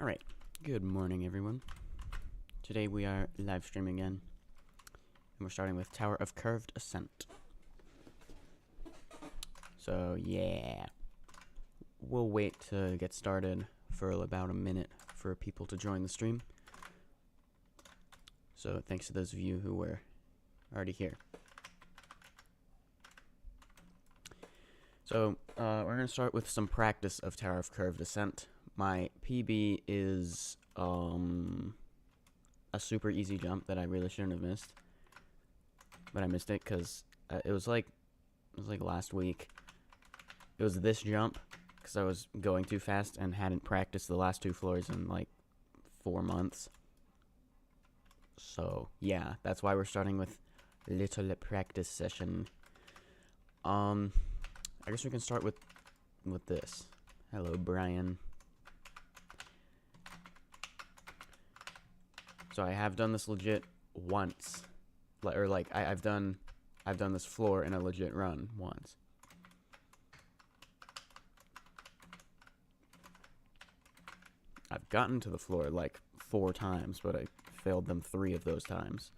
Alright, good morning everyone. Today we are live streaming again, and we're starting with Tower of Curved Ascent. So yeah, we'll wait to get started for about a minute for people to join the stream. So thanks to those of you who were already here. So we're going to start with some practice of Tower of Curved Ascent. My PB is a super easy jump that I really shouldn't have missed, but I missed it because it was like last week. It was this jump because I was going too fast and hadn't practiced the last two floors in like 4 months. So yeah, that's why we're starting with a little practice session. I guess we can start with this. Hello, Brian. So I have done this legit once, or like I've done this floor in a legit run once. I've gotten to the floor like 4 times, but I failed them 3 of those times.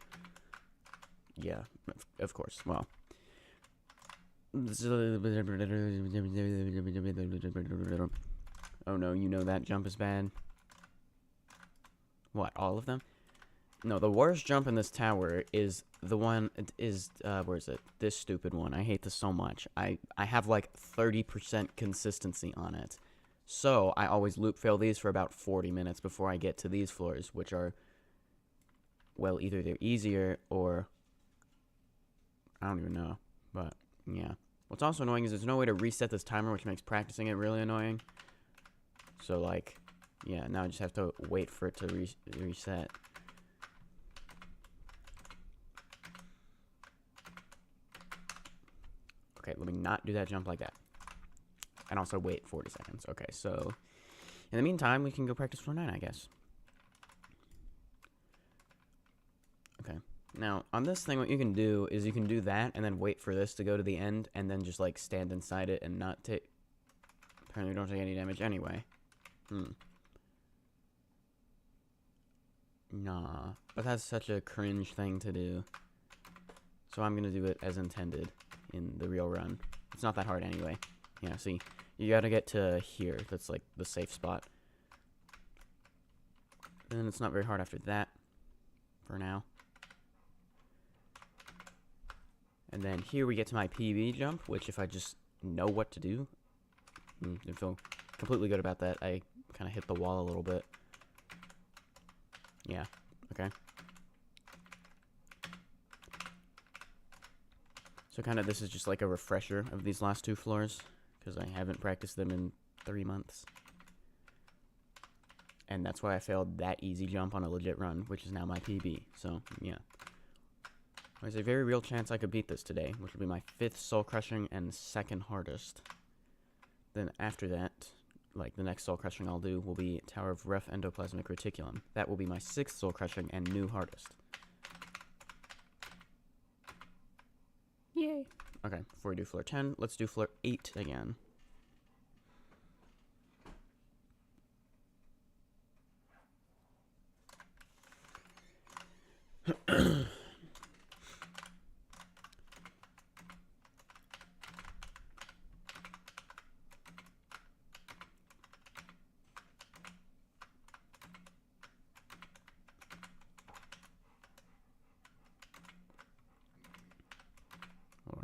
Yeah, of course. Well. Oh no, you know that jump is bad. What, all of them? No, the worst jump in this tower is the one, where is it? This stupid one. I hate this so much. I have like 30% consistency on it. So, I always loop fail these for about 40 minutes before I get to these floors, which are, well, either they're easier or, I don't even know, but, yeah. What's also annoying is there's no way to reset this timer, which makes practicing it really annoying. So, like, yeah, now I just have to wait for it to reset. Okay, let me not do that jump like that. And also wait 40 seconds. Okay, so in the meantime, we can go practice floor 9, I guess. Okay. Now, on this thing, what you can do is you can do that and then wait for this to go to the end and then just, like, stand inside it and not take... Apparently, we don't take any damage anyway. Nah. But that's such a cringe thing to do. So I'm gonna do it as intended in the real run. It's not that hard anyway. Yeah, see, you gotta get to here. That's like the safe spot. Then it's not very hard after that, for now. And then here we get to my PB jump, which if I just know what to do, I feel completely good about that. I kind of hit the wall a little bit. Yeah, okay. So kind of this is just like a refresher of these last 2 floors, because I haven't practiced them in 3 months. And that's why I failed that easy jump on a legit run, which is now my PB. So, yeah. There's a very real chance I could beat this today, which will be my 5th soul crushing and 2nd hardest. Then after that, like the next soul crushing I'll do will be Tower of Rough Endoplasmic Reticulum. That will be my 6th soul crushing and new hardest. Yay. Okay, before we do floor 10, let's do floor 8 again.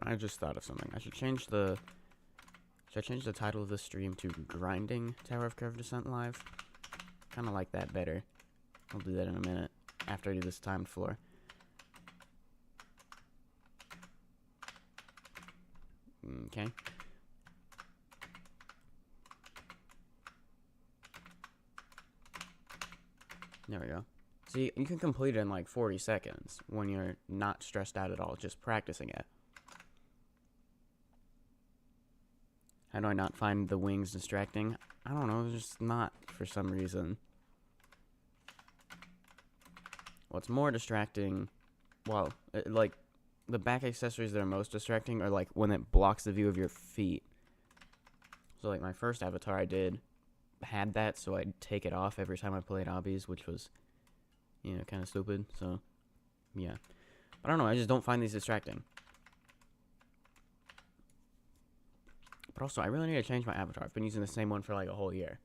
I just thought of something. I should change the... Should I change the title of this stream to Grinding Tower of Curved Ascent Live? Kind of like that better. I'll do that in a minute, after I do this timed floor. Okay. There we go. See, you can complete it in like 40 seconds when you're not stressed out at all, just practicing it. How do I not find the wings distracting? I don't know, it's just not for some reason. What's more distracting, well, like, the back accessories that are most distracting are like when it blocks the view of your feet. So like my first avatar I did had that, so I'd take it off every time I played obbies, which was, you know, kind of stupid. So, yeah. But I don't know, I just don't find these distracting. But also, I really need to change my avatar. I've been using the same one for like a whole year.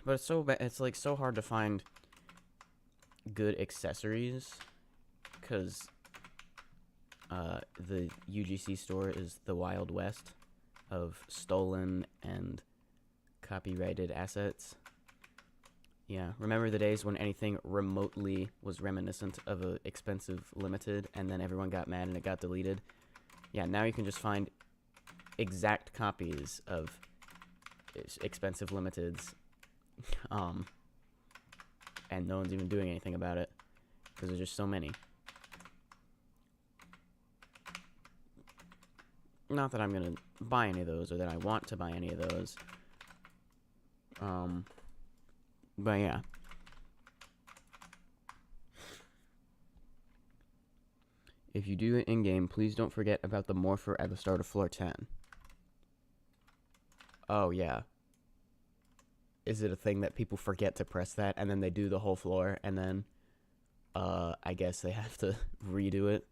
But it's so bad. It's like so hard to find good accessories, because the UGC store is the Wild West of stolen and copyrighted assets. Yeah, remember the days when anything remotely was reminiscent of a expensive limited, and then everyone got mad and it got deleted? Yeah, now you can just find exact copies of expensive limiteds, and no one's even doing anything about it, because there's just so many. Not that I'm gonna buy any of those, or that I want to buy any of those. But yeah. If you do it in-game, please don't forget about the morpher at the start of floor 10. Oh, yeah. Is it a thing that people forget to press that, and then they do the whole floor, and then, I guess they have to redo it?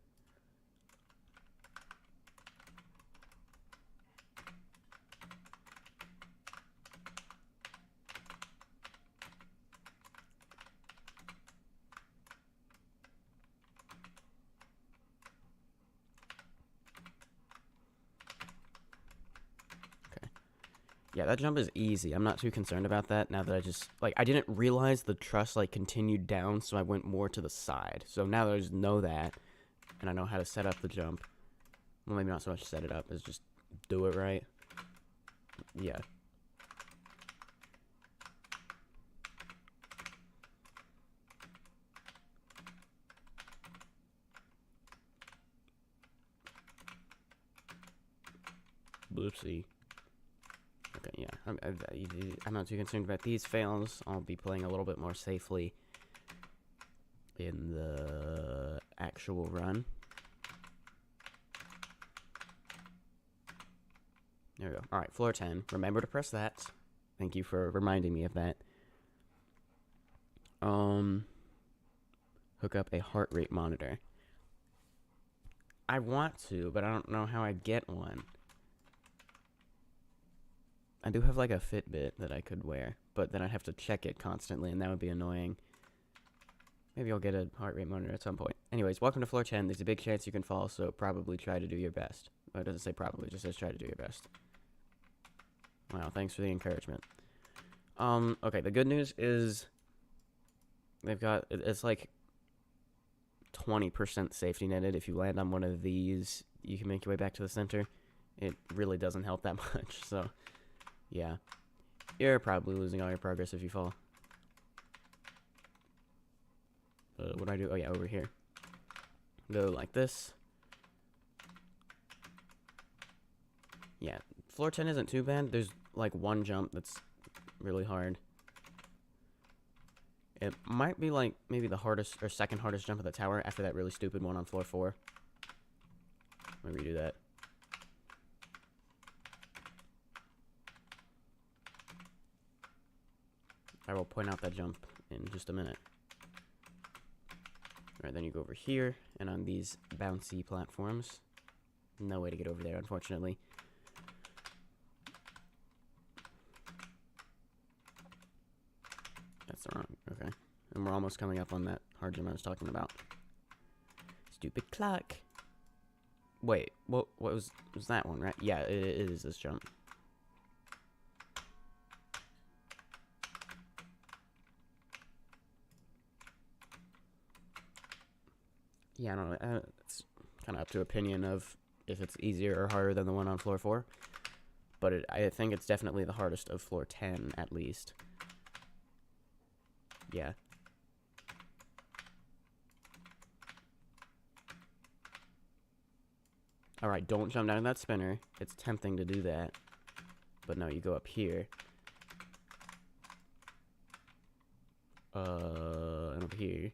Yeah, that jump is easy. I'm not too concerned about that now that I just, like, I didn't realize the truss, like, continued down, so I went more to the side. So now that I just know that, and I know how to set up the jump, well, maybe not so much set it up, as just do it right. Yeah. Bloopsie. Okay, yeah. I'm not too concerned about these fails. I'll be playing a little bit more safely in the actual run. There we go. Alright, floor 10. Remember to press that. Thank you for reminding me of that. Hook up a heart rate monitor. I want to, but I don't know how I get one. I do have like a Fitbit that I could wear, but then I'd have to check it constantly, and that would be annoying. Maybe I'll get a heart rate monitor at some point. Anyways, welcome to floor 10. There's a big chance you can fall, so probably try to do your best. Well, it doesn't say probably, it just says try to do your best. Wow, thanks for the encouragement. Okay, the good news is they've got, it's like 20% safety netted. If you land on one of these, you can make your way back to the center. It really doesn't help that much, so yeah. You're probably losing all your progress if you fall. What do I do? Oh yeah, over here. Go like this. Yeah, floor 10 isn't too bad. There's like one jump that's really hard. It might be like maybe the hardest or second hardest jump of the tower after that really stupid one on floor 4. Let me redo that. I will point out that jump in just a minute. Alright, then you go over here, and on these bouncy platforms. No way to get over there, unfortunately. That's the wrong, okay. And we're almost coming up on that hard jump I was talking about. Stupid clock. Wait, what was that one, right? Yeah, it is this jump. Yeah, I don't know. It's kind of up to opinion of if it's easier or harder than the one on floor 4. But I think it's definitely the hardest of floor 10, at least. Yeah. Alright, don't jump down in that spinner. It's tempting to do that. But no, you go up here. And up here.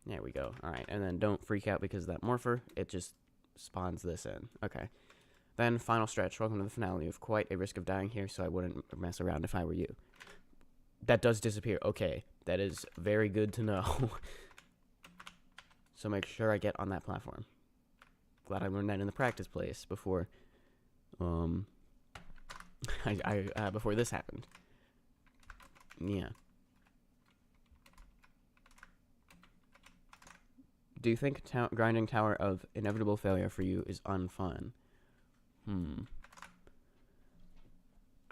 There we go. Alright, and then don't freak out because of that morpher. It just spawns this in. Okay. Then, final stretch. Welcome to the finale. You have quite a risk of dying here, so I wouldn't mess around if I were you. That does disappear. Okay. That is very good to know. So make sure I get on that platform. Glad I learned that in the practice place before, before this happened. Yeah. Do you think grinding Tower of Inevitable Failure for you is unfun? I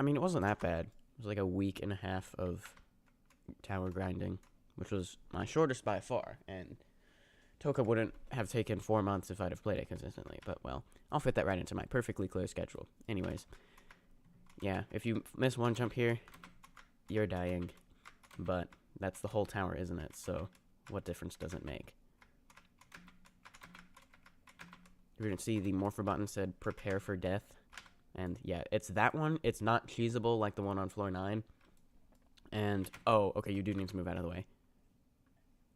mean, it wasn't that bad. It was like a week and a half of tower grinding, which was my shortest by far, and Toka wouldn't have taken 4 months if I'd have played it consistently, but, well, I'll fit that right into my perfectly clear schedule. Anyways, yeah, if you miss one jump here, you're dying, but that's the whole tower, isn't it? So, what difference does it make? You're gonna see the morpher button said prepare for death, and yeah, it's that one. It's not cheesable like the one on floor 9, and, oh, okay, you do need to move out of the way.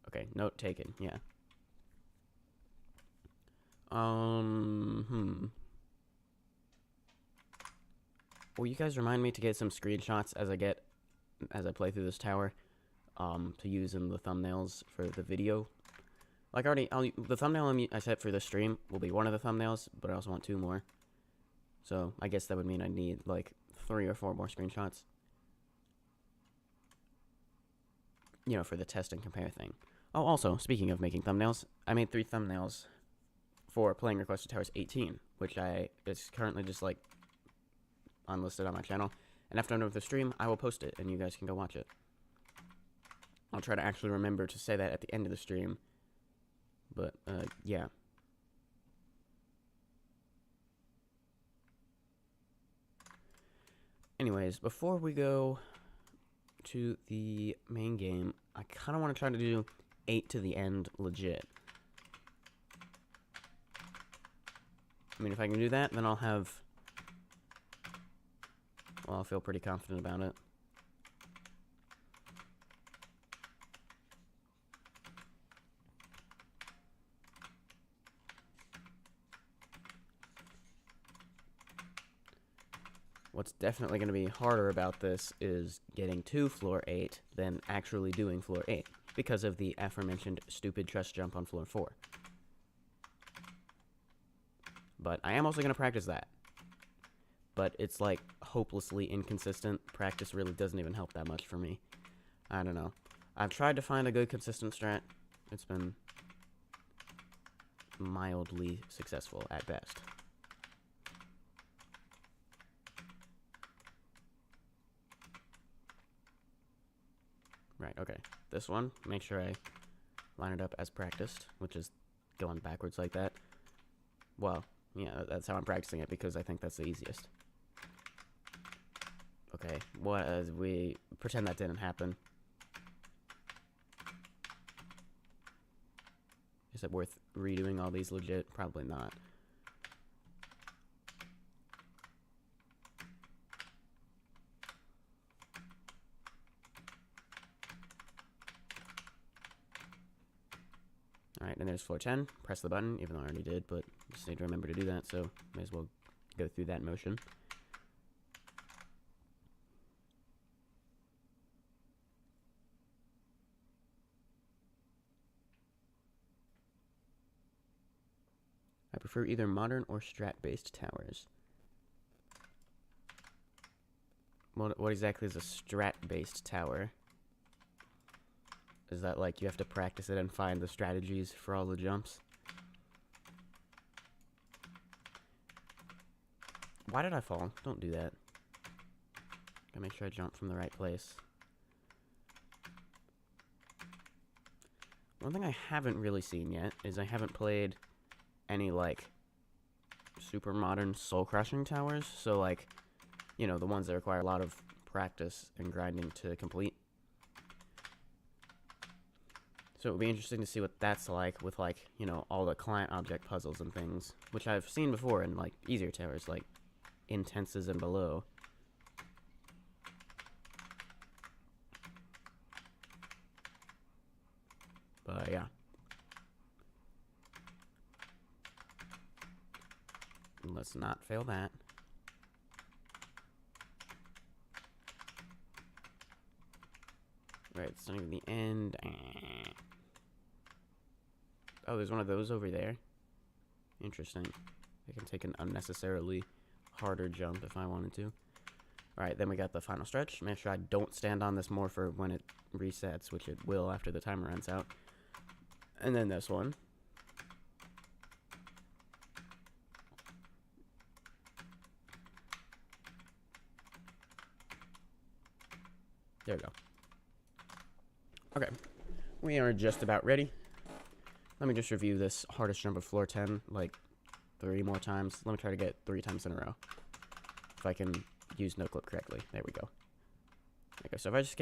Okay, note taken, yeah. Will you guys remind me to get some screenshots as I play through this tower, to use in the thumbnails for the video? Like, the thumbnail I set for this stream will be one of the thumbnails, but I also want 2 more. So, I guess that would mean I need, like, 3 or 4 more screenshots. You know, for the test and compare thing. Oh, also, speaking of making thumbnails, I made 3 thumbnails for playing Requested Towers 18, which is currently just, like, unlisted on my channel. And after I'm done with the stream, I will post it, and you guys can go watch it. I'll try to actually remember to say that at the end of the stream. But, yeah. Anyways, before we go to the main game, I kind of want to try to do 8 to the end legit. I mean, if I can do that, then I'll have... Well, I'll feel pretty confident about it. What's definitely going to be harder about this is getting to floor 8 than actually doing floor 8, because of the aforementioned stupid trust jump on floor 4. But I am also going to practice that. But it's like hopelessly inconsistent. Practice really doesn't even help that much for me. I don't know. I've tried to find a good consistent strat. It's been mildly successful at best. Right, okay. This one, make sure I line it up as practiced, which is going backwards like that. Well, yeah, that's how I'm practicing it, because I think that's the easiest. Okay, we pretend that didn't happen. Is it worth redoing all these legit? Probably not. Alright, and there's floor 10. Press the button, even though I already did, but just need to remember to do that, so may as well go through that motion. I prefer either modern or strat-based towers. What exactly is a strat-based tower? Is that like you have to practice it and find the strategies for all the jumps? Why did I fall? Don't do that. Gotta make sure I jump from the right place. One thing I haven't really seen yet is I haven't played any, like, super modern soul-crushing towers. So, like, you know, the ones that require a lot of practice and grinding to complete. So it would be interesting to see what that's like with, like, you know, all the client object puzzles and things, which I've seen before in, like, easier towers, like Intenses and below. But, yeah. Let's not fail that. Right, it's not even the end. Oh, there's one of those over there. Interesting. I can take an unnecessarily harder jump if I wanted to. Alright, then we got the final stretch. Make sure I don't stand on this more for when it resets, which it will after the timer runs out. And then this one. There we go. Okay, we are just about ready. Let me just review this hardest jump of floor 10, like 3 more times. Let me try to get 3 times in a row. If I can use no clip correctly. There we go. Okay, so if I just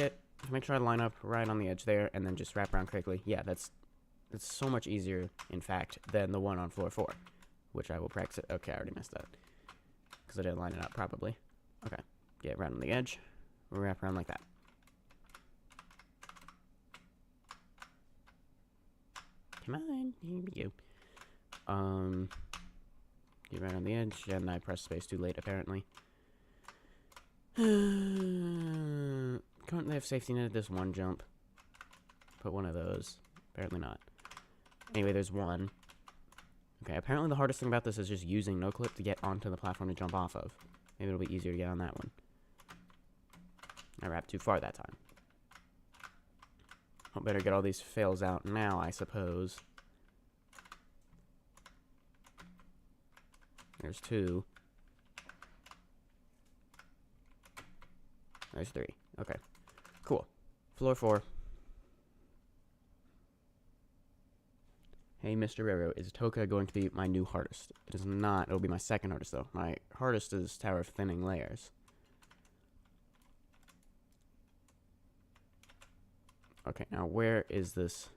make sure I line up right on the edge there and then just wrap around correctly. Yeah, that's so much easier, in fact, than the one on floor 4, which I will practice it. Okay, I already messed that because I didn't line it up properly. Okay, get right on the edge, wrap around like that. Come on, here we go. Get right on the edge, and I pressed space too late, apparently. Can't they have safety net at this one jump? Put one of those. Apparently not. Anyway, there's one. Okay, apparently the hardest thing about this is just using no clip to get onto the platform to jump off of. Maybe it'll be easier to get on that one. I wrapped too far that time. I better get all these fails out now, I suppose. There's 2. There's 3. Okay. Cool. Floor 4. Hey, Mr. Roro, is Toka going to be my new hardest? It is not. It'll be my second hardest, though. My hardest is Tower of Thinning Layers. Okay, now where is this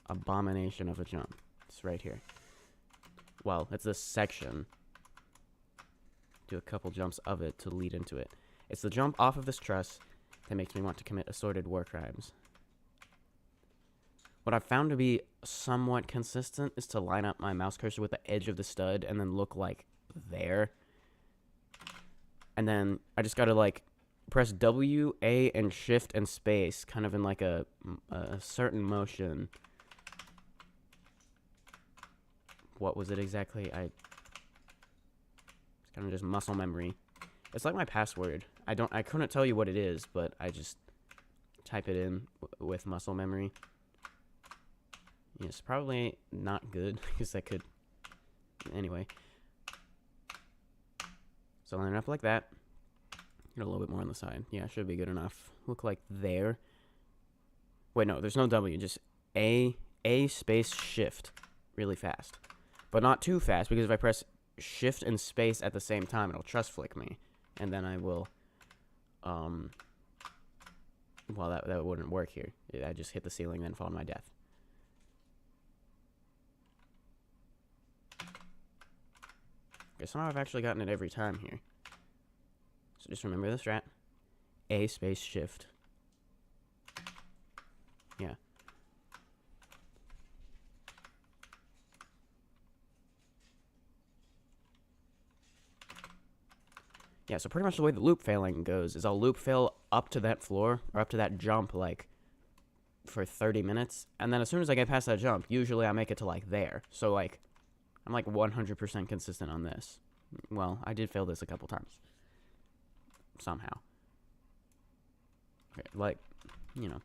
abomination of a jump? It's right here. Well, it's this section. Do a couple jumps of it to lead into it. It's the jump off of this truss that makes me want to commit assorted war crimes. What I've found to be somewhat consistent is to line up my mouse cursor with the edge of the stud and then look like there. And then I just gotta like press W, A, and Shift and space, kind of in like a certain motion. What was it exactly? It's kind of just muscle memory. It's like my password. I couldn't tell you what it is, but I just type it in with muscle memory. It's probably not good because I could. Anyway. So line it up like that. Get a little bit more on the side. Yeah, should be good enough. Look like there. Wait, no, there's no W. Just A space shift really fast. But not too fast, because if I press shift and space at the same time, it'll truss flick me. And then I will, well, that wouldn't work here. I just hit the ceiling, then fall to my death. Okay, somehow I've actually gotten it every time here. So just remember the strat. A space shift. Yeah. Yeah, so pretty much the way the loop failing goes is I'll loop fail up to that floor, or up to that jump, like, for 30 minutes. And then as soon as I get past that jump, usually I make it to, like, there. So, like, I'm, like, 100% consistent on this. Well, I did fail this a couple times. Somehow. Okay, like, you know,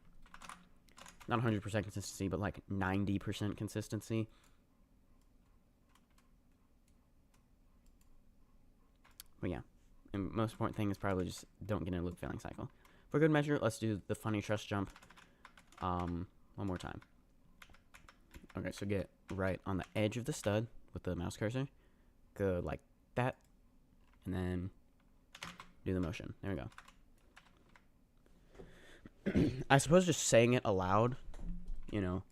not 100% consistency, but, like, 90% consistency. But, yeah. And most important thing is probably just don't get in a loop failing cycle. For good measure, let's do the funny truss jump one more time. Okay, so get right on the edge of the stud with the mouse cursor. Go like that. And then do the motion. There we go. I suppose just saying it aloud, you know,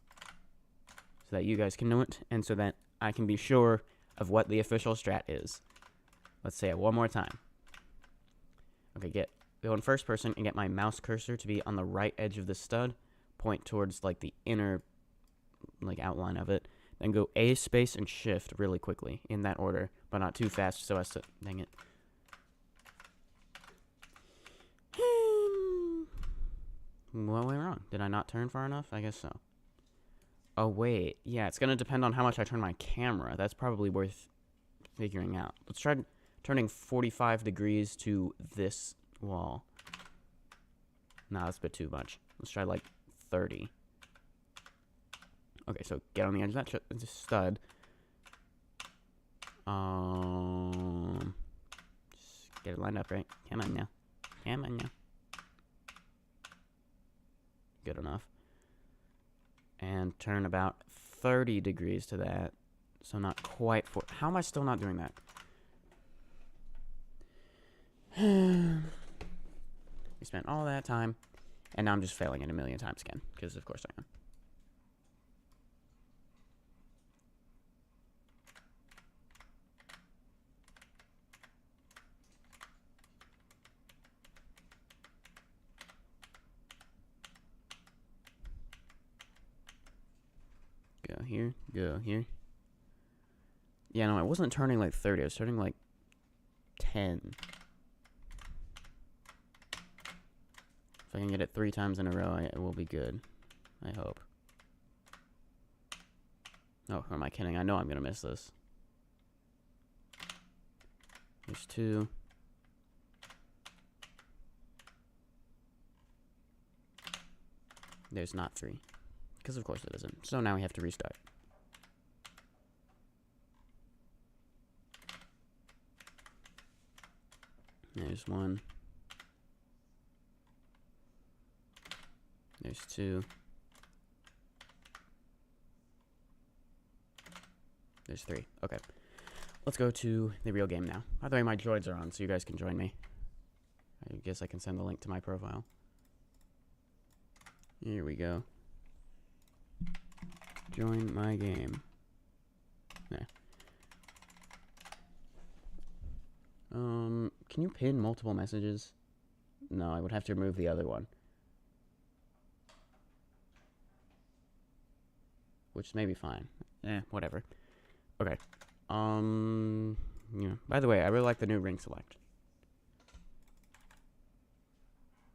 so that you guys can know it, and so that I can be sure of what the official strat is. Let's say it one more time. Okay, go in first person and get my mouse cursor to be on the right edge of the stud. Point towards, like, the inner, like, outline of it. Then go A space and shift really quickly in that order. but not too fast so as to... Dang it. What went wrong? Did I not turn far enough? I guess so. Oh, wait. Yeah, it's going to depend on how much I turn my camera. That's probably worth figuring out. Let's try turning 45 degrees to this wall. Nah, that's a bit too much. Let's try, like, 30. Okay, so get on the edge of that stud. Just get it lined up, right? Come on now. Come on now. Good enough. And turn about 30 degrees to that. So not quite for... How am I still not doing that? We spent all that time. And now I'm just failing it a million times again. Because of course I am. Go here, go here. Yeah, no, I wasn't turning like 30. I was turning like 10. If I can get it 3 times in a row, it will be good. I hope. Oh, who am I kidding? I know I'm going to miss this. There's 2. There's not 3. Because of course it isn't. So now we have to restart. There's 1. There's 2. There's 3. Okay. Let's go to the real game now. By the way, my droids are on, so you guys can join me. I guess I can send the link to my profile. Here we go. Join my game. There. Can you pin multiple messages? No, I would have to remove the other one. Which may be fine. Whatever. Okay. Yeah. By the way, I really like the new ring select.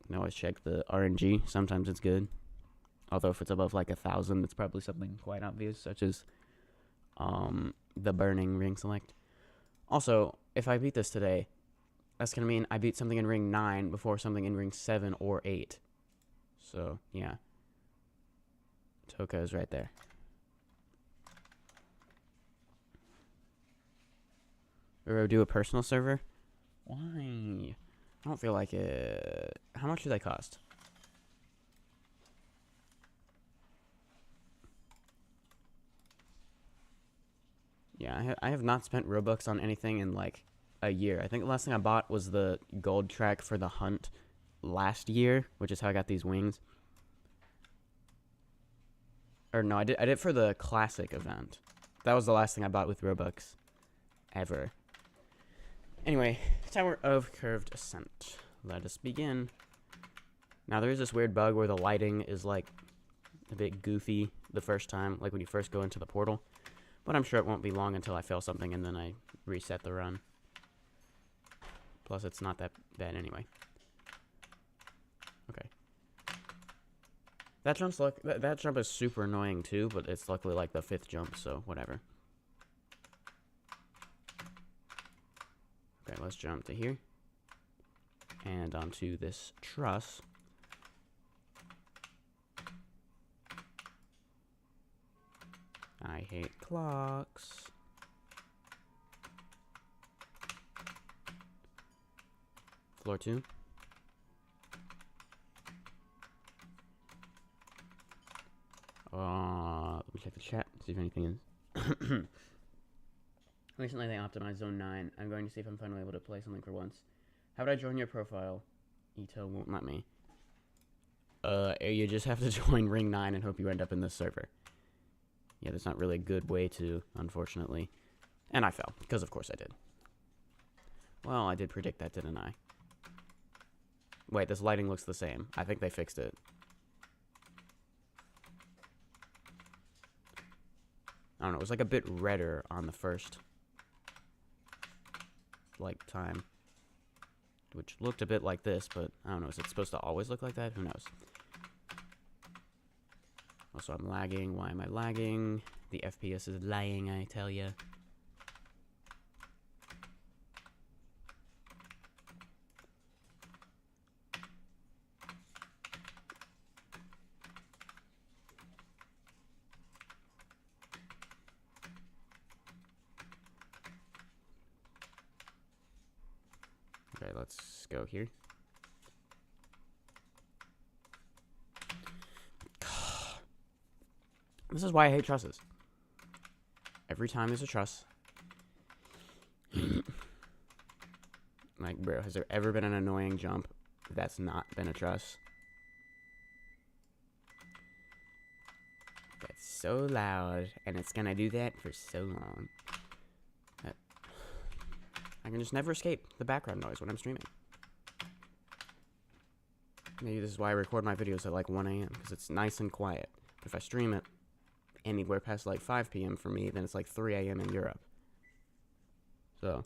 You can always check the RNG. Sometimes it's good. Although if it's above like 1,000, it's probably something quite obvious, such as the burning ring select. Also, if I beat this today, that's going to mean I beat something in ring 9 before something in ring 7 or 8. So, yeah. Toka is right there. Or do a personal server? Why? I don't feel like it. How much do they cost? Yeah, I have not spent Robux on anything in like a year. I think the last thing I bought was the gold track for the hunt last year, which is how I got these wings. Or no, I did it for the classic event. That was the last thing I bought with Robux ever. Anyway, Tower of Curved Ascent. Let us begin. Now there is this weird bug where the lighting is like a bit goofy the first time, like when you first go into the portal. But I'm sure it won't be long until I fail something and then I reset the run. Plus, it's not that bad anyway. Okay. That jump is super annoying too, but it's luckily like the 5th jump, so whatever. Okay, let's jump to here. And onto this truss. I hate clocks. Floor 2. Let me check the chat, see if anything is. Recently they optimized Zone 9. I'm going to see if I'm finally able to play something for once. How would I join your profile? EToH won't let me. You just have to join Ring 9 and hope you end up in this server. Yeah, that's not really a good way to, unfortunately. And I fell, because of course I did. Well, I did predict that, didn't I? Wait, this lighting looks the same. I think they fixed it. I don't know, it was like a bit redder on the first. like time, which looked a bit like this, but I don't know, is it supposed to always look like that? Who knows? Also, I'm lagging. Why am I lagging? The FPS is lying, I tell ya. Okay, let's go here. This is why I hate trusses. Every time there's a truss. Like, bro, has there ever been an annoying jump that's not been a truss? That's so loud, and it's gonna do that for so long. I can just never escape the background noise when I'm streaming. Maybe this is why I record my videos at like 1 a.m. because it's nice and quiet. But if I stream it anywhere past like 5 p.m. for me, then it's like 3 a.m. in Europe. So,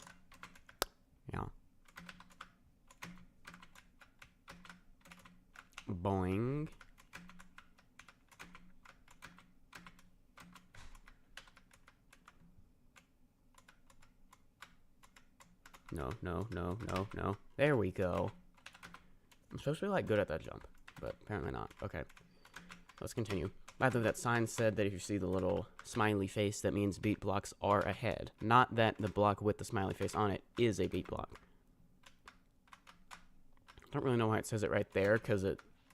yeah. Boing. No, no, no, no, no. There we go. I'm supposed to be like good at that jump, but apparently not. Okay. Let's continue. By the way, that sign said that if you see the little smiley face, that means beat blocks are ahead. Not that the block with the smiley face on it is a beat block. I don't really know why it says it right there, because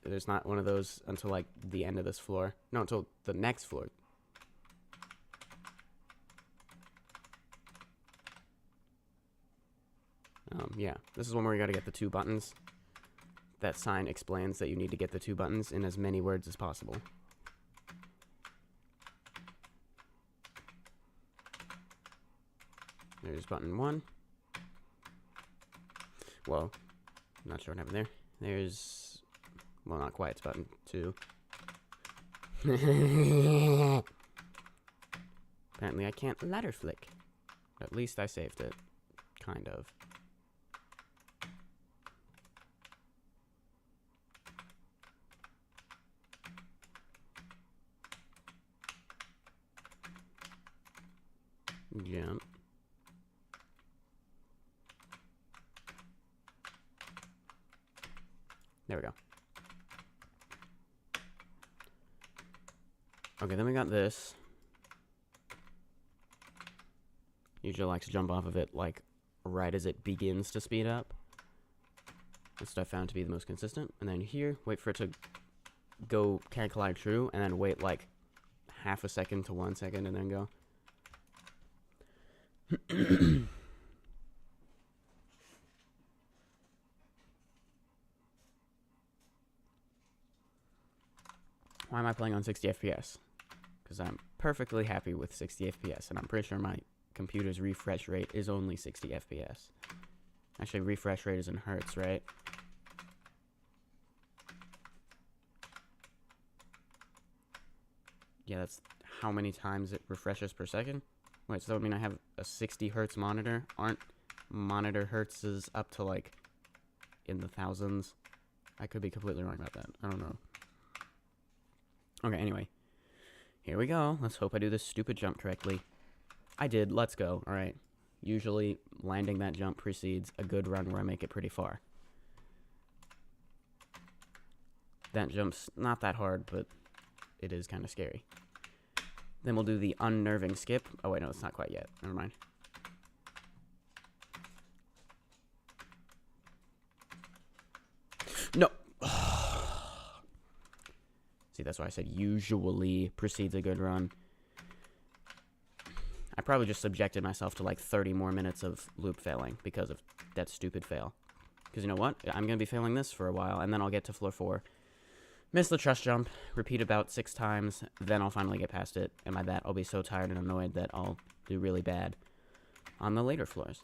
there's not one of those until like the end of this floor. No, until the next floor. Yeah, this is one where you gotta get the 2 buttons. That sign explains that you need to get the 2 buttons in as many words as possible. There's button 1. Well, I'm not sure what happened there. There's, well, not quite, it's button 2. Apparently I can't ladder flick. At least I saved it. Kind of. Jump. There we go. Okay, then we got this. Usually likes to jump off of it, like, right as it begins to speed up. That's what I found to be the most consistent. And then here, wait for it to go can't collide true, and then wait, like, half a second to 1 second, and then go. Why am I playing on 60 FPS? Because I'm perfectly happy with 60 FPS, and I'm pretty sure my computer's refresh rate is only 60 FPS. Actually, refresh rate is in hertz, right? Yeah, that's how many times it refreshes per second. Wait, so that would mean I have a 60 hertz monitor? Aren't monitor hertzes up to, like, in the thousands? I could be completely wrong about that. I don't know. Okay, anyway. Here we go. Let's hope I do this stupid jump correctly. I did. Let's go. Alright. Usually, landing that jump precedes a good run where I make it pretty far. That jump's not that hard, but it is kind of scary. Then we'll do the unnerving skip. Oh, wait, no, it's not quite yet. Never mind. No! See, that's why I said usually precedes a good run. I probably just subjected myself to like 30 more minutes of loop failing because of that stupid fail. Because you know what? I'm going to be failing this for a while, and then I'll get to floor 4. Miss the truss jump, repeat about 6 times, then I'll finally get past it. And by that, I'll be so tired and annoyed that I'll do really bad on the later floors.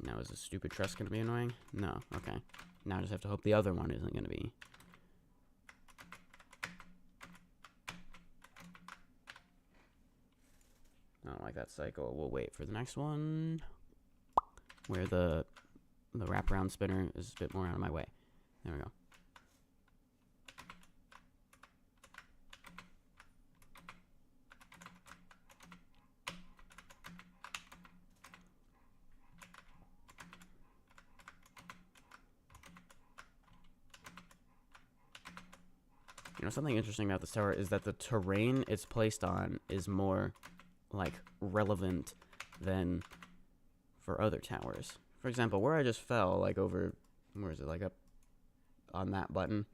Now, is this stupid truss going to be annoying? No. Okay. Now I just have to hope the other one isn't going to be. I don't like that cycle. We'll wait for the next one. Where the wraparound spinner is a bit more out of my way. There we go. You know, something interesting about this tower is that the terrain it's placed on is more, like, relevant than for other towers. For example, where I just fell, like, over, where is it, like, up on that button.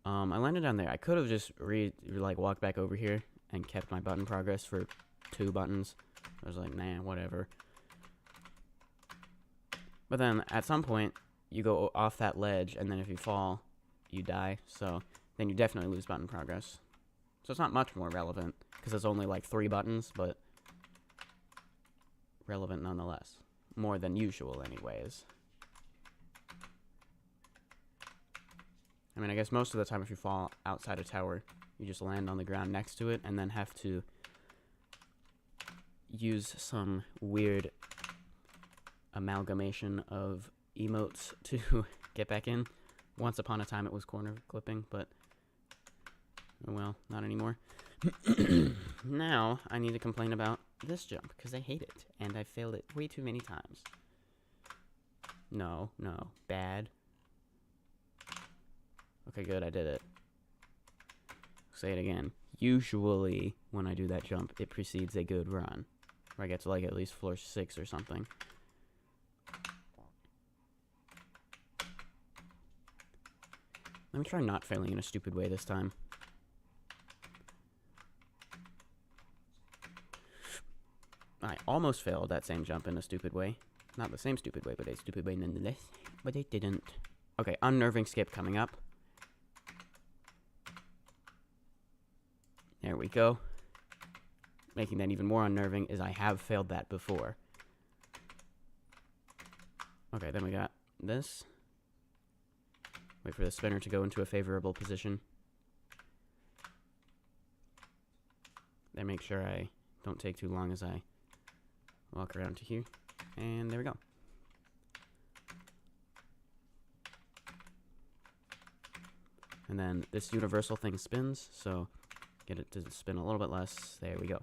I landed down there. I could have just, walked back over here and kept my button progress for 2 buttons. I was like, nah, whatever. But then, at some point, you go off that ledge, and then if you fall, you die, so then you definitely lose button progress. So it's not much more relevant, because it's only like 3 buttons, but relevant nonetheless. More than usual, anyways. I mean, I guess most of the time if you fall outside a tower, you just land on the ground next to it, and then have to use some weird amalgamation of emotes to get back in. Once upon a time it was corner clipping, but oh well, not anymore. Now I need to complain about this jump because I hate it and I failed it way too many times. No, bad. Okay, good, I did it. Say it again. Usually when I do that jump, it precedes a good run, where I get to like at least floor 6 or something. Let me try not failing in a stupid way this time. I almost failed that same jump in a stupid way. Not the same stupid way, but a stupid way nonetheless. But I didn't. Okay, unnerving skip coming up. There we go. Making that even more unnerving is I have failed that before. Okay, then we got this. Wait for the spinner to go into a favorable position. Then make sure I don't take too long as I walk around to here. And there we go. And then this universal thing spins, so get it to spin a little bit less. There we go.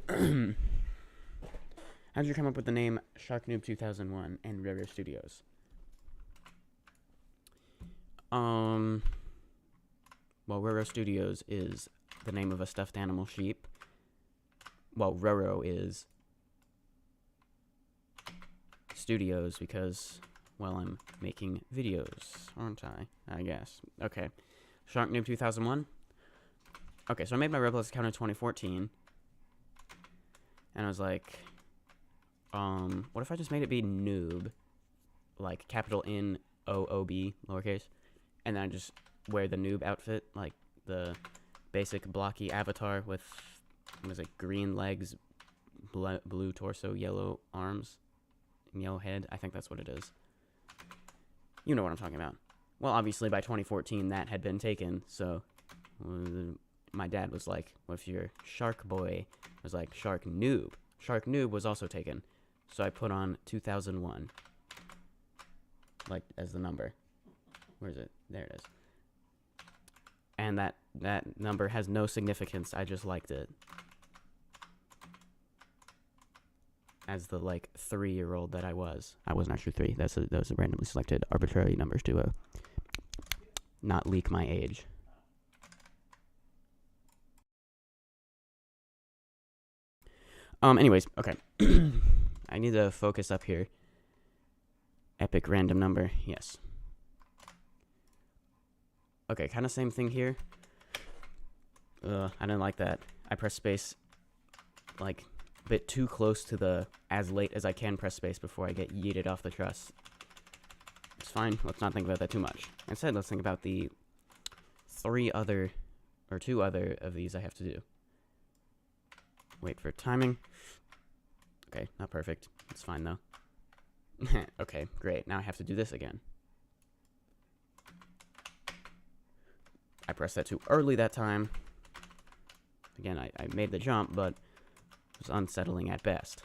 How did you come up with the name Shark Noob 2001 and Roro Studios? Well, Roro Studios is the name of a stuffed animal sheep. Well, Roro is Studios because, well, I'm making videos, aren't I guess. Okay. Shark Noob 2001. Okay, so I made my Roblox account in 2014. And I was like, what if I just made it be noob? Like, capital N-O-O-B, lowercase. And then I just wear the noob outfit, like the basic blocky avatar with, what is it, green legs, blue torso, yellow arms, and yellow head. I think that's what it is. You know what I'm talking about. Well, obviously by 2014 that had been taken, so my dad was like, what if you're Shark Boy? I was like, Shark Noob. Shark Noob was also taken, so I put on 2001, like, as the number. Where is it? There it is. And that number has no significance. I just liked it. As the, like, 3-year-old that I was. I wasn't actually 3. Those are randomly selected arbitrary numbers to not leak my age. Anyways, okay. I need to focus up here. Epic random number. Yes. Okay, kind of same thing here. I didn't like that. I press space, like, a bit too close to the as late as I can press space before I get yeeted off the truss. It's fine. Let's not think about that too much. Instead, let's think about the 2 other of these I have to do. Wait for timing. Okay, not perfect. It's fine, though. Okay, great. Now I have to do this again. I pressed that too early that time. Again, I made the jump, but it was unsettling at best.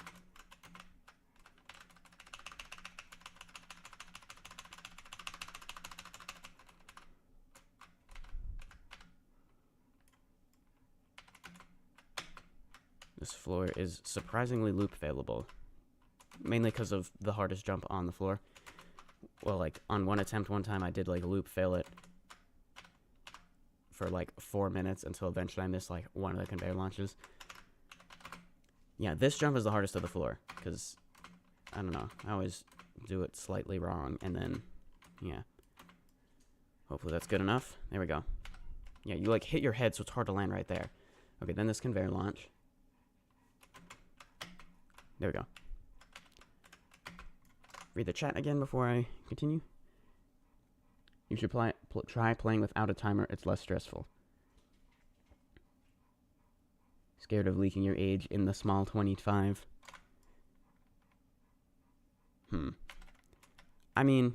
This floor is surprisingly loop failable. Mainly because of the hardest jump on the floor. Well, like, on one attempt one time, I did, like, loop fail it for, like, 4 minutes until eventually I missed, like, one of the conveyor launches. Yeah, this jump is the hardest of the floor, because, I don't know, I always do it slightly wrong, and then, yeah. Hopefully that's good enough. There we go. Yeah, you, like, hit your head, so it's hard to land right there. Okay, then this conveyor launch. There we go. Read the chat again before I continue. You should try playing without a timer. It's less stressful. Scared of leaking your age in the small 25? I mean,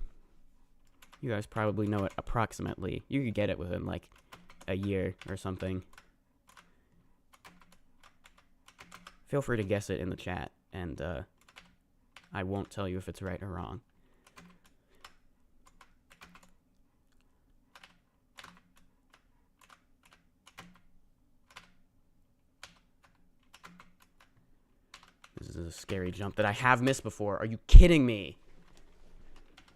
you guys probably know it approximately. You could get it within, like, a year or something. Feel free to guess it in the chat, and, I won't tell you if it's right or wrong. This is a scary jump that I have missed before. Are you kidding me?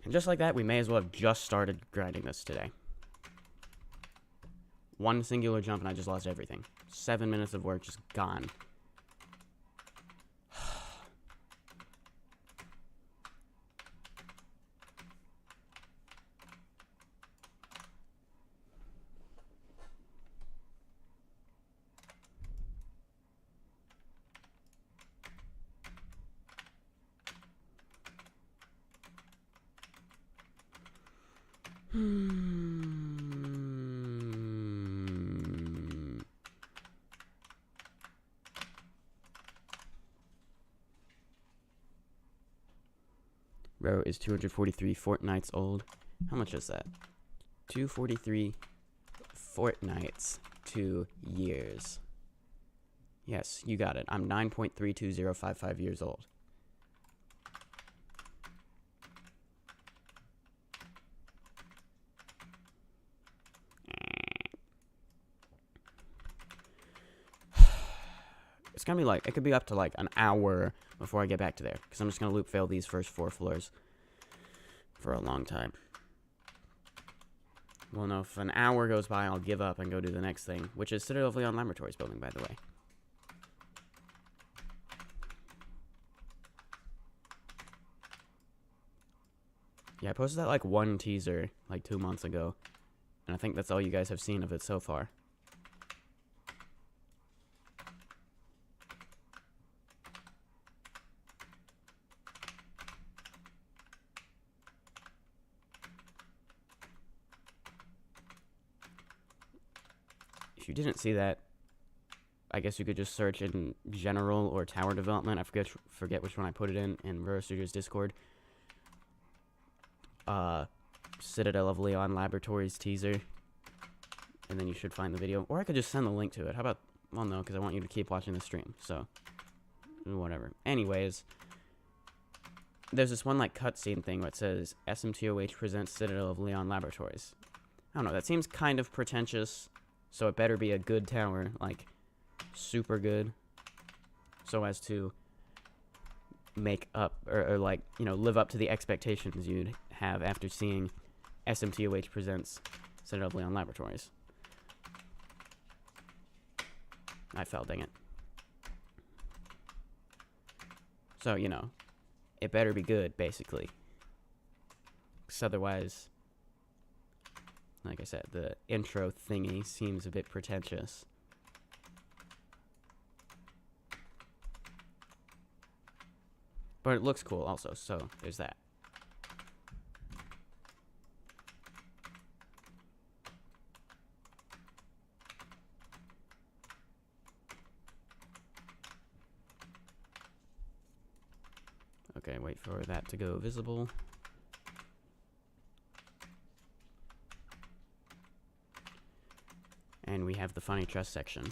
And just like that, we may as well have just started grinding this today. One singular jump and I just lost everything. 7 minutes of work just gone. Roro is 243 fortnights old. How much is that? 243 fortnights, 2 years. Yes, you got it. I'm 9.32055 years old. It's gonna be like, it could be up to like an hour before I get back to there, because I'm just gonna loop fail these first 4 floors for a long time. Well, no, if an hour goes by, I'll give up and go do the next thing, which is Citadel Laboratories building, by the way. Yeah, I posted that like one teaser like 2 months ago, and I think that's all you guys have seen of it so far. If you didn't see that, I guess you could just search in general or tower development. I forget which one I put it in Roro Studios Discord. Citadel of Leon Laboratories teaser, and then you should find the video. Or I could just send the link to it. How about, well, no, because I want you to keep watching the stream, so whatever. Anyways, there's this one like cutscene thing where it says SMToH presents Citadel of Leon Laboratories. I don't know, that seems kind of pretentious, so it better be a good tower, like super good, so as to make up or like, you know, live up to the expectations you'd have after seeing SMToH presents Citadel of Leon Laboratories. I fell, dang it. So, you know, it better be good, basically. Because otherwise, like I said, the intro thingy seems a bit pretentious. But it looks cool also, so there's that. Okay, wait for that to go visible. And we have the funny chest section.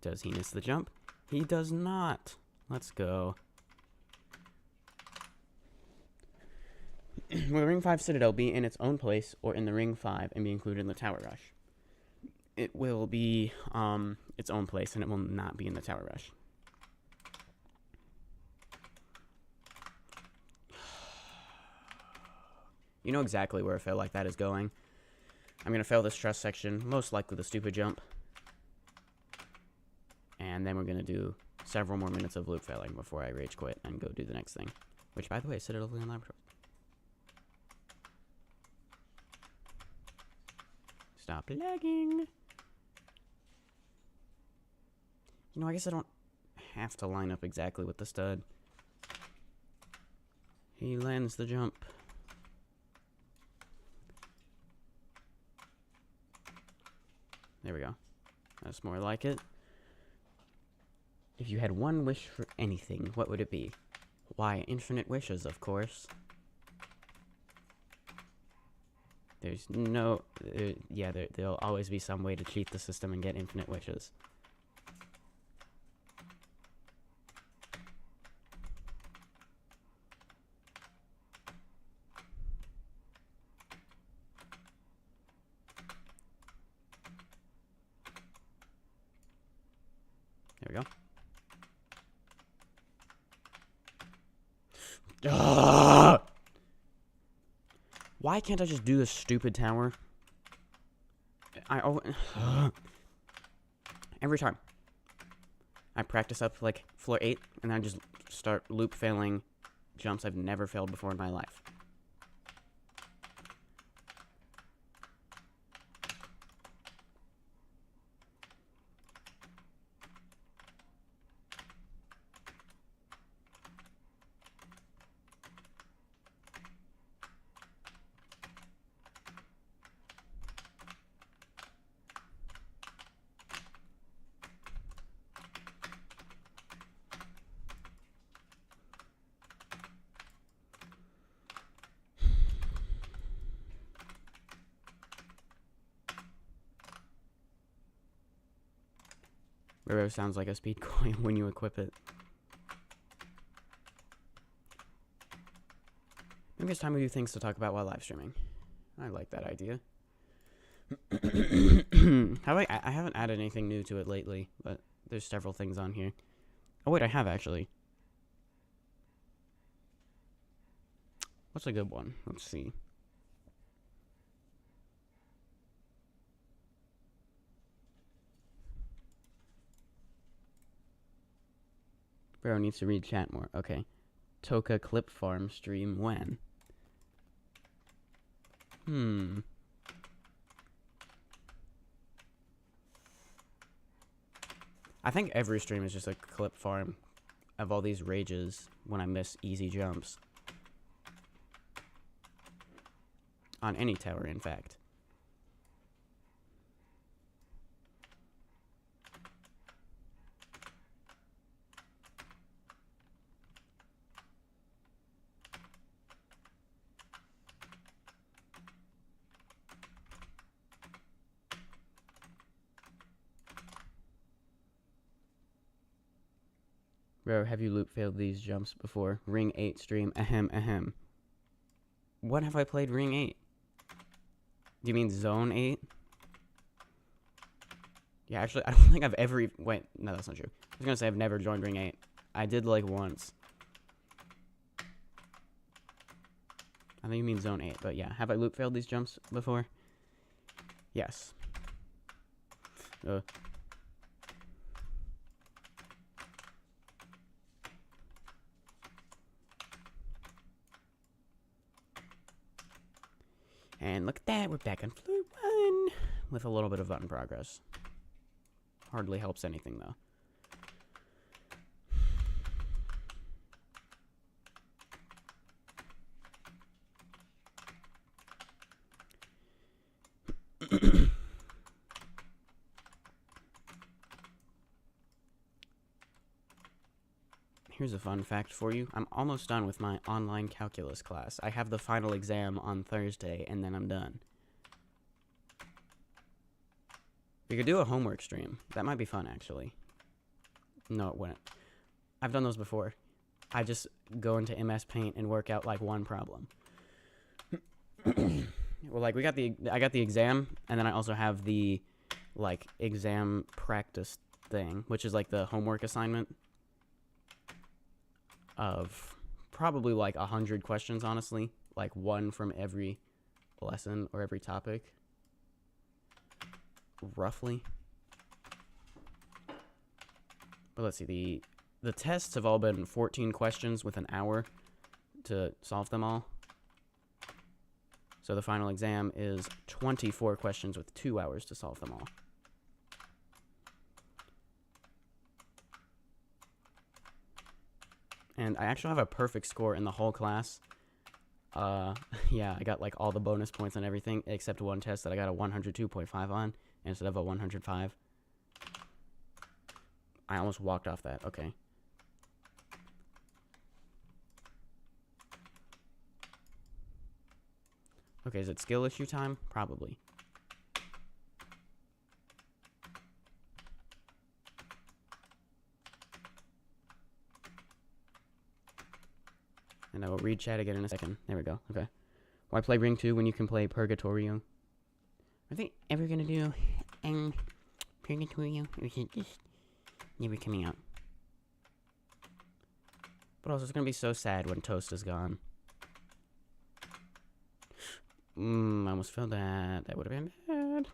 Does he miss the jump? He does not. Let's go. Will Ring 5 Citadel be in its own place or in the Ring 5 and be included in the Tower Rush? It will be its own place, and it will not be in the Tower Rush. You know exactly where a fail like that is going. I'm going to fail this trust section, most likely the stupid jump. And then we're going to do several more minutes of loop failing before I rage quit and go do the next thing. Which, by the way, is Citadel and Laboratories. Stop lagging. You know, I guess I don't have to line up exactly with the stud. He lands the jump. There we go. That's more like it. If you had one wish for anything, what would it be? Why, infinite wishes, of course. There's no... yeah, there'll always be some way to cheat the system and get infinite wishes. There we go. Ugh! Why can't I just do this stupid tower? Every time. I practice up like floor 8, and then I just start loop failing jumps I've never failed before in my life. Roro sounds like a speed coin when you equip it. Maybe it's time we do things to talk about while live streaming. I like that idea. I haven't added anything new to it lately, but there's several things on here. Oh wait, I have actually. What's a good one? Let's see. Bro needs to read chat more. Okay. Toka clip farm stream when? I think every stream is just a clip farm of all these rages when I miss easy jumps. On any tower, in fact. Bro, have you loop failed these jumps before? Ring 8 stream, ahem, ahem. When have I played Ring 8? Do you mean Zone 8? Yeah, actually, I don't think I've ever... Wait, no, that's not true. I was gonna say I've never joined Ring 8. I did, like, once. I think you mean Zone 8, but yeah. Have I loop failed these jumps before? Yes. And look at that, we're back on floor 1 with a little bit of button progress. Hardly helps anything, though. Here's a fun fact for you. I'm almost done with my online calculus class. I have the final exam on Thursday, and then I'm done. We could do a homework stream. That might be fun, actually. No, it wouldn't. I've done those before. I just go into MS Paint and work out, like, one problem. Well, like, I got the exam, and then I also have the, like, exam practice thing, which is, like, the homework assignment of probably, like, 100 questions, honestly. Like, one from every lesson or every topic. Roughly. But let's see, the tests have all been 14 questions with an hour to solve them all. So the final exam is 24 questions with 2 hours to solve them all. And I actually have a perfect score in the whole class. Yeah, I got like all the bonus points and everything, except one test that I got a 102.5 on instead of a 105. I almost walked off that. Okay. Okay, is it skill issue time? Probably. And I will read chat again in a second. There we go. Okay. Why play Ring 2 when you can play Purgatorio? Are they ever gonna do Purgatorio? Or is it just never coming out? But also, it's gonna be so sad when Toast is gone. I almost felt that. That would have been bad.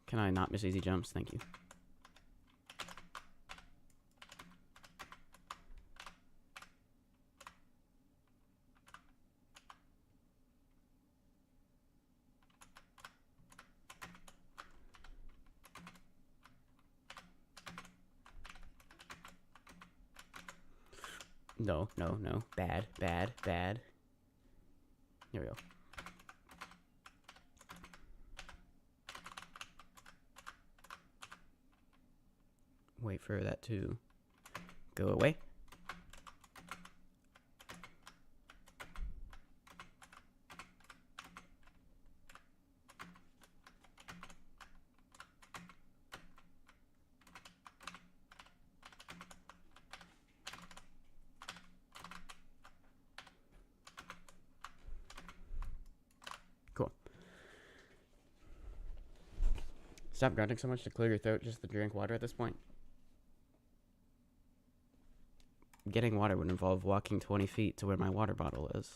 Can I not miss easy jumps? Thank you. No, no, no. Bad, bad, bad. Here we go. Wait for that to go away. Cool. Stop grunting so much to clear your throat just to drink water at this point. Getting water would involve walking 20 feet to where my water bottle is.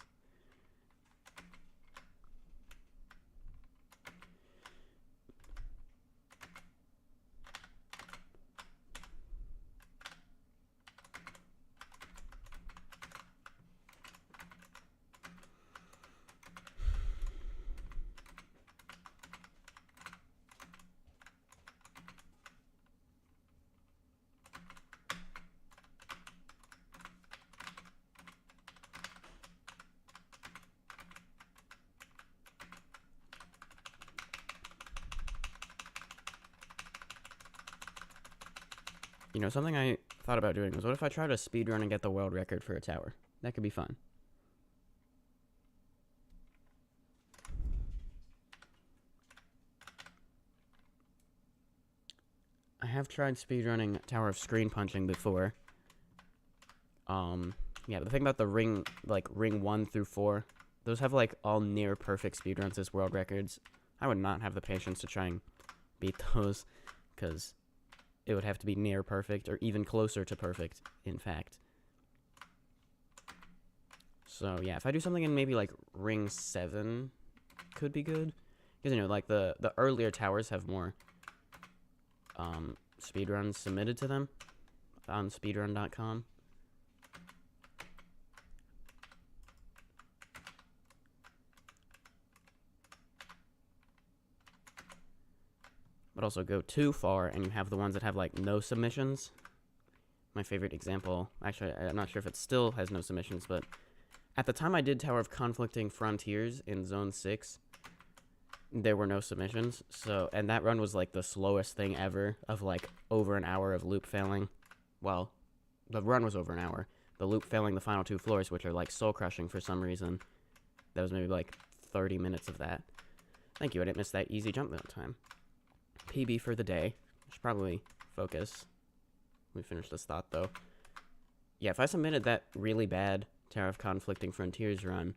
You know, something I thought about doing was, what if I tried to speedrun and get the world record for a tower? That could be fun. I have tried speedrunning Tower of Screen Punching before. Yeah, the thing about the ring, like, ring 1 through 4, those have, like, all near perfect speedruns as world records. I would not have the patience to try and beat those, because it would have to be near perfect, or even closer to perfect, in fact. So, yeah, if I do something in maybe, like, Ring 7, could be good. Because, you know, like, the earlier towers have more, speedruns submitted to them on speedrun.com. But also go too far, and you have the ones that have, like, no submissions. My favorite example, actually, I'm not sure if it still has no submissions, but at the time I did Tower of Conflicting Frontiers in Zone 6, there were no submissions. So, and that run was like the slowest thing ever of like over an hour of loop failing. Well, the run was over an hour. The loop failing the final 2 floors, which are like soul crushing for some reason. That was maybe like 30 minutes of that. Thank you, I didn't miss that easy jump that time. PB for the day. I should probably focus. Let me finish this thought though. Yeah, if I submitted that really bad Tower of Conflicting Frontiers run,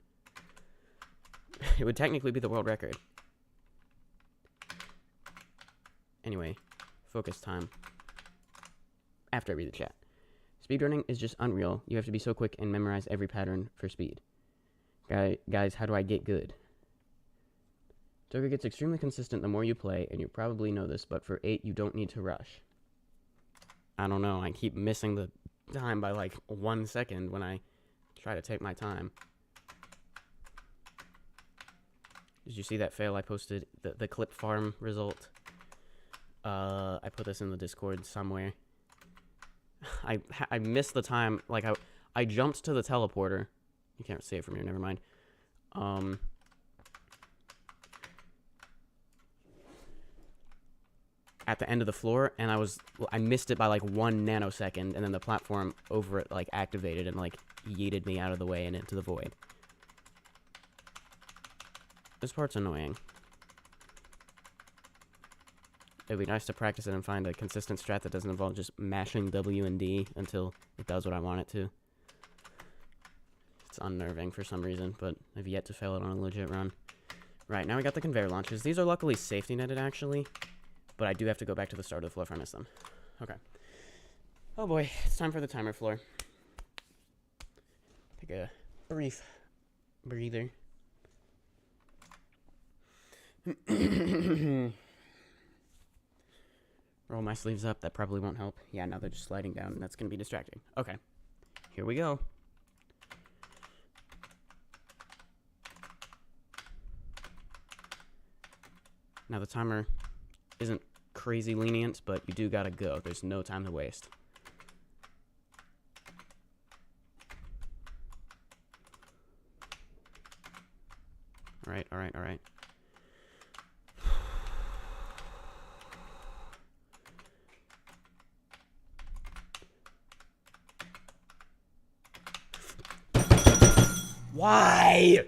it would technically be the world record. Anyway, focus time. After I read the chat. Speedrunning is just unreal. You have to be so quick and memorize every pattern for speed. Guys, how do I get good? Toga gets extremely consistent the more you play, and you probably know this, but for 8, you don't need to rush. I don't know, I keep missing the time by like 1 second when I try to take my time. Did you see that fail I posted? The clip farm result? I put this in the Discord somewhere. I missed the time, like I jumped to the teleporter. You can't see it from here, never mind. At the end of the floor, and I missed it by like 1 nanosecond, and then the platform over it like activated and like yeeted me out of the way and into the void. This part's annoying. It'd be nice to practice it and find a consistent strat that doesn't involve just mashing W and D until it does what I want it to. It's unnerving for some reason, but I've yet to fail it on a legit run. Right, now we got the conveyor launches. These are luckily safety netted, actually, but I do have to go back to the start of the floor if I miss them. Okay. Oh boy, it's time for the timer floor. Take a brief breather. Roll my sleeves up. That probably won't help. Yeah, now they're just sliding down, and that's going to be distracting. Okay. Here we go. Now, the timer isn't crazy lenient, but you do gotta go. There's no time to waste. Alright, alright, alright. Why?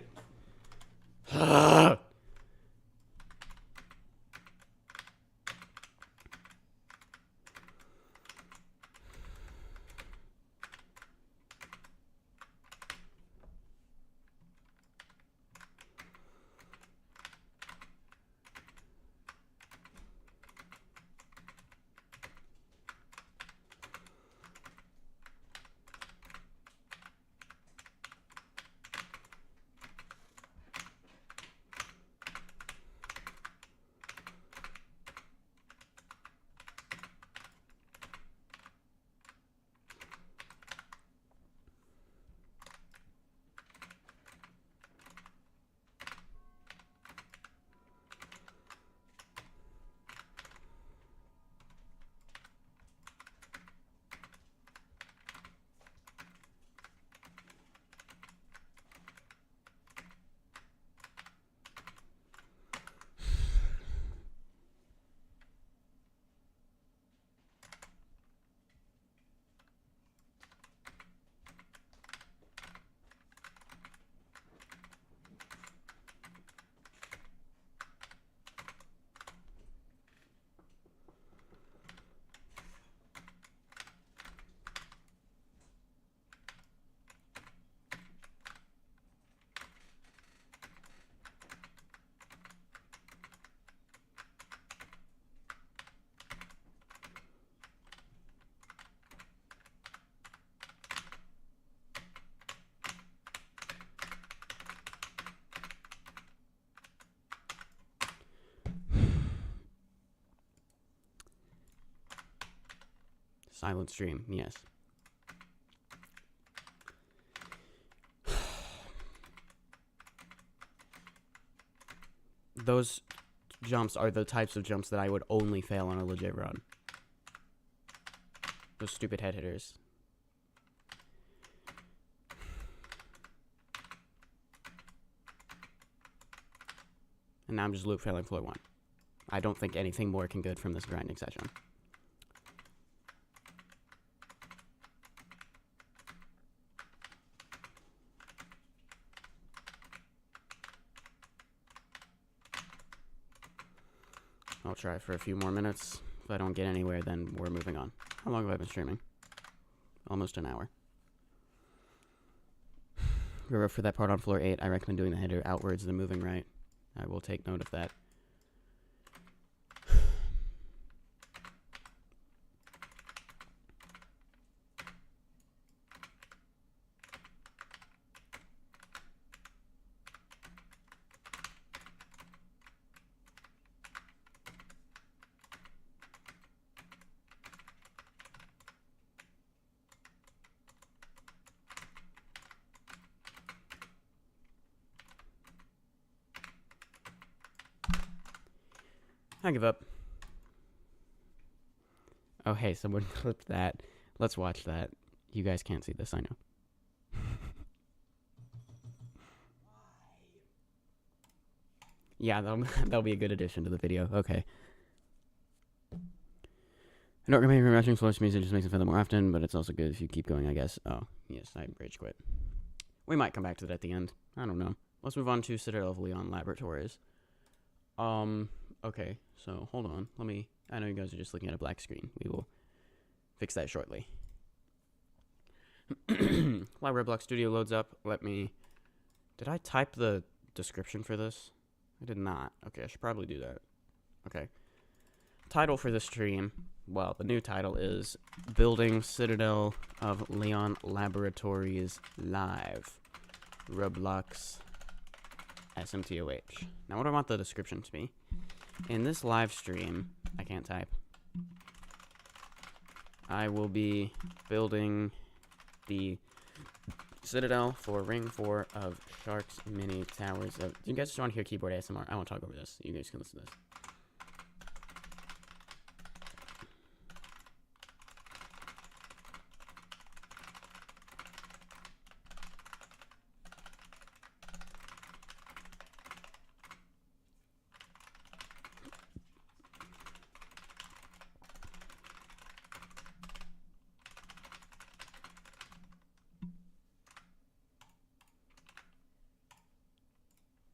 Silent stream, yes. Those jumps are the types of jumps that I would only fail on a legit run. Those stupid head hitters. And now I'm just loop failing floor 1. I don't think anything more can good from this grinding session. I'll try for a few more minutes. If I don't get anywhere, then we're moving on. How long have I been streaming? Almost an hour. Roro, for that part on floor 8, I recommend doing the header outwards and moving right. I will take note of that. I give up. Oh, hey, someone clipped that. Let's watch that. You guys can't see this, I know. Yeah, that'll be a good addition to the video. Okay. I don't remember matching flush music, just makes it feel more often, but it's also good if you keep going, I guess. Oh, yes, I rage quit. We might come back to that at the end. I don't know. Let's move on to Citadel of Leon Laboratories. Okay, so hold on. I know you guys are just looking at a black screen. We will fix that shortly. While Roblox Studio loads up, did I type the description for this? I did not. Okay, I should probably do that. Okay. Title for the stream, well, the new title is Building Citadel of Leon Laboratories Live. Roblox SMToH. Now, what do I want the description to be? In this live stream, I can't type. I will be building the Citadel for Ring 4 of Shark's Mini Towers. Do you guys just want to hear keyboard ASMR? I won't talk over this. You guys can listen to this.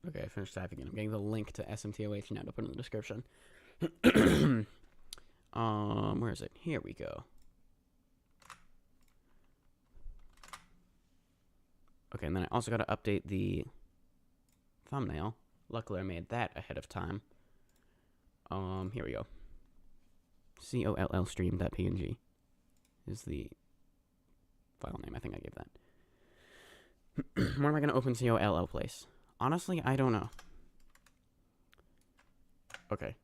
Okay, I finished typing it. I'm getting the link to SMToH now to put in the description. Where is it? Here we go. Okay, and then I also got to update the thumbnail. Luckily, I made that ahead of time. Here we go. COLL stream.png is the file name. I think I gave that. Where am I going to open COLL place? Honestly, I don't know. Okay.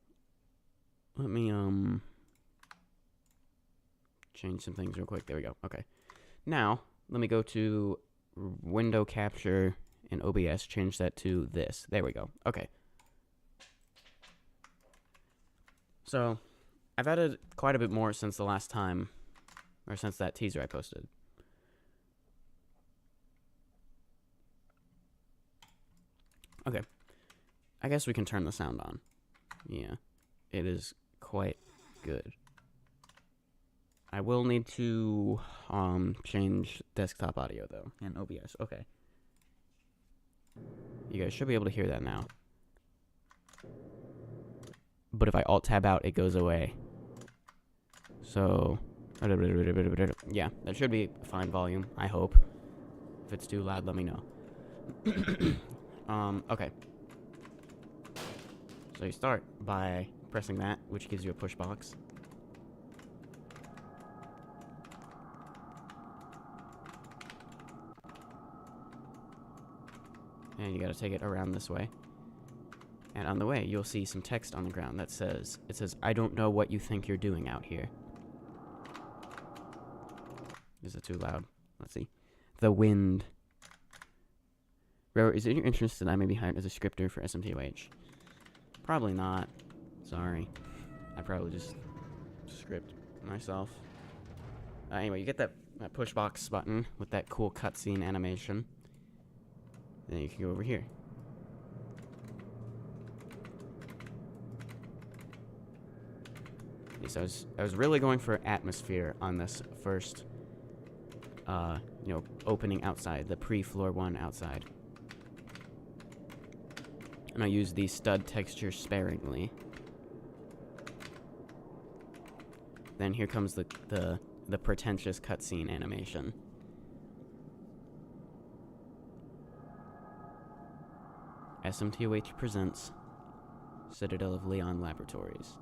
Let me, change some things real quick. There we go. Okay. Now, let me go to window capture in OBS. Change that to this. There we go. Okay. So, I've added quite a bit more since the last time, or since that teaser I posted. Okay, I guess we can turn the sound on. Yeah, it is quite good. I will need to change desktop audio though in OBS. Okay, you guys should be able to hear that now. But if I alt tab out, it goes away. So yeah, that should be fine volume. I hope. If it's too loud, let me know. Okay. So you start by pressing that, which gives you a push box. And you gotta take it around this way. And on the way, you'll see some text on the ground that says, I don't know what you think you're doing out here. Is it too loud? Let's see. The wind. Roro, is it in your interest that I may be hired as a scripter for SMToH? Probably not. Sorry. I probably just script myself. Anyway, you get that push box button with that cool cutscene animation. Then you can go over here. Yes, I was really going for atmosphere on this first, opening outside, the pre-floor 1 outside. And I use the stud texture sparingly. Then here comes the pretentious cutscene animation. SMToH presents Citadel of Leon Laboratories.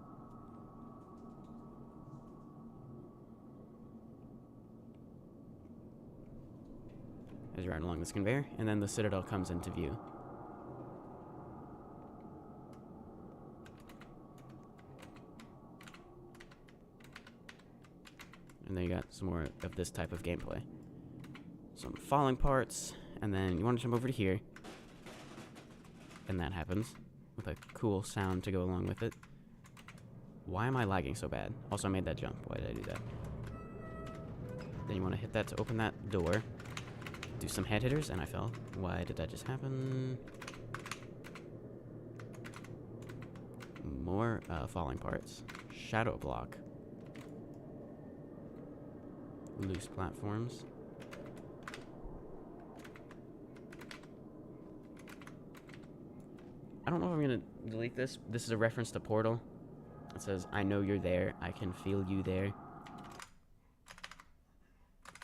As you ride along this conveyor, and then the Citadel comes into view. And then you got some more of this type of gameplay. Some falling parts, and then you want to jump over to here. And that happens, with a cool sound to go along with it. Why am I lagging so bad? Also, I made that jump. Why did I do that? Then you want to hit that to open that door. Do some head hitters, and I fell. Why did that just happen? More falling parts. Shadow block. Loose platforms. I don't know if I'm gonna delete this. This is a reference to Portal. It says, I know you're there. I can feel you there.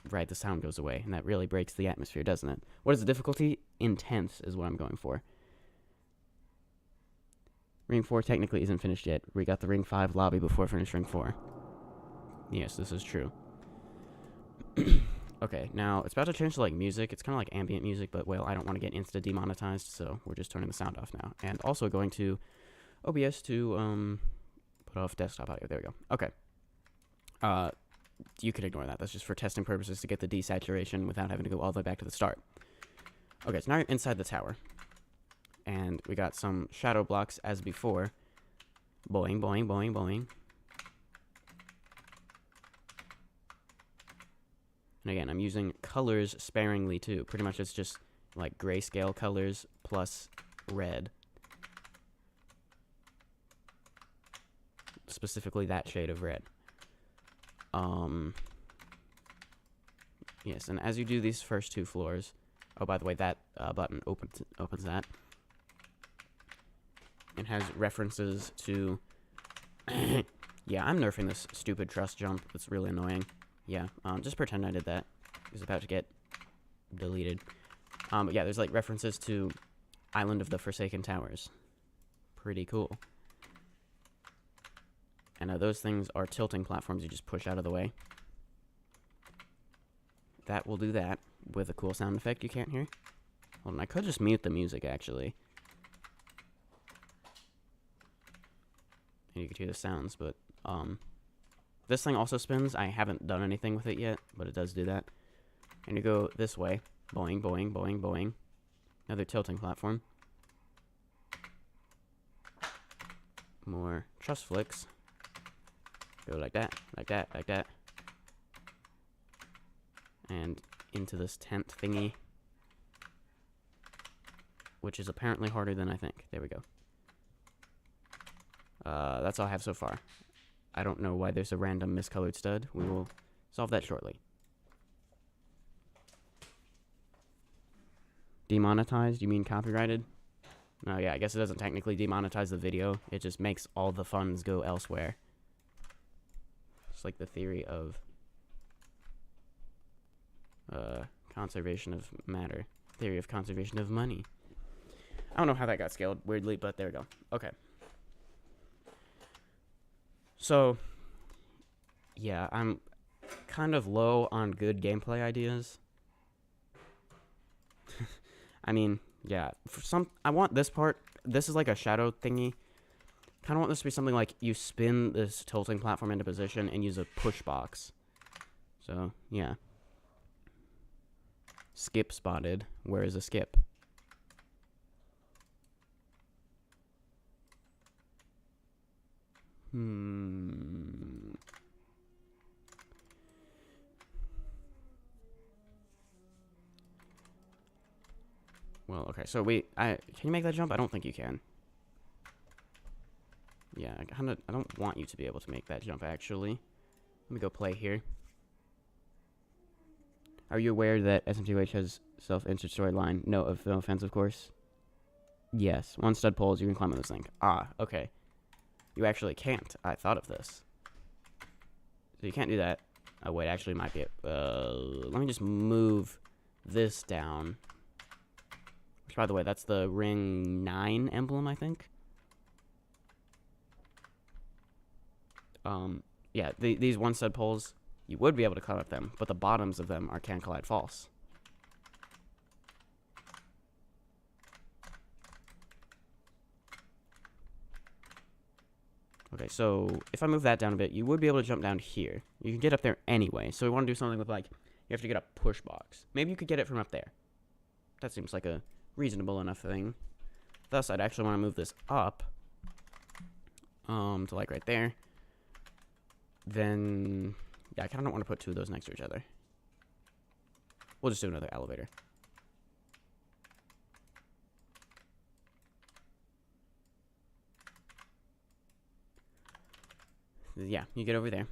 Right, the sound goes away, and that really breaks the atmosphere, doesn't it? What is the difficulty? Intense is what I'm going for. Ring 4 technically isn't finished yet. We got the Ring 5 lobby before finished Ring 4. Yes, this is true. Okay, now it's about to change to like music. It's kind of like ambient music, but well, I don't want to get insta demonetized, so we're just turning the sound off now. And also going to OBS to put off desktop audio. There we go. Okay. You could ignore that. That's just for testing purposes to get the desaturation without having to go all the way back to the start. Okay, so now you're inside the tower. And we got some shadow blocks as before. Boing, boing, boing, boing. And again, I'm using colors sparingly too. Pretty much it's just like grayscale colors plus red. Specifically that shade of red. Yes, and as you do these first 2 floors, oh, by the way, that button opens that. It has references to, yeah, I'm nerfing this stupid trust jump. It's really annoying. Yeah, just pretend I did that. It's about to get deleted. But yeah, there's like references to Island of the Forsaken Towers. Pretty cool. And those things are tilting platforms you just push out of the way. That will do that with a cool sound effect you can't hear. Hold on, I could just mute the music, actually. And you could hear the sounds, but, this thing also spins. I haven't done anything with it yet, but it does do that. And you go this way. Boing, boing, boing, boing. Another tilting platform. More truss flicks. Go like that, like that, like that. And into this tent thingy. Which is apparently harder than I think. There we go. That's all I have so far. I don't know why there's a random miscolored stud. We will solve that shortly. Demonetized? You mean copyrighted? Oh yeah, I guess it doesn't technically demonetize the video. It just makes all the funds go elsewhere. It's like the theory of conservation of matter. Theory of conservation of money. I don't know how that got scaled weirdly, but there we go. Okay. So, yeah, I'm kind of low on good gameplay ideas. I mean, yeah, I want this part. This is like a shadow thingy. Kind of want this to be something like you spin this tilting platform into position and use a push box. So, yeah. Skip spotted. Where is a skip? Well, okay, so can you make that jump? I don't think you can. Yeah, I don't want you to be able to make that jump, actually. Let me go play here. Are you aware that SMToH has self-insert storyline? No offense, of course. Yes, one stud poles, you can climb on this thing. Ah, okay. You actually can't. I thought of this. So you can't do that. Oh, wait, actually might be it. Let me just move this down. Which, by the way, that's the ring 9 emblem, I think. Yeah, these one stud poles, you would be able to climb up them, but the bottoms of them are can collide false. Okay, so if I move that down a bit, you would be able to jump down here. You can get up there anyway, so we want to do something with, like, you have to get a push box. Maybe you could get it from up there. That seems like a reasonable enough thing. Thus, I'd actually want to move this up, to, like, right there. Then, yeah, I kind of don't want to put two of those next to each other. We'll just do another elevator. Yeah, you get over there.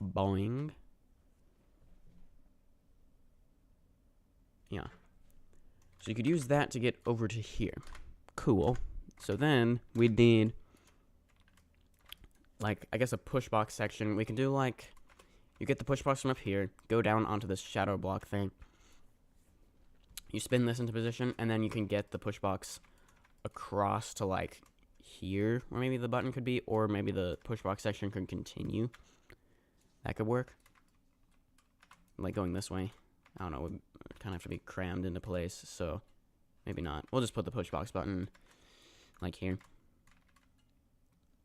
Boing. Yeah. So you could use that to get over to here. Cool. So then we'd need, like, I guess a push box section. We can do, like, you get the push box from up here, go down onto this shadow block thing. You spin this into position, and then you can get the push box across to, like, here, where maybe the button could be, or maybe the push box section could continue. That could work. Like, going this way. I don't know, it would kind of have to be crammed into place, so maybe not. We'll just put the push box button, like, here.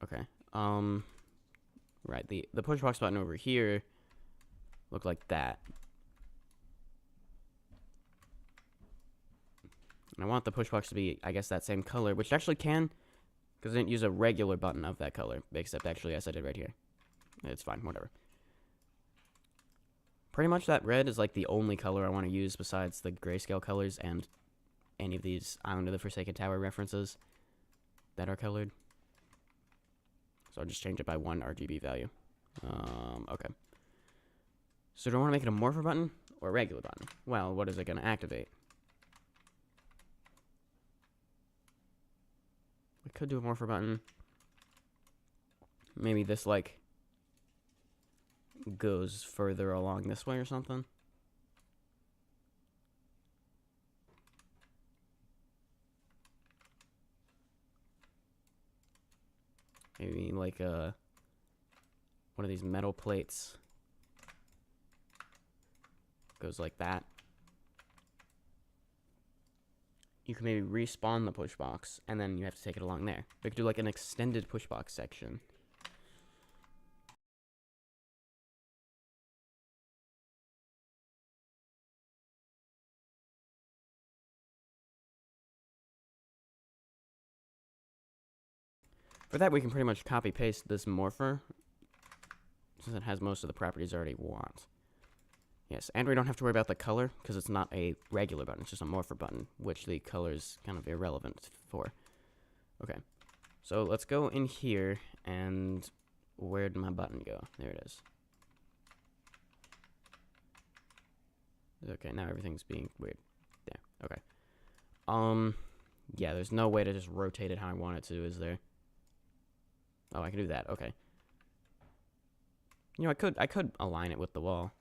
Okay. Right, the push box button over here look like that. And I want the push box to be, I guess, that same color, which actually can, because I didn't use a regular button of that color, except actually, yes, I did right here. It's fine, whatever. Pretty much that red is, like, the only color I want to use besides the grayscale colors and any of these Island of the Forsaken Tower references that are colored. So I'll just change it by one RGB value. Okay. So do I want to make it a morpher button or a regular button? Well, what is it going to activate? We could do a morpher button. Maybe this, like, goes further along this way or something. Maybe, like, one of these metal plates goes like that. You can maybe respawn the push box, and then you have to take it along there. We could do, like, an extended push box section. For that, we can pretty much copy-paste this morpher, since it has most of the properties I already want. Yes, and we don't have to worry about the color, because it's not a regular button, it's just a morpher button, which the color is kind of irrelevant for. Okay, so let's go in here, and where'd my button go? There it is. Okay, now everything's being weird. There, okay. Yeah, there's no way to just rotate it how I want it to, is there? Oh, I can do that, okay. You know, I could align it with the wall.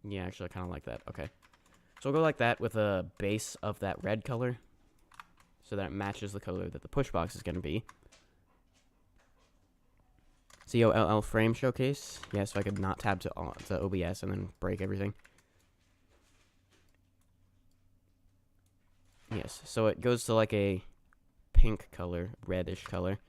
Yeah, actually, I kind of like that. Okay. So we'll go like that with a base of that red color, so that it matches the color that the push box is going to be. COLL frame showcase. Yeah, so I could not tab to OBS and then break everything. Yes, so it goes to like a pink color, reddish color.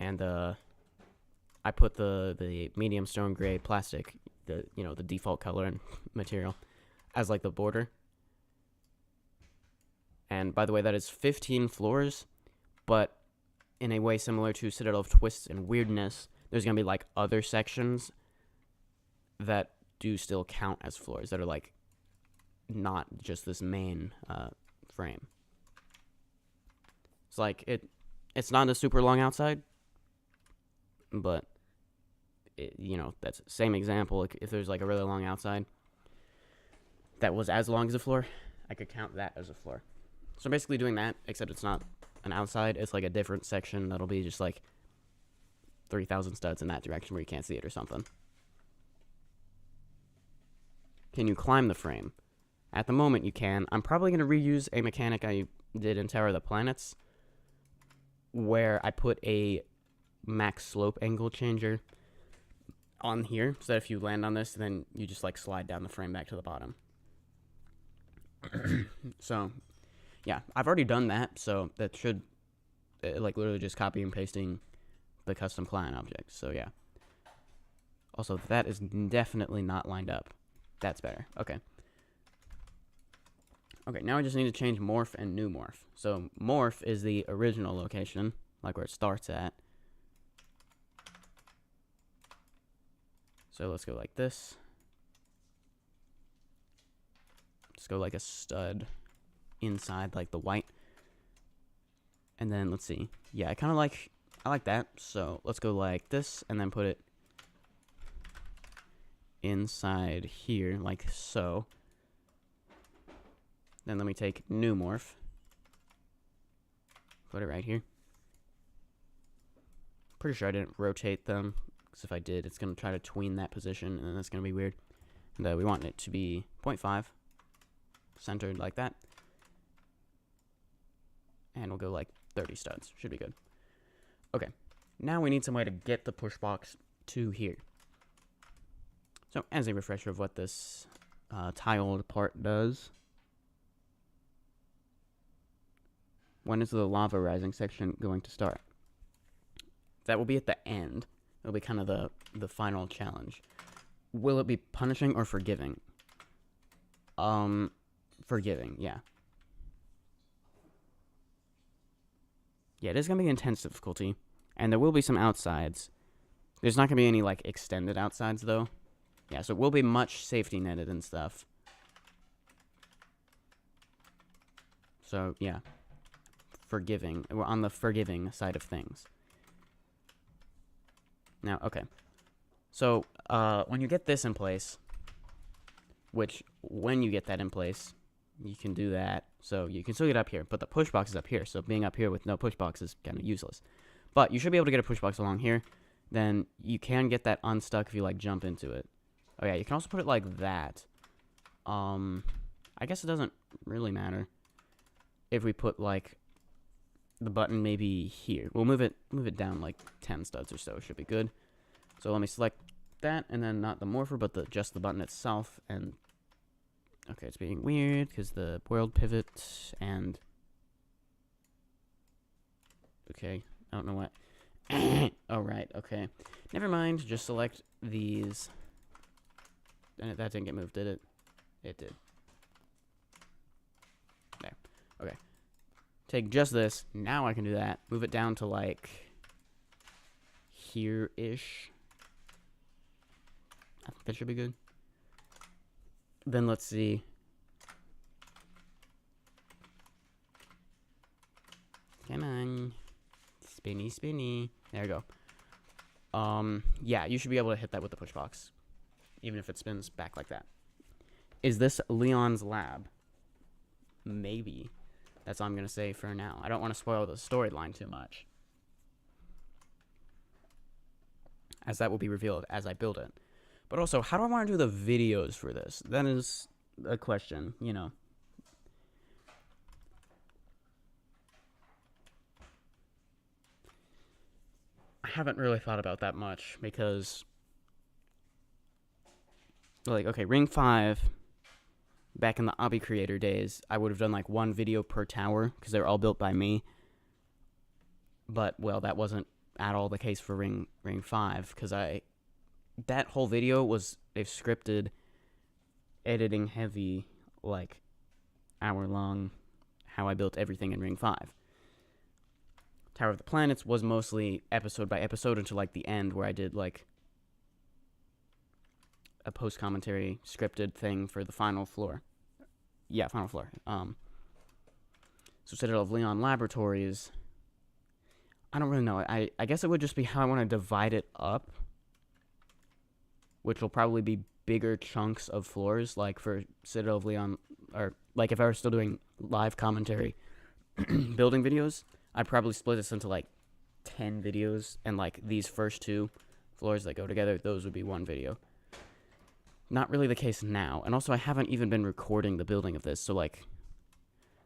And I put the medium stone gray plastic, the default color and material, as like the border. And by the way, that is 15 floors, but in a way similar to Citadel of Twists and Weirdness, there's gonna be like other sections that do still count as floors that are like not just this main frame. It's like it's not a super long outside, but you know, that's same example. If there's like a really long outside that was as long as a floor, I could count that as a floor. So I'm basically doing that, except it's not an outside. It's like a different section that'll be just like 3,000 studs in that direction where you can't see it or something. Can you climb the frame? At the moment, you can. I'm probably going to reuse a mechanic I did in Tower of the Planets, where I put a max slope angle changer on here, so that if you land on this, then you just like slide down the frame back to the bottom. So, yeah, I've already done that, so that should like literally just copy and pasting the custom client object. So yeah. Also, that is definitely not lined up. That's better. Okay. Okay, now I just need to change morph and new morph. So morph is the original location, like where it starts at. So let's go like this. Let's go like a stud inside, like the white. And then let's see. Yeah, I like that. So let's go like this and then put it inside here, like so. Then let me take new morph. Put it right here. Pretty sure I didn't rotate them, because if I did, it's going to try to tween that position, and then that's going to be weird. And we want it to be 0.5, centered like that. And we'll go like 30 studs. Should be good. Okay, now we need some way to get the push box to here. So, as a refresher of what this tiled part does, when is the lava rising section going to start? That will be at the end. It'll be kind of the final challenge. Will it be punishing or forgiving? Forgiving, yeah. Yeah, it is going to be intense difficulty. And there will be some outsides. There's not going to be any, like, extended outsides, though. Yeah, so it will be much safety netted and stuff. So, yeah. Forgiving. We're on the forgiving side of things. Now, okay. So, when you get this in place, which, when you get that in place, you can do that. So, you can still get up here, but the push box is up here. So, being up here with no push box is kind of useless. But you should be able to get a push box along here. Then, you can get that unstuck if you, like, jump into it. Oh, yeah, you can also put it like that. I guess it doesn't really matter if we put, like, the button maybe here. We'll move it down like 10 studs or so. Should be good. So let me select that, and then not the morpher, but just the button itself. And okay, it's being weird because the world pivot and okay, I don't know what. Oh right, okay. Never mind. Just select these. And that didn't get moved, did it? It did. There. Okay. Take just this. Now I can do that. Move it down to like here-ish. I think that should be good. Then let's see. Come on. Spinny, spinny. There we go. Yeah, you should be able to hit that with the push box. Even if it spins back like that. Is this Leon's lab? Maybe. That's all I'm going to say for now. I don't want to spoil the storyline too much, as that will be revealed as I build it. But also, how do I want to do the videos for this? That is a question, you know. I haven't really thought about that much, because, like, okay, Ring 5... back in the Obby Creator days, I would have done like one video per tower because they're all built by me. But, well, that wasn't at all the case for Ring 5 because that whole video was a scripted, editing heavy, like, hour long how I built everything in Ring 5. Tower of the Planets was mostly episode by episode until like the end, where I did like a post commentary scripted thing for the final floor. Yeah, final floor. So Citadel of Leon Laboratories. I don't really know. I guess it would just be how I want to divide it up, which will probably be bigger chunks of floors, like for Citadel of Leon, or like if I were still doing live commentary building videos, I'd probably split this into like 10 videos, and like these first two floors that go together, those would be one video. Not really the case now, and also I haven't even been recording the building of this, so like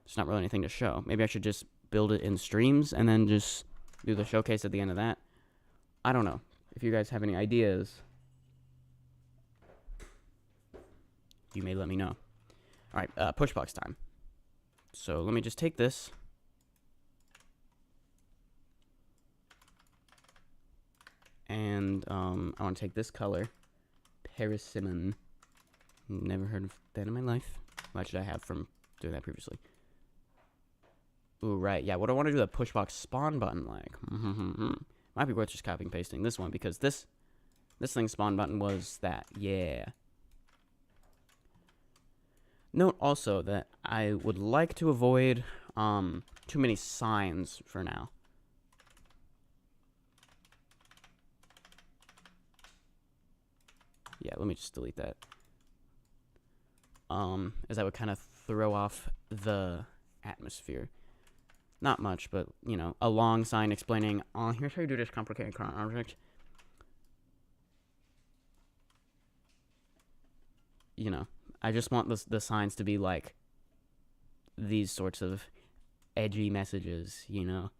there's not really anything to show. Maybe I should just build it in streams and then just do the showcase at the end of that. I don't know. If you guys have any ideas, you may let me know. Alright, pushbox time. So let me just take this. And I want to take this color. Persimmon. Never heard of that in my life. What should I have from doing that previously? Ooh, right. Yeah, what I want to do the pushbox spawn button like. Might be worth just copying and pasting this one, because this thing's spawn button was that. Yeah. Note also that I would like to avoid too many signs for now. Yeah, let me just delete that. As that would kind of throw off the atmosphere. Not much, but, you know, a long sign explaining, here's how you do this complicated current object. You know, I just want the signs to be like these sorts of edgy messages, you know?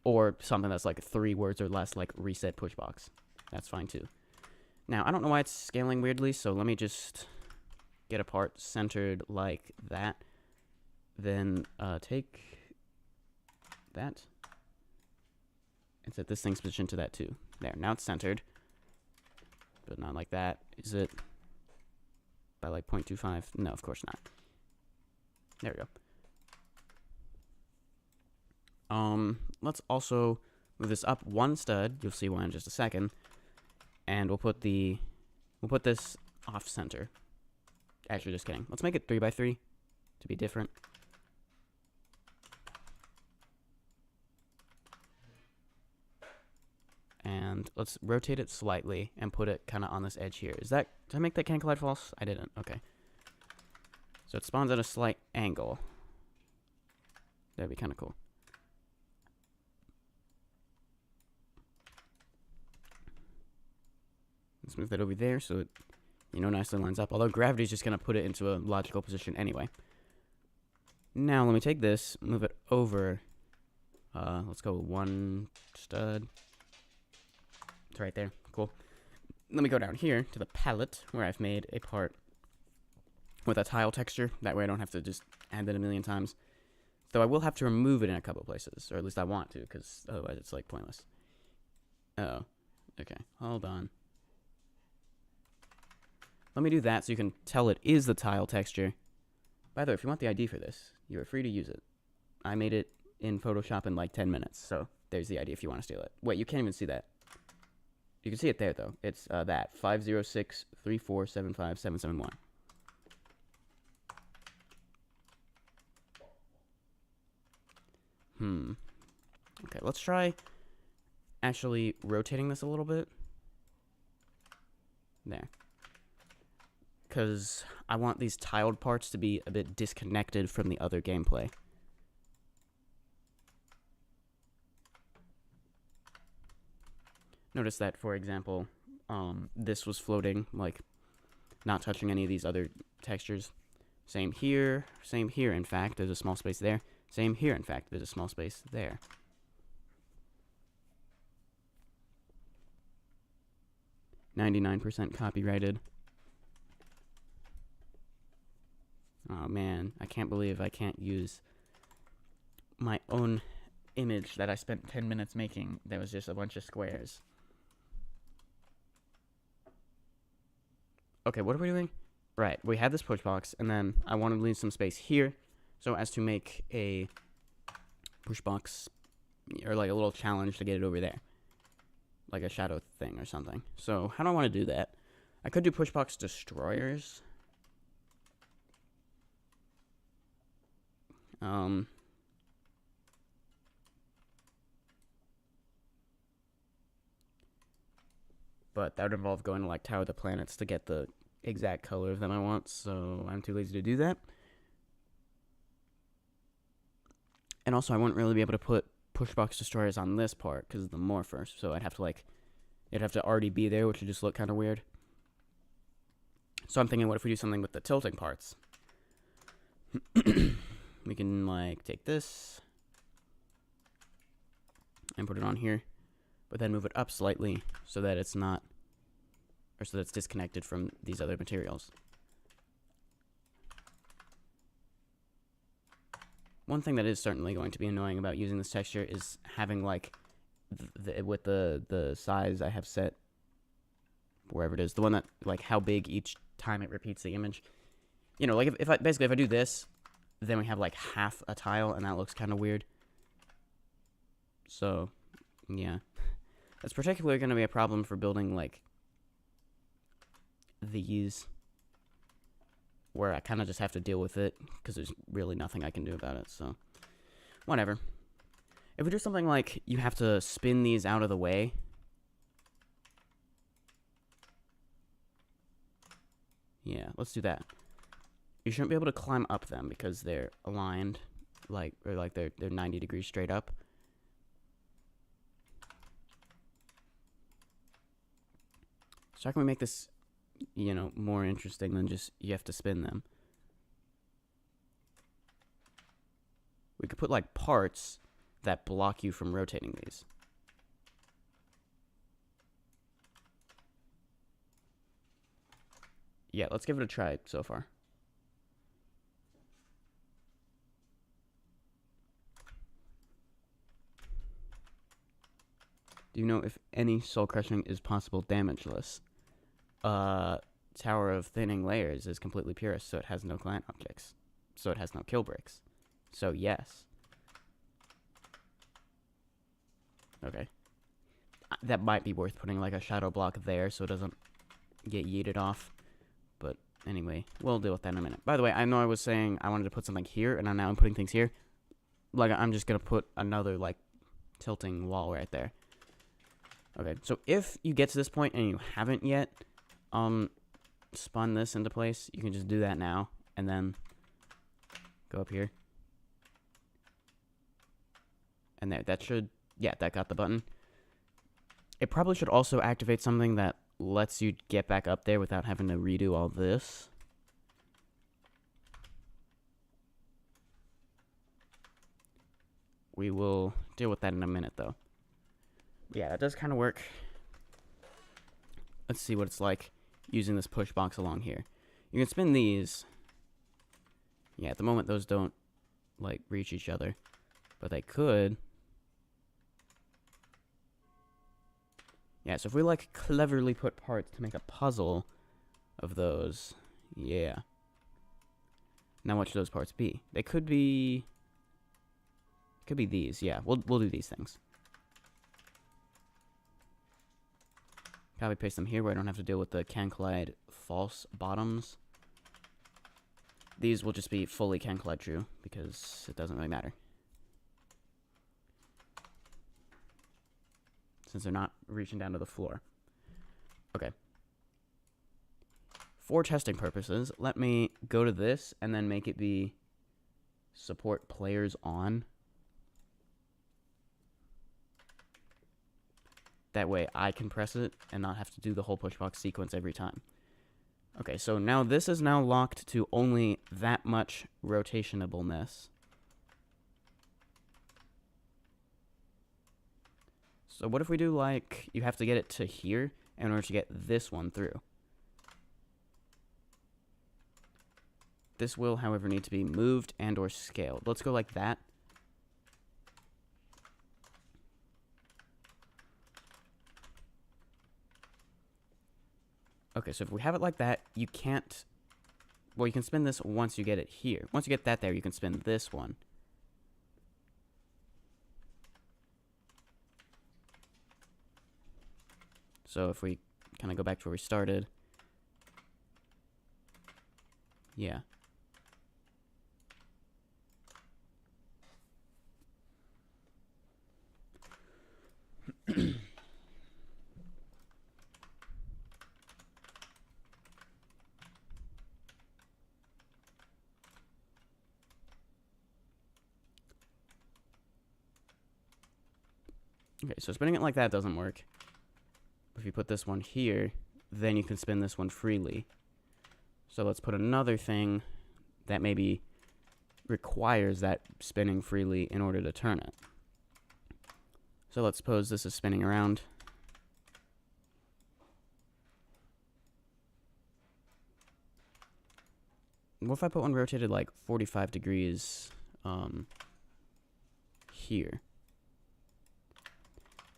Or something that's like 3 words or less, like reset pushbox. That's fine too. Now, I don't know why it's scaling weirdly, so let me just get a part centered like that. Then take that and set this thing's position to that too. There, now it's centered, but not like that. Is it by like 0.25? No, of course not. There we go. Let's also move this up 1 stud. You'll see why in just a second. And we'll put this off center. Actually, just kidding. Let's make it 3x3 to be different. And let's rotate it slightly and put it kind of on this edge here. Did I make that can collide false? I didn't. Okay. So it spawns at a slight angle. That'd be kind of cool. Let's move that over there so it, you know, nicely lines up. Although gravity's just going to put it into a logical position anyway. Now, let me take this, move it over. Let's go 1 stud. It's right there. Cool. Let me go down here to the palette where I've made a part with a tile texture. That way I don't have to just add that a million times. Though I will have to remove it in a couple places. Or at least I want to, because otherwise it's like pointless. Oh. Okay. Hold on. Let me do that so you can tell it is the tile texture. By the way, if you want the ID for this, you are free to use it. I made it in Photoshop in like 10 minutes, so there's the ID if you want to steal it. Wait, you can't even see that. You can see it there, though. It's that, 506-3475-771. Okay, let's try actually rotating this a little bit. There. Because I want these tiled parts to be a bit disconnected from the other gameplay. Notice that, for example, this was floating, like, not touching any of these other textures. Same here, in fact, there's a small space there. Same here, in fact, there's a small space there. %99 copyrighted. Oh man, I can't believe I can't use my own image that I spent 10 minutes making. That was just a bunch of squares. Okay, what are we doing? Right, we had this push box, and then I want to leave some space here so as to make a push box or like a little challenge to get it over there, like a shadow thing or something. So how do I want to do that? I could do pushbox destroyers. But that would involve going to like Tower of the Planets to get the exact color of them I want, so I'm too lazy to do that. And also, I wouldn't really be able to put pushbox destroyers on this part because of the morphers, so I'd have to like, it'd have to already be there, which would just look kind of weird. So I'm thinking, what if we do something with the tilting parts? We can like take this and put it on here, but then move it up slightly so that it's not, or so that it's disconnected from these other materials. One thing that is certainly going to be annoying about using this texture is having like, with the size I have set, wherever it is, the one that, like, how big each time it repeats the image. You know, like, if I do this, then we have, like, half a tile, and that looks kind of weird. So, yeah. That's particularly going to be a problem for building, like, these, where I kind of just have to deal with it, because there's really nothing I can do about it, so. Whatever. If we do something like, you have to spin these out of the way, yeah, let's do that. You shouldn't be able to climb up them because they're aligned, like, or like they're 90 degrees straight up. So how can we make this, you know, more interesting than just you have to spin them? We could put like parts that block you from rotating these. Yeah, let's give it a try so far. Do you know if any soul crushing is possible damageless? Tower of Thinning Layers is completely purist, so it has no client objects. So it has no kill bricks. So yes. Okay. That might be worth putting like a shadow block there so it doesn't get yeeted off. But anyway, we'll deal with that in a minute. By the way, I know I was saying I wanted to put something here, and now I'm putting things here. Like, I'm just gonna put another, like, tilting wall right there. Okay, so if you get to this point and you haven't yet spun this into place, you can just do that now, and then go up here. And there, that should, yeah, that got the button. It probably should also activate something that lets you get back up there without having to redo all this. We will deal with that in a minute, though. Yeah, that does kind of work. Let's see what it's like using this push box along here. You can spin these. Yeah, at the moment those don't, like, reach each other. But they could. Yeah, so if we, like, cleverly put parts to make a puzzle of those, yeah. Now what should those parts be? They could be these, yeah. We'll do these things. Copy paste them here where I don't have to deal with the can collide false bottoms. These will just be fully can collide true because it doesn't really matter. Since they're not reaching down to the floor. Okay. For testing purposes, let me go to this and then make it be support players on. That way I can press it and not have to do the whole pushbox sequence every time. Okay, so now this is now locked to only that much rotationableness. So what if we do, like, you have to get it to here in order to get this one through? This will, however, need to be moved and or scaled. Let's go like that. Okay, so if we have it like that, you can't... Well, you can spin this once you get it here. Once you get that there, you can spin this one. So if we kind of go back to where we started. Yeah. Okay, so spinning it like that doesn't work. If you put this one here, then you can spin this one freely. So let's put another thing that maybe requires that spinning freely in order to turn it. So let's suppose this is spinning around. What if I put one rotated like 45 degrees here?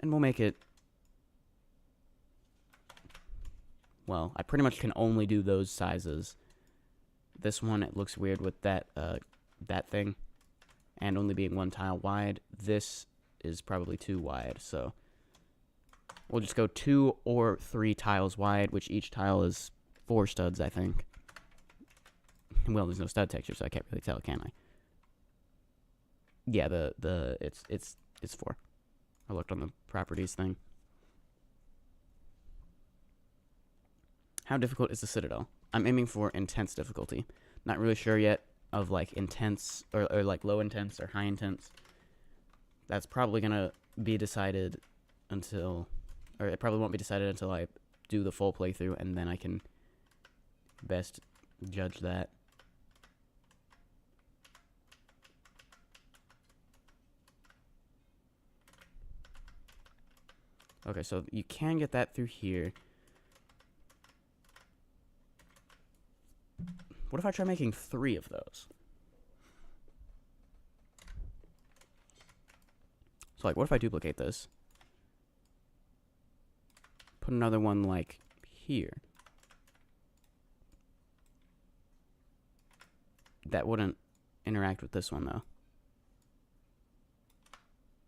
And we'll make it... Well, I pretty much can only do those sizes. This one, it looks weird with that that thing, and only being one tile wide. This is probably too wide, so we'll just go 2 or 3 tiles wide, which each tile is 4 studs, I think. Well, there's no stud texture, so I can't really tell, can I? Yeah, it's 4. I looked on the properties thing. How difficult is the Citadel? I'm aiming for intense difficulty. Not really sure yet of like intense or like low intense or high intense. That's probably gonna be decided until, or it probably won't be decided until I do the full playthrough, and then I can best judge that. Okay, so you can get that through here. What if I try making 3 of those? So, like, what if I duplicate this? Put another one, like, here. That wouldn't interact with this one, though.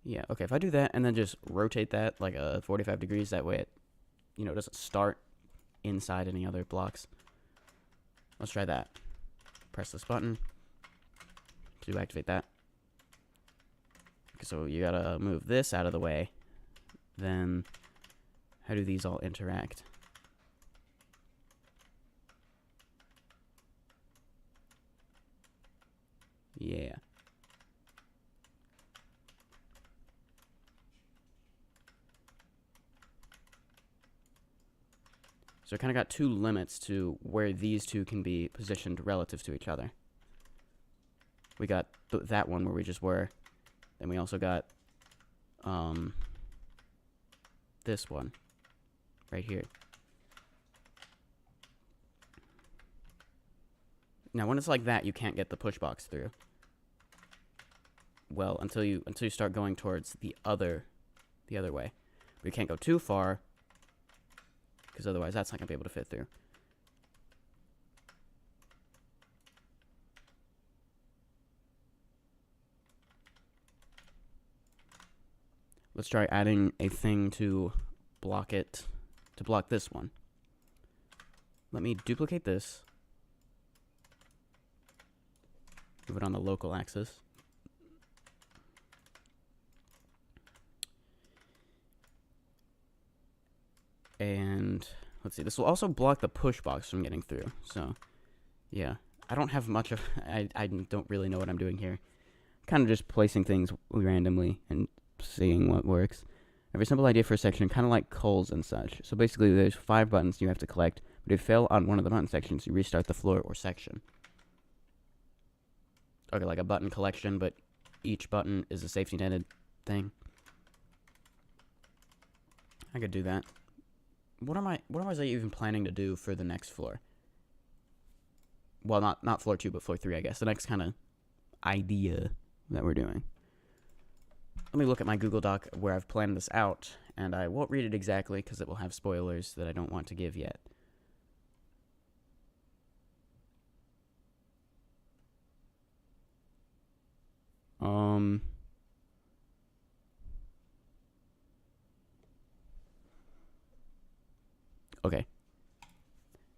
Yeah, okay, if I do that and then just rotate that, like, 45 degrees, that way it, you know, doesn't start inside any other blocks. Let's try that. Press this button to activate that. Okay, so you gotta move this out of the way. Then, how do these all interact? Yeah. So I kind of got 2 limits to where these 2 can be positioned relative to each other. We got that one where we just were. Then we also got this one right here. Now, when it's like that, you can't get the push box through. Well, until you start going towards the other way. But you can't go too far, because otherwise that's not going to be able to fit through. Let's try adding a thing to block it, to block this one. Let me duplicate this. Move it on the local axis. And let's see, this will also block the push box from getting through. So, yeah, I don't have much of, I don't really know what I'm doing here. Kind of just placing things randomly and seeing what works. I have a simple idea for a section, kind of like coals and such. So basically, there's 5 buttons you have to collect, but if you fail on one of the button sections, you restart the floor or section. Okay, like a button collection, but each button is a safety netted thing. I could do that. What am I even planning to do for the next floor? Well, not floor 2, but floor 3, I guess. The next kind of idea that we're doing. Let me look at my Google Doc where I've planned this out, and I won't read it exactly because it will have spoilers that I don't want to give yet. Okay.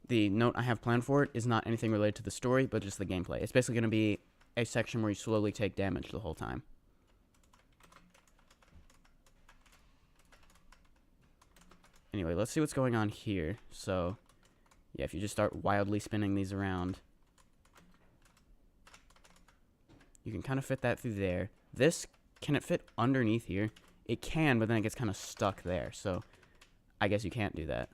The note I have planned for it is not anything related to the story, but just the gameplay. It's basically going to be a section where you slowly take damage the whole time. Anyway, let's see what's going on here. So, yeah, if you just start wildly spinning these around, you can kind of fit that through there. This, can it fit underneath here? It can, but then it gets kind of stuck there. So, I guess you can't do that.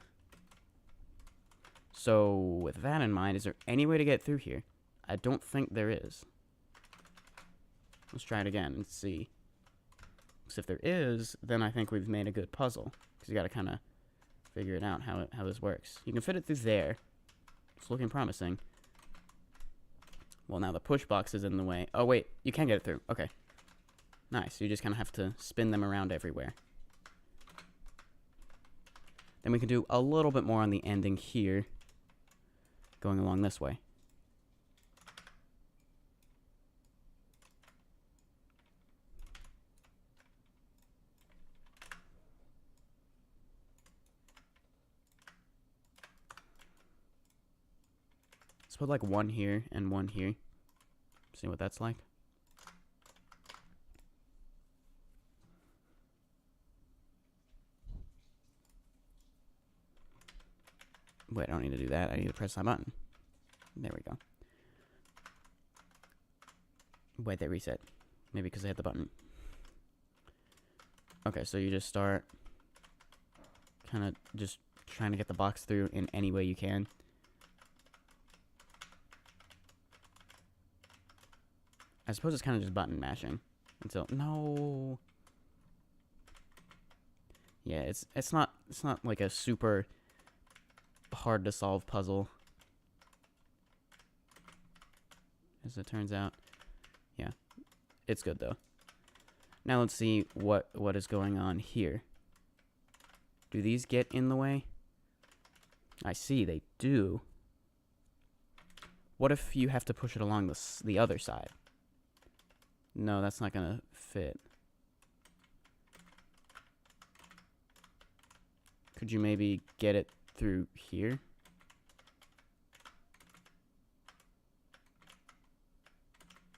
So, with that in mind, is there any way to get through here? I don't think there is. Let's try it again and see. Because if there is, then I think we've made a good puzzle. Because you got to kind of figure it out how this works. You can fit it through there. It's looking promising. Well, now the push box is in the way. Oh, wait. You can get it through. Okay. Nice. You just kind of have to spin them around everywhere. Then we can do a little bit more on the ending here. Going along this way. Let's put like one here and one here. See what that's like. Wait, I don't need to do that. I need to press that button. There we go. Wait, they reset. Maybe because I hit the button. Okay, so you just start kind of just trying to get the box through in any way you can. I suppose it's kind of just button mashing until no. Yeah, it's not like a super hard to solve puzzle, as it turns out. Yeah, it's good though. Now let's see what is going on here. Do these get in the way? I see they do. What if you have to push it along the other side? No, that's not gonna fit. Could you maybe get it through here?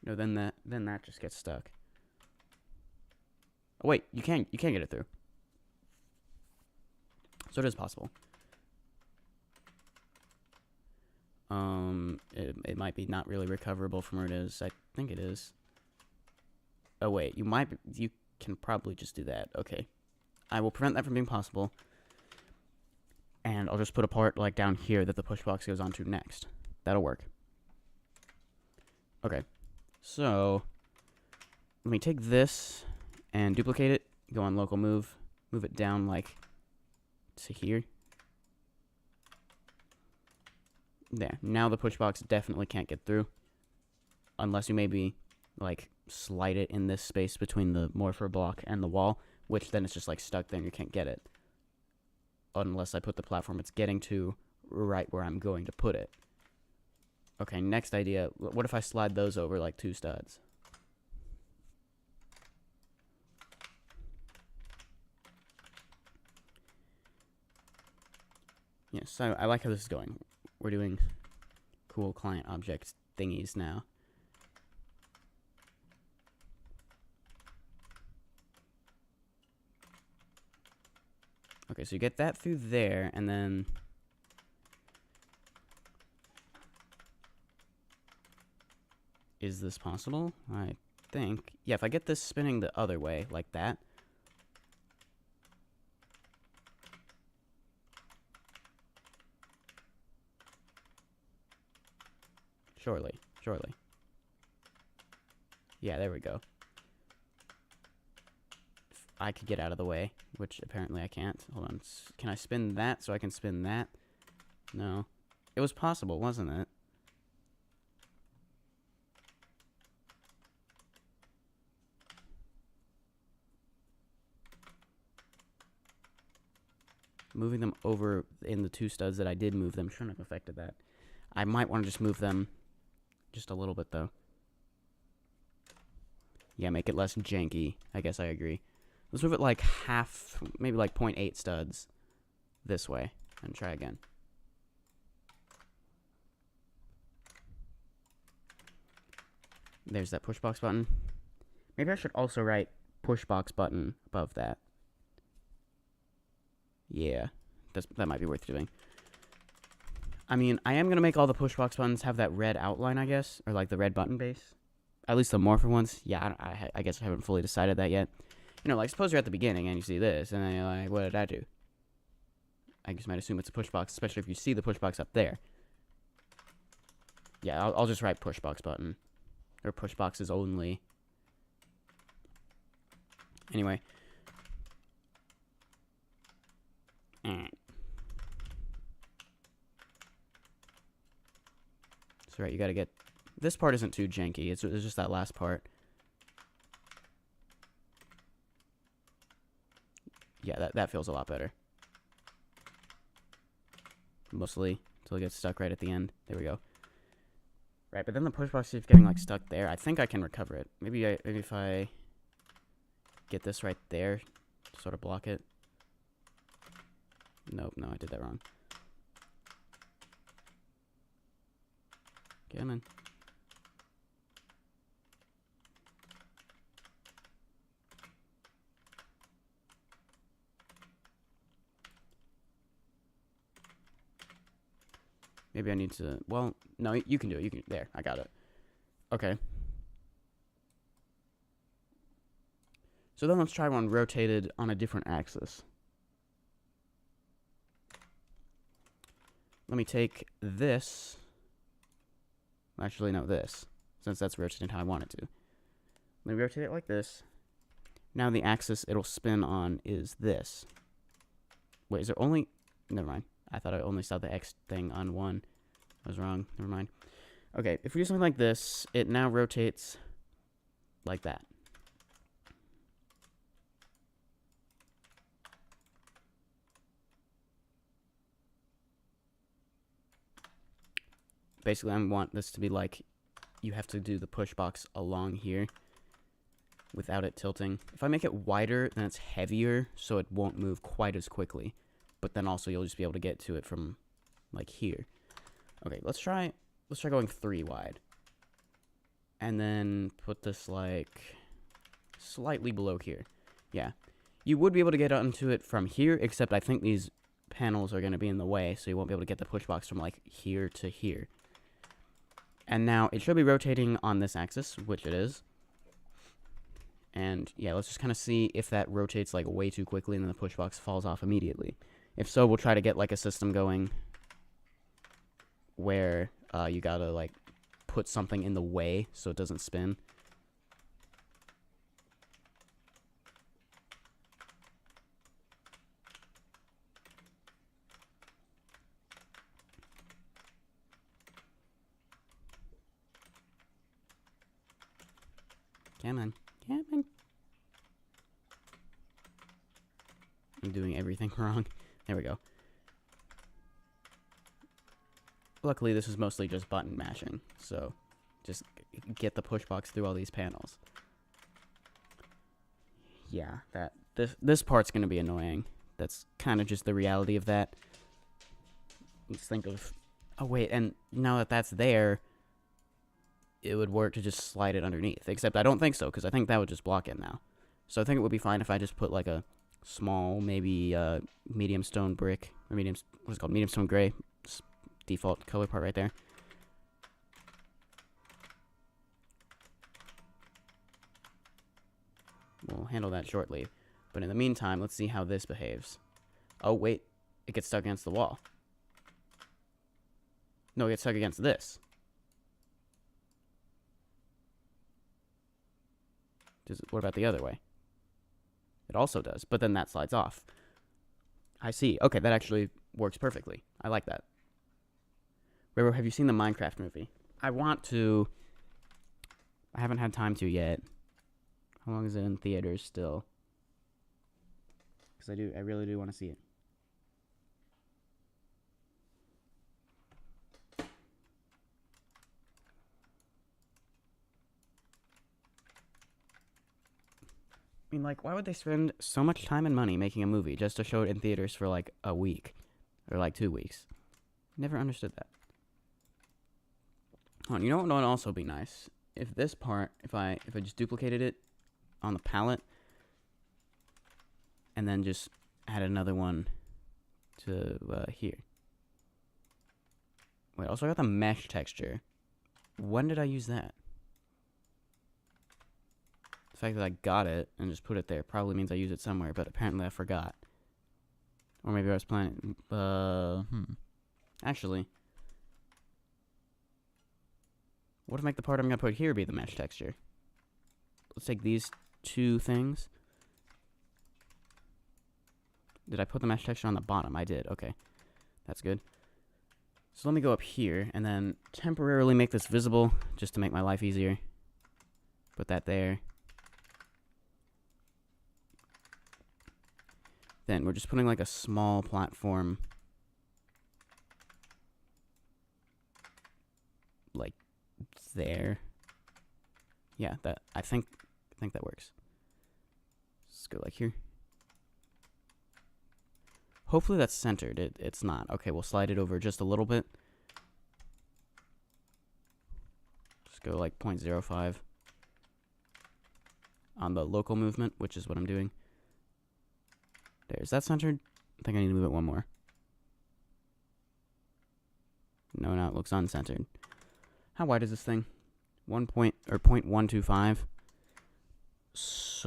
No, then that just gets stuck. Oh wait, you can get it through. So it is possible. It might be not really recoverable from where it is. I think it is. Oh wait, you can probably just do that. Okay. I will prevent that from being possible. And I'll just put a part like down here that the push box goes onto next. That'll work. Okay. So let me take this and duplicate it. Go on local move. Move it down like to here. There. Now the push box definitely can't get through. Unless you maybe like slide it in this space between the morpher block and the wall, which then it's just like stuck there and you can't get it. Unless I put the platform it's getting to right where I'm going to put it. Okay, next idea. What if I slide those over like two studs? Yes, so I like how this is going. We're doing cool client object thingies now. Okay, so you get that through there, and then is this possible? I think. Yeah, if I get this spinning the other way, like that. Surely. Yeah, there we go. I could get out of the way, which apparently I can't. Hold on. Can I spin that so I can spin that? No. It was possible, wasn't it? Moving them over in the two studs that I did move them shouldn't have affected that. I might want to just move them just a little bit, though. Yeah, make it less janky. I guess I agree. Let's move it like half, maybe like 0.8 studs this way. And try again. There's that push box button. Maybe I should also write push box button above that. Yeah, that might be worth doing. I mean, I am going to make all the push box buttons have that red outline, I guess. Or like the red button base. At least the morpher ones. Yeah, I guess I haven't fully decided that yet. You know, like suppose you're at the beginning and you see this. And then you're like, what did I do? I guess you might assume it's a push box. Especially if you see the push box up there. Yeah, I'll just write push box button. Or push boxes only. Anyway. So right, you gotta get... This part isn't too janky. It's just that last part. Yeah, that feels a lot better. Mostly until it gets stuck right at the end. There we go. Right, but then the push box is getting like stuck there. I think I can recover it. Maybe if I get this right there to sort of block it. Nope, no, I did that wrong. Come on. Maybe I need to... Well, no, you can do it. You can... There, I got it. Okay. So then let's try one rotated on a different axis. Let me take this. Actually, no, this. Since that's rotated how I want it to. Let me rotate it like this. Now the axis it'll spin on is this. Wait, is there only... Never mind. I thought I only saw the X thing on one. I was wrong. Never mind. Okay, if we do something like this, it now rotates like that. Basically, I want this to be like, you have to do the push box along here without it tilting. If I make it wider, then it's heavier, so it won't move quite as quickly. But then also you'll just be able to get to it from like here. Okay, let's try going 3 wide. And then put this like slightly below here. Yeah. You would be able to get onto it from here, except I think these panels are going to be in the way, so you won't be able to get the push box from like here to here. And now it should be rotating on this axis, which it is. And yeah, let's just kind of see if that rotates like way too quickly and then the push box falls off immediately. If so, we'll try to get like a system going where you gotta like put something in the way so it doesn't spin. Come on. Come on. I'm doing everything wrong. There we go. Luckily, this is mostly just button mashing, so just get the push box through all these panels. Yeah, this part's gonna be annoying. That's kind of just the reality of that. Let's think of... Oh, wait, and now that that's there, it would work to just slide it underneath. Except I don't think so, because I think that would just block it now. So I think it would be fine if I just put like a small, maybe medium stone brick, or medium, what's it called, medium stone gray, default color part right there. We'll handle that shortly. But in the meantime, let's see how this behaves. Oh, wait, it gets stuck against the wall. No, it gets stuck against this. What about the other way? It also does, but then that slides off. I see. Okay, that actually works perfectly. I like that. Roro, have you seen the Minecraft movie? I want to. I haven't had time to yet. How long is it in theaters still? Because I really do want to see it. I mean, like, why would they spend so much time and money making a movie just to show it in theaters for, like, a week? Or like 2 weeks. Never understood that. Oh, and you know what would also be nice? If this part, if I just duplicated it on the palette, and then just add another one to here. Wait, also I got the mesh texture. When did I use that? The fact that I got it and just put it there probably means I used it somewhere, but apparently I forgot. Or maybe I was planning. Actually, what if I make the part I'm gonna put here be the mesh texture? Let's take these 2 things. Did I put the mesh texture on the bottom? I did. Okay, that's good. So let me go up here and then temporarily make this visible just to make my life easier. Put that there. Then we're just putting like a small platform like there. Yeah, that I think that works. Let's go like here. Hopefully that's centered. It's not. Okay, we'll slide it over just a little bit. Just go like 0.05 on the local movement, which is what I'm doing. There, is that centered? I think I need to move it one more. No, now it looks uncentered. How wide is this thing? 0.125. So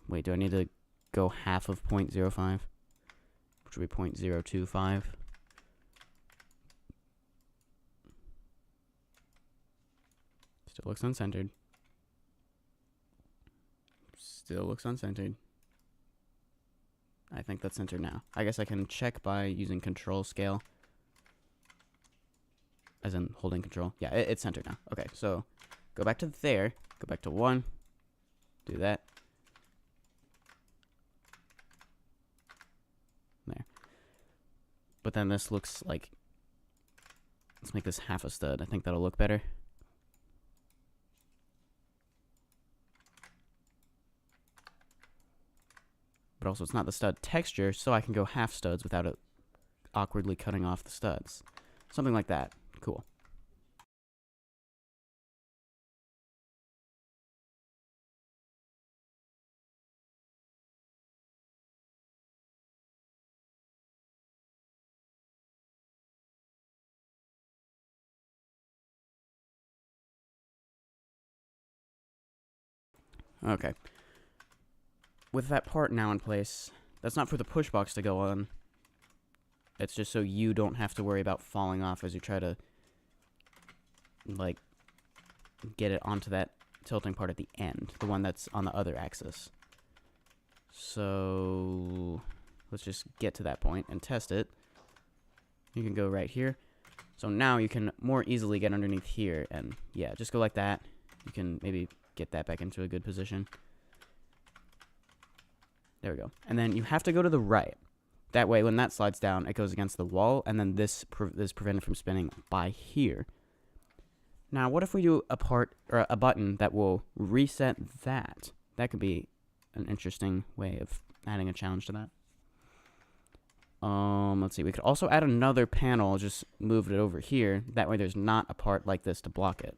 wait, do I need to go half of 0.05? Which would be 0.025. Still looks uncentered. Still looks uncentered. I think that's centered now. I guess I can check by using control scale. As in holding control. Yeah, it's centered now. Okay, so go back to there. Go back to 1. Do that. There. But then this looks like... Let's make this half a stud. I think that'll look better. But also it's not the stud texture, so I can go half studs without it awkwardly cutting off the studs. Something like that. Cool. Okay. With that part now in place, that's not for the push box to go on. It's just so you don't have to worry about falling off as you try to, like, get it onto that tilting part at the end, the one that's on the other axis. So let's just get to that point and test it. You can go right here. So now you can more easily get underneath here, and yeah, just go like that. You can maybe get that back into a good position. There we go. And then you have to go to the right. That way, when that slides down, it goes against the wall, and then this is prevented from spinning by here. Now, what if we do a part or a button that will reset that? That could be an interesting way of adding a challenge to that. Let's see. We could also add another panel, just move it over here. That way, there's not a part like this to block it.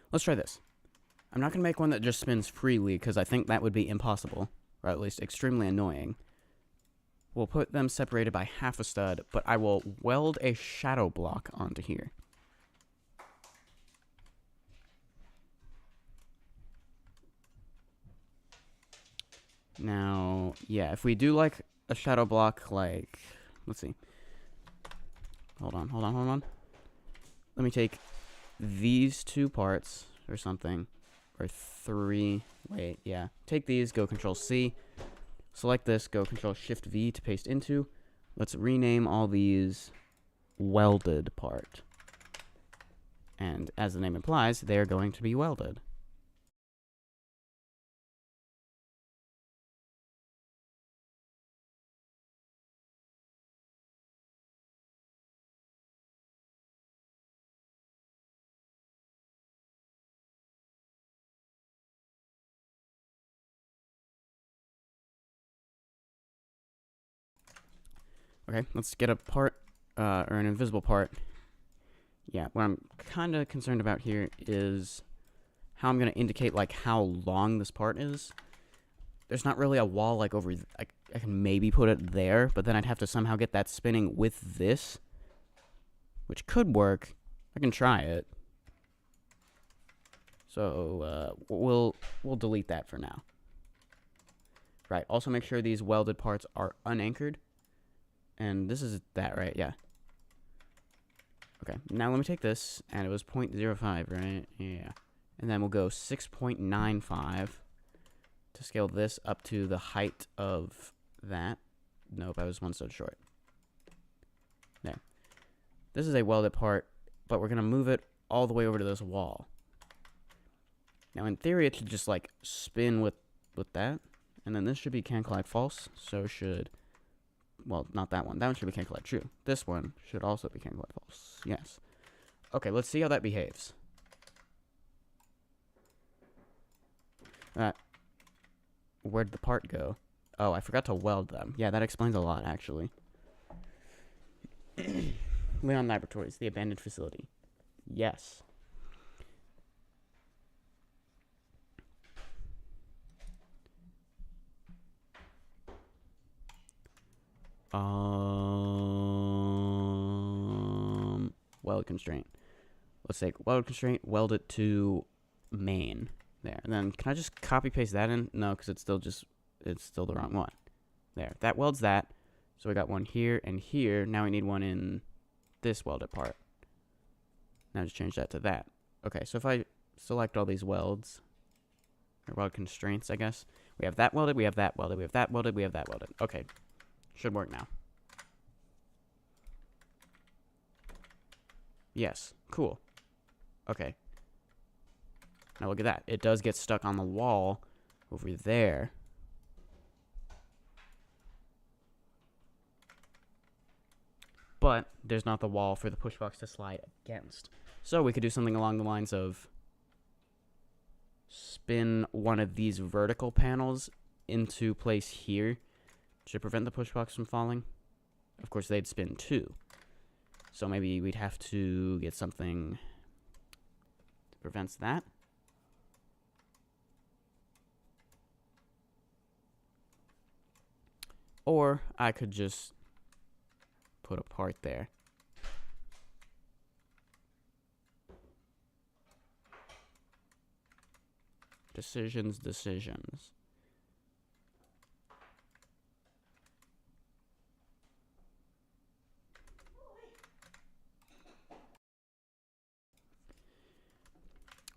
Let's try this. I'm not going to make one that just spins freely, because I think that would be impossible, or at least extremely annoying. We'll put them separated by half a stud, but I will weld a shadow block onto here. Now, yeah, if we do like a shadow block, like, let's see. Hold on. Let me take these 2 parts or something, or 3. Wait, yeah. Take these, go Control C. Select this, go Control Shift V to paste into. Let's rename all these welded part. And as the name implies, they are going to be welded. Okay, let's get a part, or an invisible part. Yeah, what I'm kind of concerned about here is how I'm going to indicate, like, how long this part is. There's not really a wall, like, over... I can maybe put it there, but then I'd have to somehow get that spinning with this, which could work. I can try it. So, we'll delete that for now. Right, also make sure these welded parts are unanchored. And this is that, right? Yeah. Okay, now let me take this, and it was 0.05, right? Yeah. And then we'll go 6.95 to scale this up to the height of that. Nope, I was one step short. There. This is a welded part, but we're going to move it all the way over to this wall. Now, in theory, it should just, like, spin with that. And then this should be can collide false, so should... Well, not that one. That one should be can collide true. This one should also be can collide false. Yes. Okay, let's see how that behaves. Where'd the part go? Oh, I forgot to weld them. Yeah, that explains a lot, actually. Leon Laboratories, the abandoned facility. Yes. Weld constraint. Let's take weld constraint, weld it to main. There. And then, can I just copy paste that in? No, because it's still the wrong one. There. That welds that. So we got one here and here. Now we need one in this welded part. Now just change that to that. Okay, so if I select all these welds, or weld constraints, I guess. We have that welded, we have that welded, we have that welded, we have that welded. Okay. Should work now. Yes. Cool. Okay. Now look at that. It does get stuck on the wall over there. But there's not the wall for the push box to slide against. So we could do something along the lines of spin one of these vertical panels into place here to prevent the push box from falling. Of course, they'd spin two. So maybe we'd have to get something that prevents that. Or I could just put a part there. Decisions.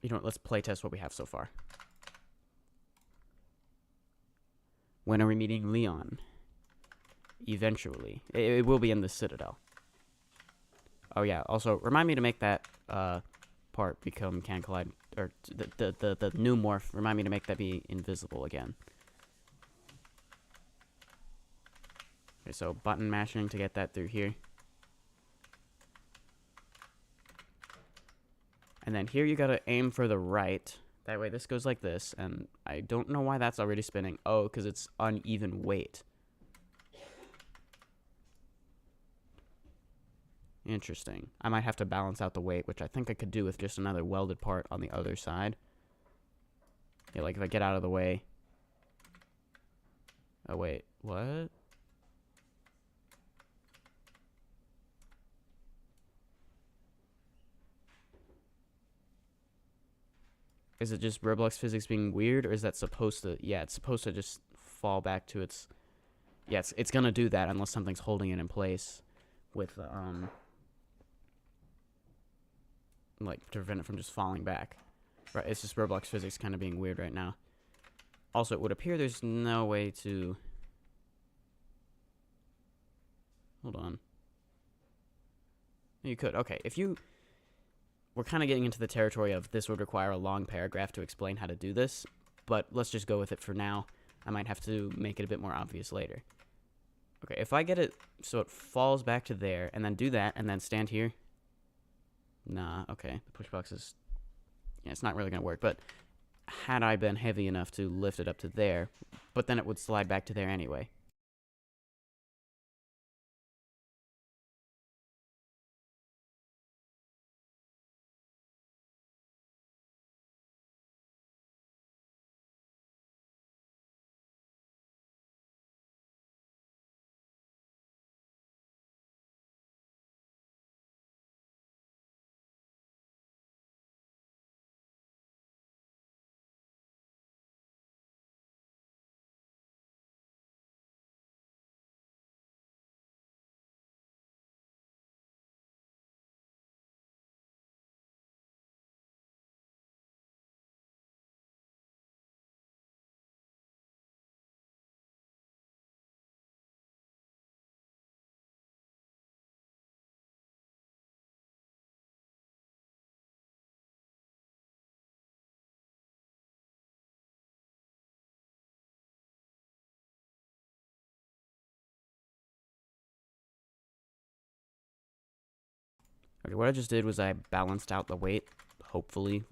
You know what, let's playtest what we have so far. When are we meeting Leon? Eventually. It will be in the Citadel. Oh yeah, also, remind me to make that part become can collide, or the new morph, remind me to make that be invisible again. Okay, so button mashing to get that through here. And then here you gotta aim for the right. That way this goes like this, and I don't know why that's already spinning. Oh, because it's uneven weight. Interesting. I might have to balance out the weight, which I think I could do with just another welded part on the other side. Yeah, like if I get out of the way. Oh, wait. What? Is it just Roblox physics being weird, or is that supposed to... Yeah, it's supposed to just fall back to its... Yeah, it's gonna do that unless something's holding it in place with, like, to prevent it from just falling back. Right, it's just Roblox physics kind of being weird right now. Also, it would appear there's no way to... Hold on. You could. Okay, if you... We're kind of getting into the territory of this would require a long paragraph to explain how to do this, but let's just go with it for now. I might have to make it a bit more obvious later. Okay, if I get it so it falls back to there, and then do that, and then stand here. Nah, okay, the push box is... Yeah, it's not really going to work, but had I been heavy enough to lift it up to there, but then it would slide back to there anyway. Okay, what I just did was I balanced out the weight. Hopefully,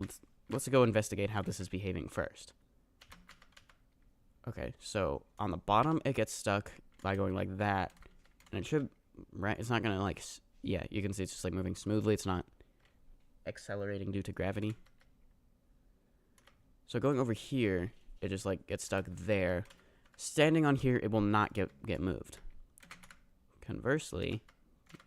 let's go investigate how this is behaving first. Okay, so on the bottom it gets stuck by going like that, and it should, right? It's not gonna like, yeah, you can see it's just like moving smoothly. It's not accelerating due to gravity. So going over here, it just like gets stuck there. Standing on here, it will not get moved. Conversely,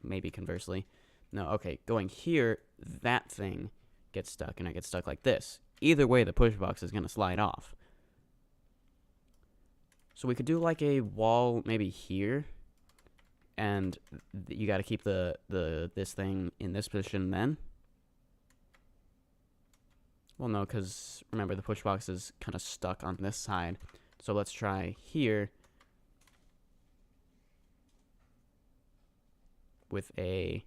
maybe conversely, no, okay, going here, that thing gets stuck, and I get stuck like this. Either way, the push box is gonna slide off. So we could do like a wall maybe here, and you got to keep this thing in this position then. Well, no, because remember the push box is kind of stuck on this side. So let's try here with a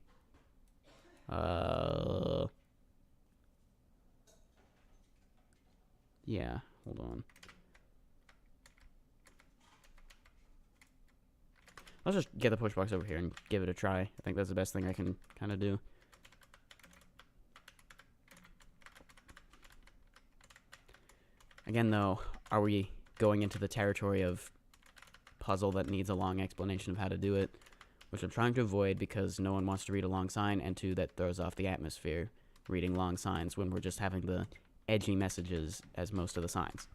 yeah, hold on. Let's just get the push box over here and give it a try. I think that's the best thing I can kind of do. Again, though, are we going into the territory of puzzle that needs a long explanation of how to do it? Which I'm trying to avoid because no one wants to read a long sign, and two, that throws off the atmosphere, reading long signs when we're just having the edgy messages as most of the signs.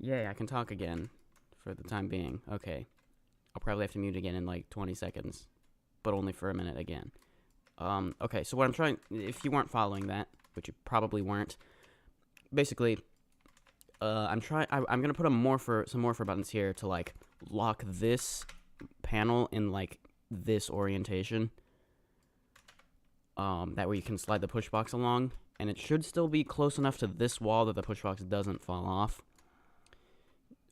Yay, I can talk again for the time being. Okay. I'll probably have to mute again in like 20 seconds, but only for a minute again. Okay, so what I'm trying, if you weren't following that, which you probably weren't, basically, I'm gonna put some morpher buttons here to like lock this panel in like this orientation. That way you can slide the push box along, and it should still be close enough to this wall that the push box doesn't fall off.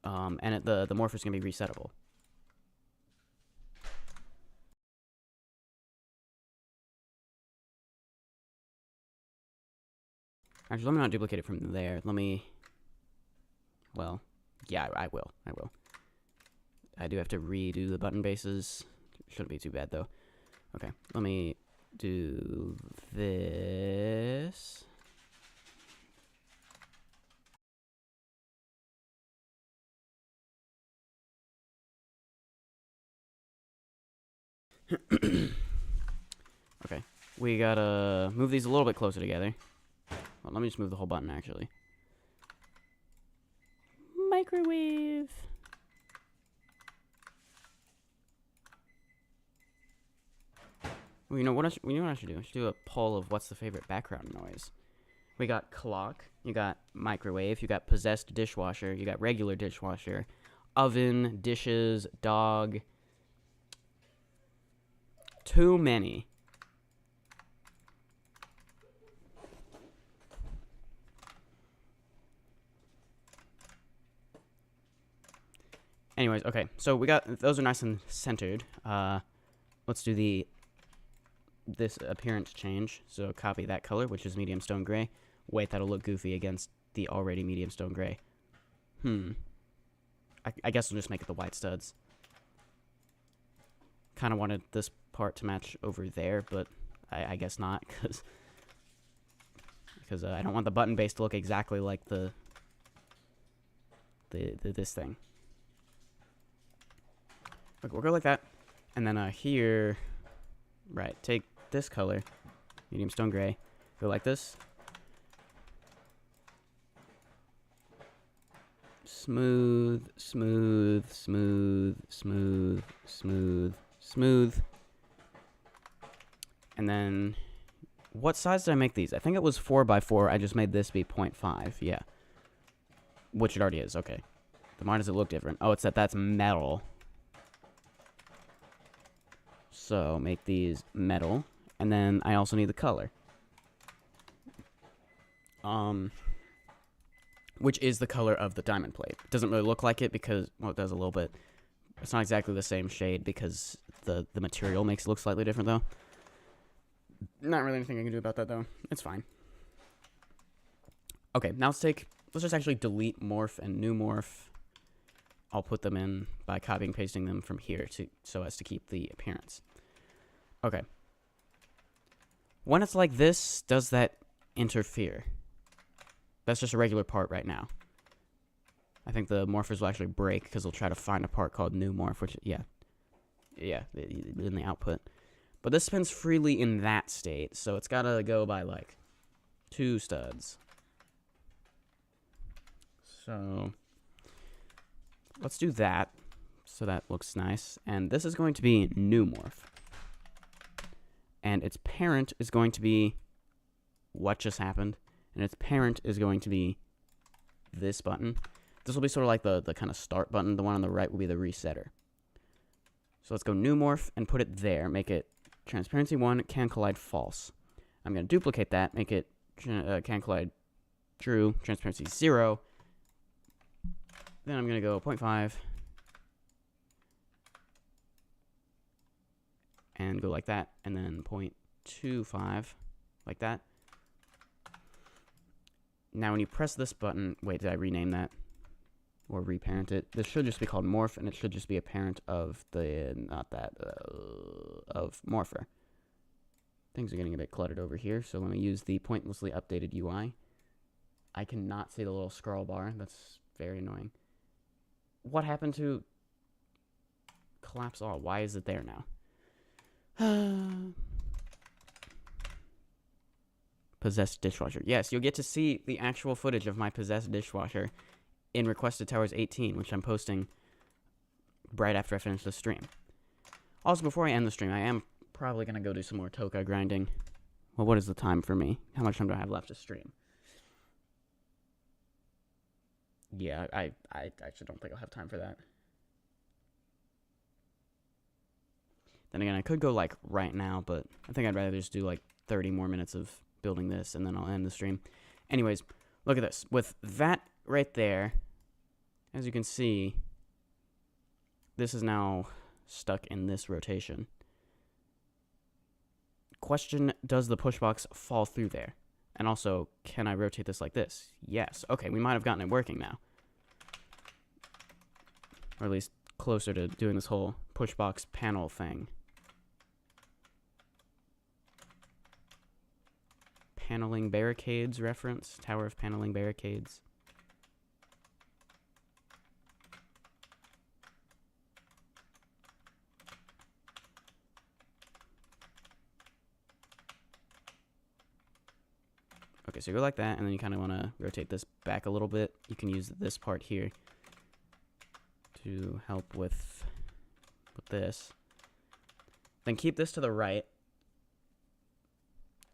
And the morpher's gonna be resettable. Actually, let me not duplicate it from there. Let me... Well, yeah, I will. I do have to redo the button bases. Shouldn't be too bad, though. Okay, let me do this. Okay, we gotta move these a little bit closer together. Well, let me just move the whole button, actually. Microwave. Well, you know what I should do? I should do a poll of what's the favorite background noise. We got clock, you got microwave, you got possessed dishwasher, you got regular dishwasher, oven, dishes, dog. Too many. Anyways, okay, so we got, those are nice and centered. Let's do this appearance change. So copy that color, which is medium stone gray. Wait, that'll look goofy against the already medium stone gray. I guess we'll just make it the white studs. Kind of wanted this part to match over there, but I guess not, because I don't want the button base to look exactly like this thing. Okay, we'll go like that, and then here, right, take this color, medium stone gray, go like this. Smooth, smooth, smooth, smooth, smooth, smooth. And then, what size did I make these? I think it was 4x4. I just made this be 0.5, yeah. Which it already is, okay. Then why does it look different? Oh, it's that's metal. So, make these metal. And then I also need the color. Which is the color of the diamond plate. It doesn't really look like it because, well, it does a little bit. It's not exactly the same shade because the material makes it look slightly different, though. Not really anything I can do about that, though. It's fine. Okay, now let's just actually delete morph and new morph. I'll put them in by copying and pasting them from here so as to keep the appearance. Okay. When it's like this, does that interfere? That's just a regular part right now. I think the morphers will actually break because they'll try to find a part called new morph, which, yeah, in the output. But this spins freely in that state, so it's gotta go by, like, 2 studs. So, let's do that, so that looks nice. And this is going to be new morph. And its parent is going to be what just happened. And its parent is going to be this button. This will be sort of like the kind of start button. The one on the right will be the resetter. So let's go new morph and put it there. Make it transparency 1, can collide false. I'm going to duplicate that, make it can collide true, transparency 0. Then I'm going to go 0.5. And go like that. And then 0.25, like that. Now when you press this button, wait, did I rename that? Or reparent it? This should just be called morph, and it should just be a parent of of morpher. Things are getting a bit cluttered over here, so let me use the pointlessly updated UI. I cannot see the little scroll bar. That's very annoying. What happened to collapse all? Why is it there now? Possessed dishwasher. Yes, you'll get to see the actual footage of my possessed dishwasher in Requested Towers 18, which I'm posting right after I finish the stream. Also, before I end the stream, I am probably going to go do some more Toka grinding. Well, what is the time for me? How much time do I have left to stream? Yeah, I actually don't think I'll have time for that. Then again, I could go, like, right now, but I think I'd rather just do, like, 30 more minutes of building this, and then I'll end the stream. Anyways, look at this. With that right there, as you can see, this is now stuck in this rotation. Question, does the push box fall through there? And also, can I rotate this like this? Yes. Okay, we might have gotten it working now. Or at least closer to doing this whole push box panel thing. Paneling barricades reference. Tower of paneling barricades. Okay, so you go like that, and then you kind of want to rotate this back a little bit. You can use this part here to help with this. Then keep this to the right.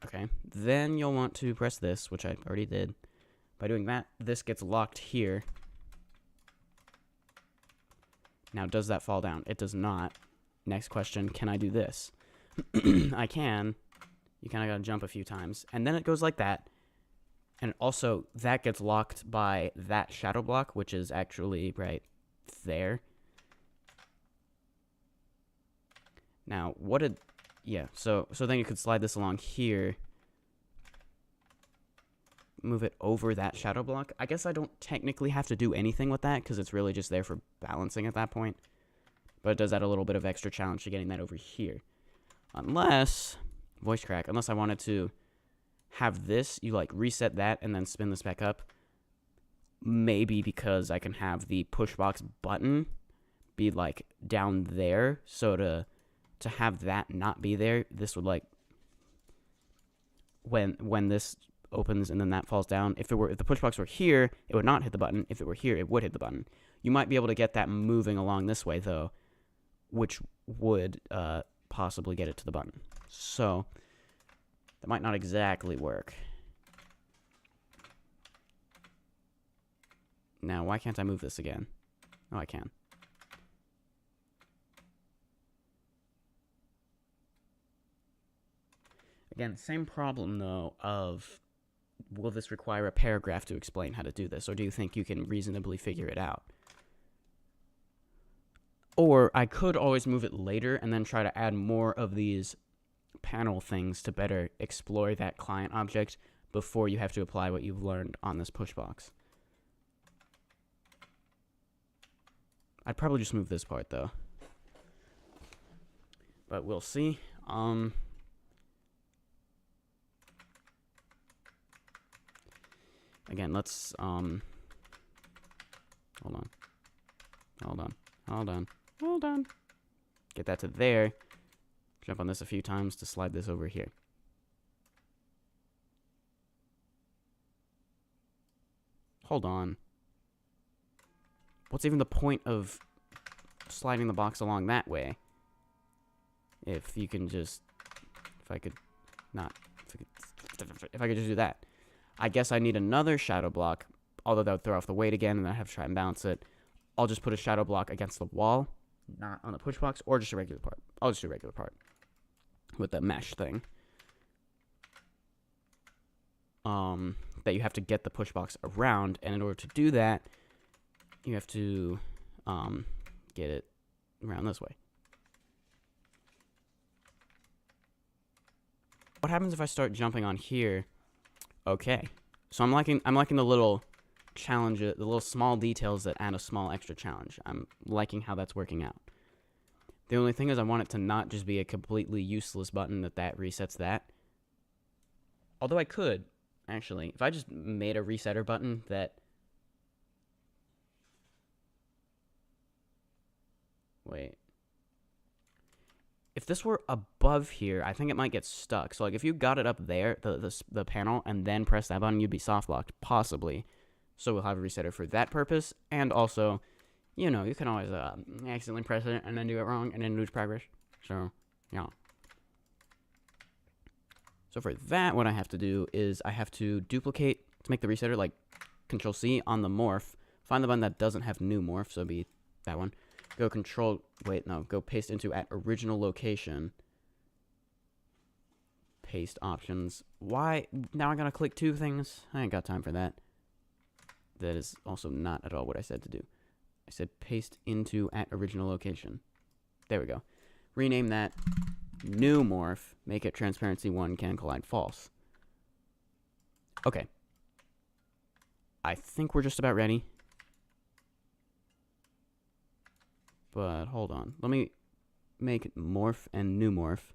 Okay, then you'll want to press this, which I already did. By doing that, this gets locked here. Now, does that fall down? It does not. Next question, can I do this? I can. You kind of got to jump a few times. And then it goes like that. And also, that gets locked by that shadow block, which is actually right there. Now, what did... Yeah, so then you could slide this along here. Move it over that shadow block. I guess I don't technically have to do anything with that, because it's really just there for balancing at that point. But it does add a little bit of extra challenge to getting that over here. Unless... Voice crack. Unless I wanted to have this, you like reset that and then spin this back up. Maybe because I can have the push box button be like down there, so to have that not be there, this would like when this opens and then that falls down, if the push box were here, it would not hit the button. If it were here, it would hit the button. You might be able to get that moving along this way though, which would possibly get it to the button. So that might not exactly work. Now, why can't I move this again? Oh, I can. Again, same problem, though, of will this require a paragraph to explain how to do this, or do you think you can reasonably figure it out? Or I could always move it later and then try to add more of these panel things to better explore that client object before you have to apply what you've learned on this push box. I'd probably just move this part though, but we'll see. Again, let's hold on, get that to there. Jump on this a few times to slide this over here. Hold on. What's even the point of sliding the box along that way? If you can just... If I could just do that. I guess I need another shadow block, although that would throw off the weight again, and I have to try and balance it. I'll just put a shadow block against the wall, not on the push box, or just a regular part. I'll just do a regular part with the mesh thing. That you have to get the push box around, and in order to do that, you have to get it around this way. What happens if I start jumping on here? Okay, so I'm liking the little challenge, the little small details that add a small extra challenge. I'm liking how that's working out. The only thing is I want it to not just be a completely useless button that resets that. Although I could, actually, if I just made a resetter button that... Wait. If this were above here, I think it might get stuck. So, like, if you got it up there, the panel, and then press that button, you'd be soft locked, possibly. So we'll have a resetter for that purpose, and also, you know, you can always accidentally press it and then do it wrong and then lose progress. So, yeah. So for that, what I have to do is I have to duplicate to make the resetter, like Control C on the morph. Find the button that doesn't have new morph, so it'd be that one. Go go paste into at original location. Paste options. Why? Now I gotta click 2 things? I ain't got time for that. That is also not at all what I said to do. I said paste into at original location. There we go. Rename that new morph. Make it transparency 1 can collide false. Okay. I think we're just about ready. But hold on. Let me make morph and new morph.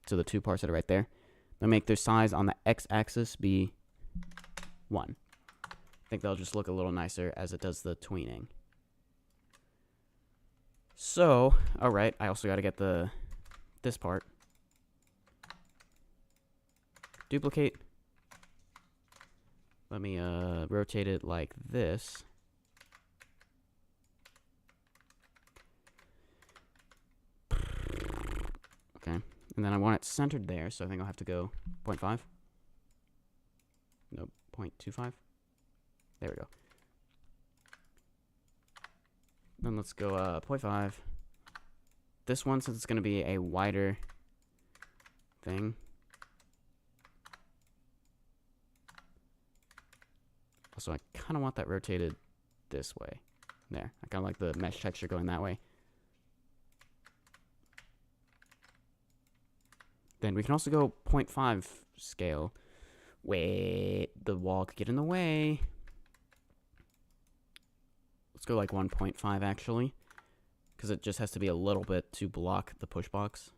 So the 2 parts that are right there. Let me make their size on the x-axis be 1. I think they'll just look a little nicer as it does the tweening. So, alright, I also got to get this part. Duplicate. Let me rotate it like this. Okay, and then I want it centered there, so I think I'll have to go 0.5. Nope, 0.25. There we go. Then let's go 0.5. This one, since it's going to be a wider thing. Also, I kind of want that rotated this way. There. I kind of like the mesh texture going that way. Then we can also go 0.5 scale. Wait, the wall could get in the way. Let's go like 1.5 actually, because it just has to be a little bit to block the push box.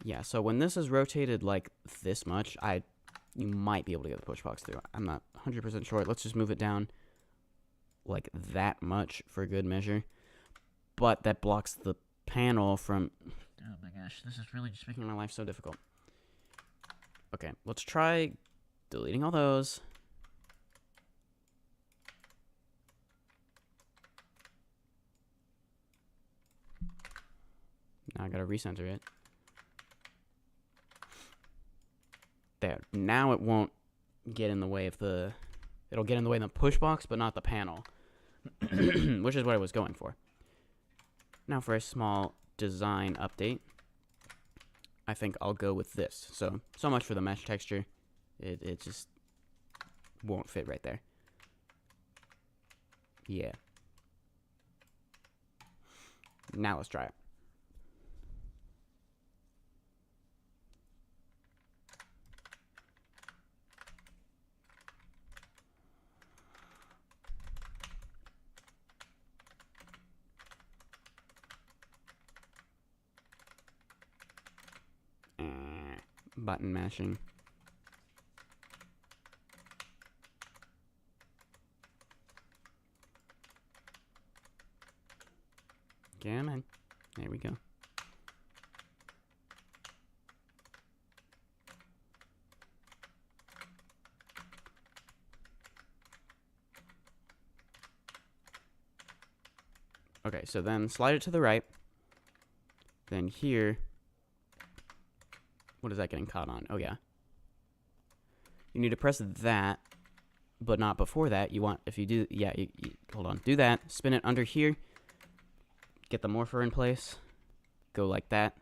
Yeah, so when this is rotated like this much, you might be able to get the push box through. I'm not 100% sure. Let's just move it down like that much for good measure. But that blocks the panel from... Oh my gosh, this is really just making my life so difficult. Okay, let's try deleting all those. Now I gotta recenter it. There. Now it won't get in the way of the... It'll get in the way of the push box, but not the panel. Which is what I was going for. Now for a small design update. I think I'll go with this. So much for the mesh texture. It just won't fit right there. Yeah. Now let's try it. Button mashing. Come on. There we go. Okay, so then slide it to the right. Then here... What is that getting caught on? Oh, yeah. You need to press that, but not before that. You want, if you do, yeah, hold on. Do that. Spin it under here. Get the morpher in place. Go like that.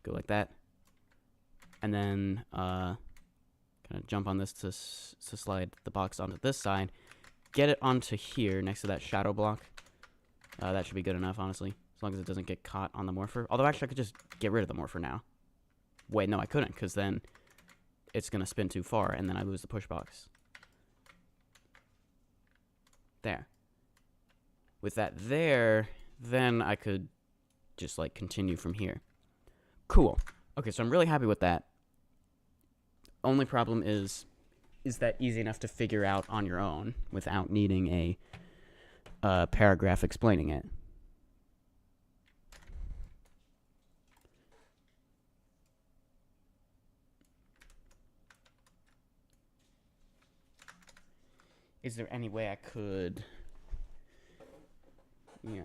Go like that. And then, kind of jump on this to slide the box onto this side. Get it onto here next to that shadow block. That should be good enough, honestly. As long as it doesn't get caught on the morpher. Although, actually, I could just get rid of the morpher now. Wait, no, I couldn't, because then it's going to spin too far, and then I lose the push box. There. With that there, then I could just, like, continue from here. Cool. Okay, so I'm really happy with that. Only problem is that easy enough to figure out on your own without needing a paragraph explaining it? Is there any way I could... Yeah.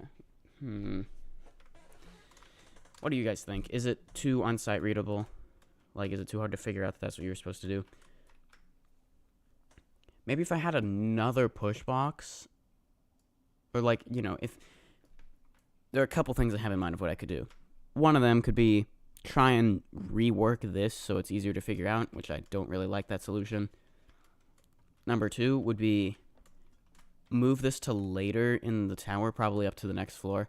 What do you guys think? Is it too on-site readable? Like, is it too hard to figure out that that's what you were supposed to do? Maybe if I had another push box, or like, you know, if there are a couple things I have in mind of what I could do. One of them could be try and rework this so it's easier to figure out, which I don't really like that solution. Number two would be move this to later in the tower, probably up to the next floor.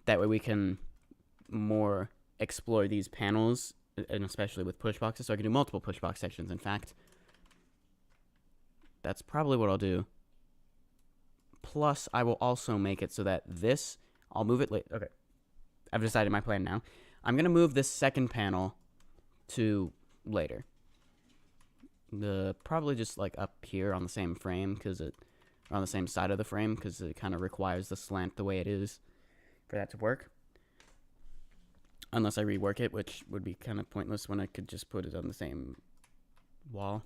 That way we can more explore these panels, and especially with push boxes, so I can do multiple push box sections, in fact. That's probably what I'll do. Plus, I will also make it so that this, I'll move it later. Okay, I've decided my plan now. I'm going to move this second panel to later. Probably just like up here on the same frame, because it, or on the same side of the frame, because it kind of requires the slant the way it is for that to work. Unless I rework it, which would be kind of pointless when I could just put it on the same wall.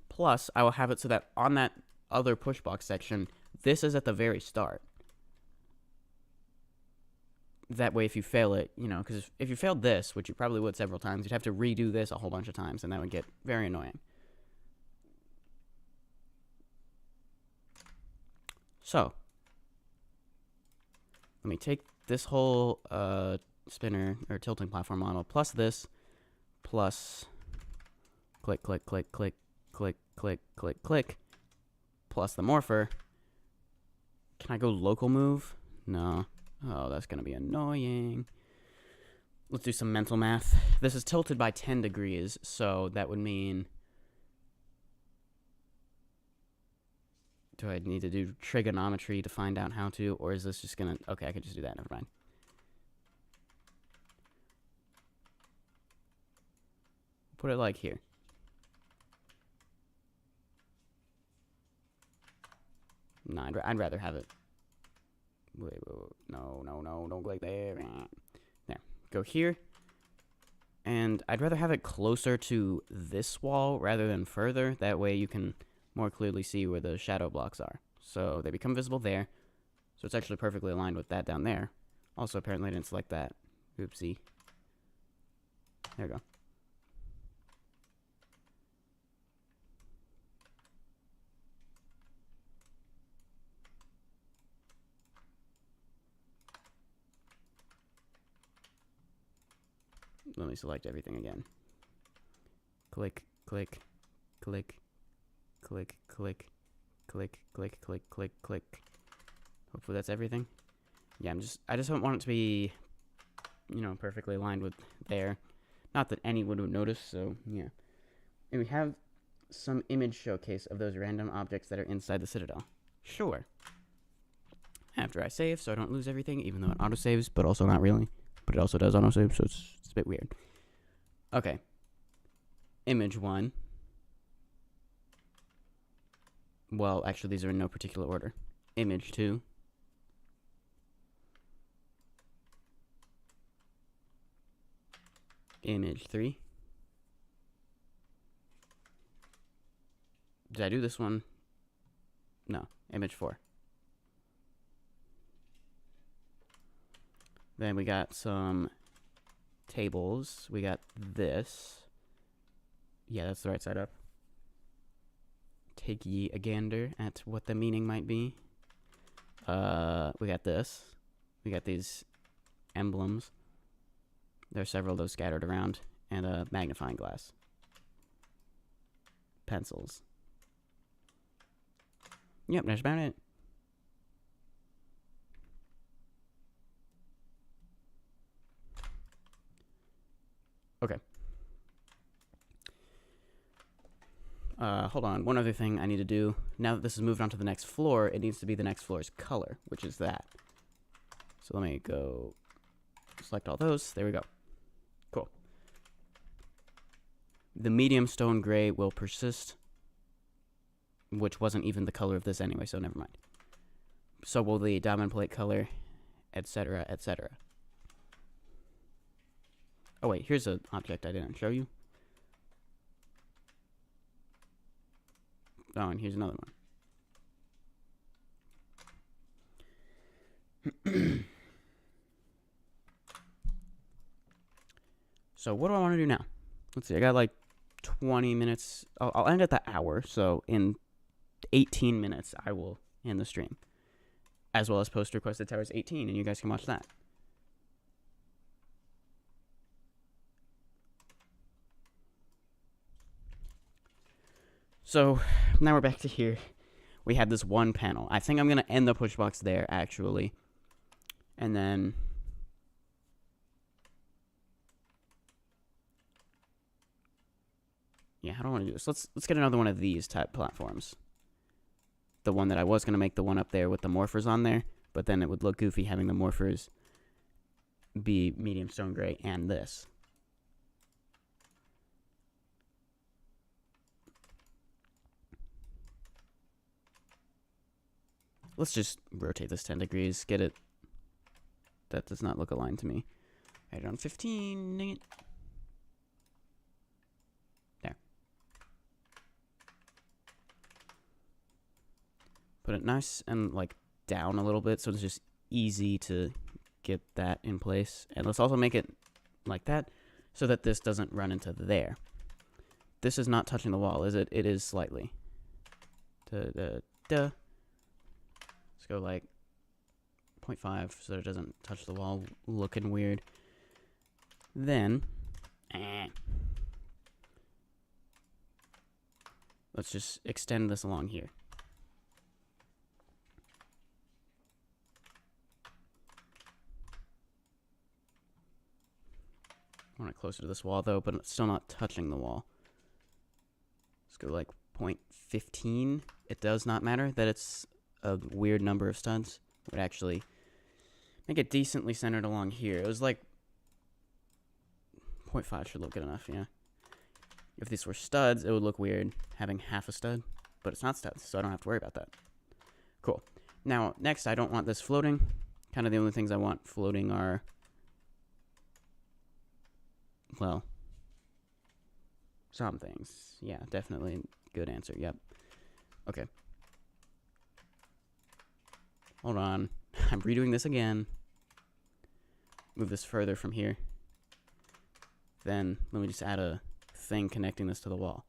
Plus, I will have it so that on that other push box section, this is at the very start. That way, if you fail it, you know, because if you failed this, which you probably would several times, you'd have to redo this a whole bunch of times, and that would get very annoying. So, let me take this whole spinner or tilting platform model plus this, plus click, click, click, click, click, click, click, click, plus the morpher. Can I go local move? No. Oh, that's going to be annoying. Let's do some mental math. This is tilted by 10 degrees, so that would mean... Do I need to do trigonometry to find out how to, or is this just going to... Okay, I could just do that. Never mind. Put it like here. No, I'd rather have it... Wait, no, don't click there. There, go here. And I'd rather have it closer to this wall rather than further. That way you can more clearly see where the shadow blocks are. So they become visible there. So it's actually perfectly aligned with that down there. Also, apparently I didn't select that. Oopsie. There we go. Let me select everything again. Click, click, click, click, click, click, click, click, click, click. Hopefully that's everything. Yeah, I just don't want it to be, you know, perfectly aligned with there. Not that anyone would notice, so yeah. And we have some image showcase of those random objects that are inside the Citadel. Sure. After I save, so I don't lose everything, even though it autosaves, but also not really. But it also does autosave, so it's a bit weird. Okay. Image 1. Well, actually, these are in no particular order. Image 2. Image 3. Did I do this one? No. Image 4. Then we got some tables. We got this. Yeah, that's the right side up. Take ye a gander at what the meaning might be. We got this. We got these emblems. There are several of those scattered around. And a magnifying glass. Pencils. Yep, that's about it. Okay. Hold on. One other thing I need to do. Now that this is moved on to the next floor, it needs to be the next floor's color, which is that. So let me go select all those. There we go. Cool. The medium stone gray will persist, which wasn't even the color of this anyway, so never mind. So will the diamond plate color, etc., etc. Oh wait, here's an object I didn't show you. Oh, and here's another one. So what do I want to do now? Let's see. I got like 20 minutes. I'll end at the hour. So in 18 minutes, I will end the stream, as well as post requested towers 18, and you guys can watch that. So now we're back to here. We had this one panel. I think I'm going to end the push box there, actually. And then... yeah, how do I want to do this? Let's get another one of these type platforms. The one that I was going to make, the one up there with the morphers on there. But then it would look goofy having the morphers be medium stone gray and this. Let's just rotate this 10 degrees. Get it. That does not look aligned to me. Right on 15. Dang it. There. Put it nice and like down a little bit so it's just easy to get that in place. And let's also make it like that so that this doesn't run into there. This is not touching the wall, is it? It is slightly. Let's go like 0.5 so that it doesn't touch the wall looking weird. Then, let's just extend this along here. I want it closer to this wall though, but it's still not touching the wall. Let's go like 0.15. It does not matter that it's a weird number of studs. It would actually make it decently centered along here. It was like 0.5 should look good enough, yeah. If these were studs, it would look weird having half a stud, but it's not studs, so I don't have to worry about that. Cool. Now, next, I don't want this floating. Kind of the only things I want floating are, well, some things. Yeah, definitely good answer, yep. Okay. Hold on. I'm redoing this again. Move this further from here. Then, let me just add a thing connecting this to the wall.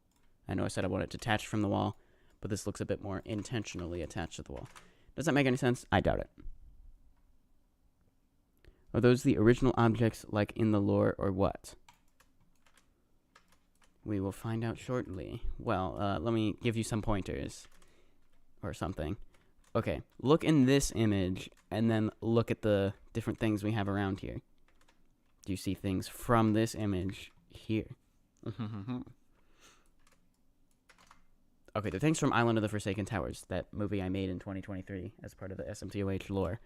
I know I said I want it detached from the wall, but this looks a bit more intentionally attached to the wall. Does that make any sense? I doubt it. Are those the original objects like in the lore or what? We will find out shortly. Well, let me give you some pointers. Or something. Okay, look in this image, and then look at the different things we have around here. Do you see things from this image here? Okay, the things from Island of the Forsaken Towers, that movie I made in 2023 as part of the SMToH lore.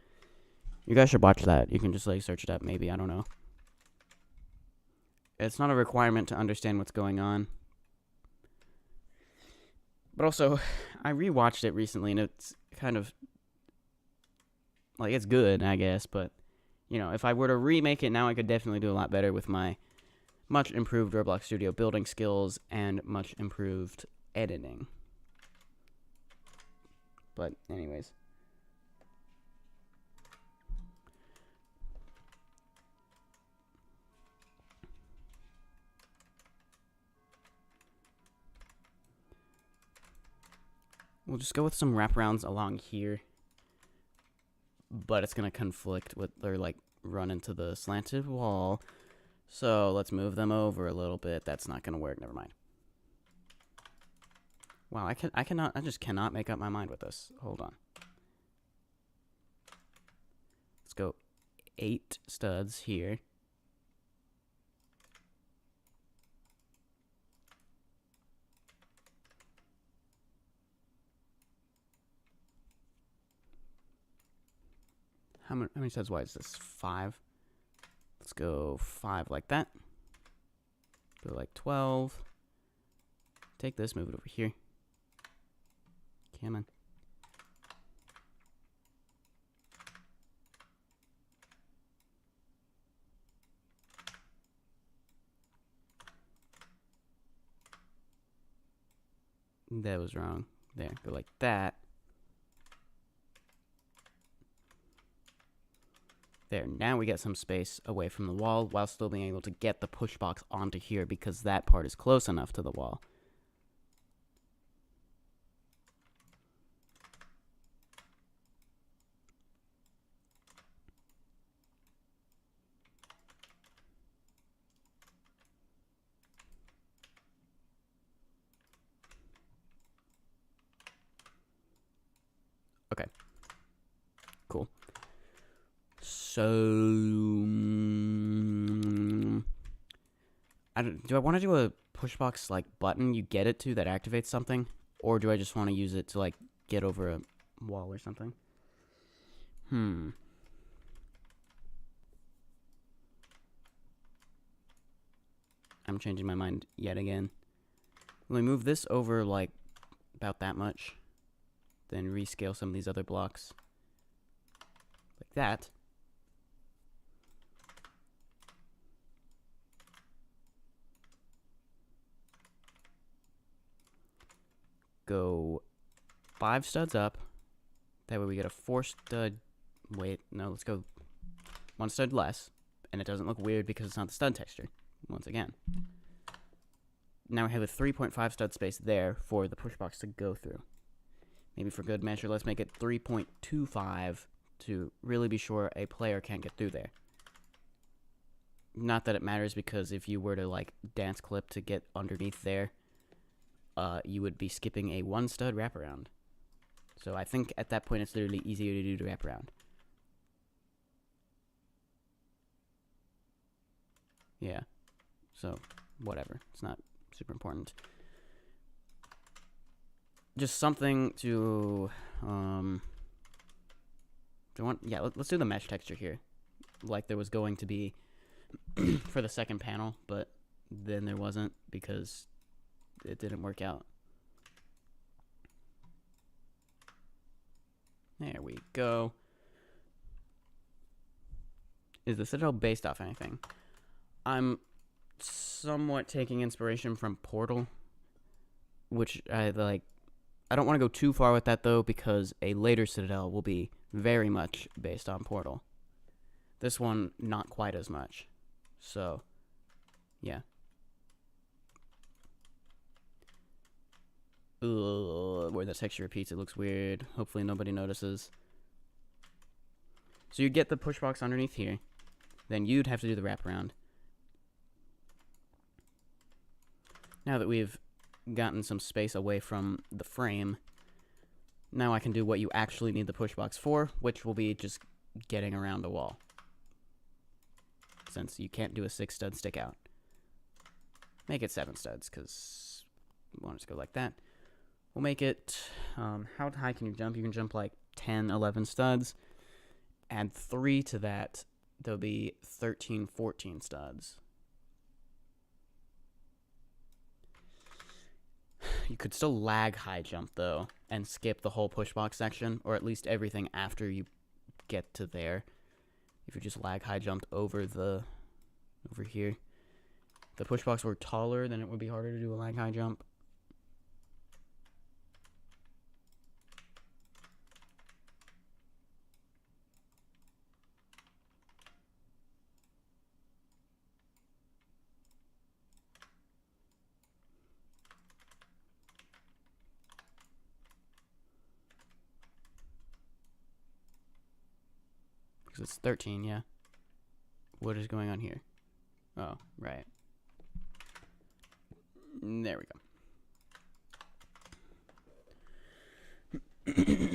You guys should watch that. You can just like search it up, maybe, I don't know. It's not a requirement to understand what's going on. But also, I rewatched it recently, and it's kind of, like, it's good, I guess, but, you know, if I were to remake it now, I could definitely do a lot better with my much improved Roblox Studio building skills and much improved editing. But, anyways. We'll just go with some wraparounds along here. But it's going to conflict with, or like, run into the slanted wall. So let's move them over a little bit. That's not going to work. Never mind. Wow, I just cannot make up my mind with this. Hold on. Let's go 8 studs here. How many studs wide is this? 5. Let's go 5 like that. Go like 12. Take this, move it over here. Come on. That was wrong. There, go like that. There, now we get some space away from the wall while still being able to get the push box onto here because that part is close enough to the wall. Okay. Cool. So, do I want to do a push box like button you get it to that activates something, or do I just want to use it to like get over a wall or something? I'm changing my mind yet again. Let me move this over like about that much, then rescale some of these other blocks like that. Go 5 studs up. That way we get a 4 stud. Wait, no, let's go 1 stud less. And it doesn't look weird because it's not the stud texture. Once again. Now we have a 3.5 stud space there for the push box to go through. Maybe for good measure, let's make it 3.25 to really be sure a player can't get through there. Not that it matters, because if you were to like dance clip to get underneath there, you would be skipping a 1 stud wraparound. So I think at that point it's literally easier to do the wraparound. Yeah. So, whatever. It's not super important. Just something to, let's do the mesh texture here. Like there was going to be for the second panel, but then there wasn't because it didn't work out. There we go. Is the Citadel based off anything? I'm somewhat taking inspiration from Portal, which I like. I don't want to go too far with that though, because a later Citadel will be very much based on Portal. This one, not quite as much. So, yeah. Ugh, where the texture repeats, it looks weird. Hopefully nobody notices. So you get the push box underneath here. Then you'd have to do the wraparound. Now that we've gotten some space away from the frame, now I can do what you actually need the push box for, which will be just getting around the wall. Since you can't do a 6 stud stick out. Make it 7 studs, because we want it to go like that. We'll make it, how high can you jump? You can jump like 10, 11 studs. Add 3 to that, there'll be 13, 14 studs. You could still lag high jump though, and skip the whole push box section, or at least everything after you get to there. If you just lag high jumped over here. If the push box were taller, then it would be harder to do a lag high jump. Because it's 13, yeah. What is going on here? Oh, right. There we go.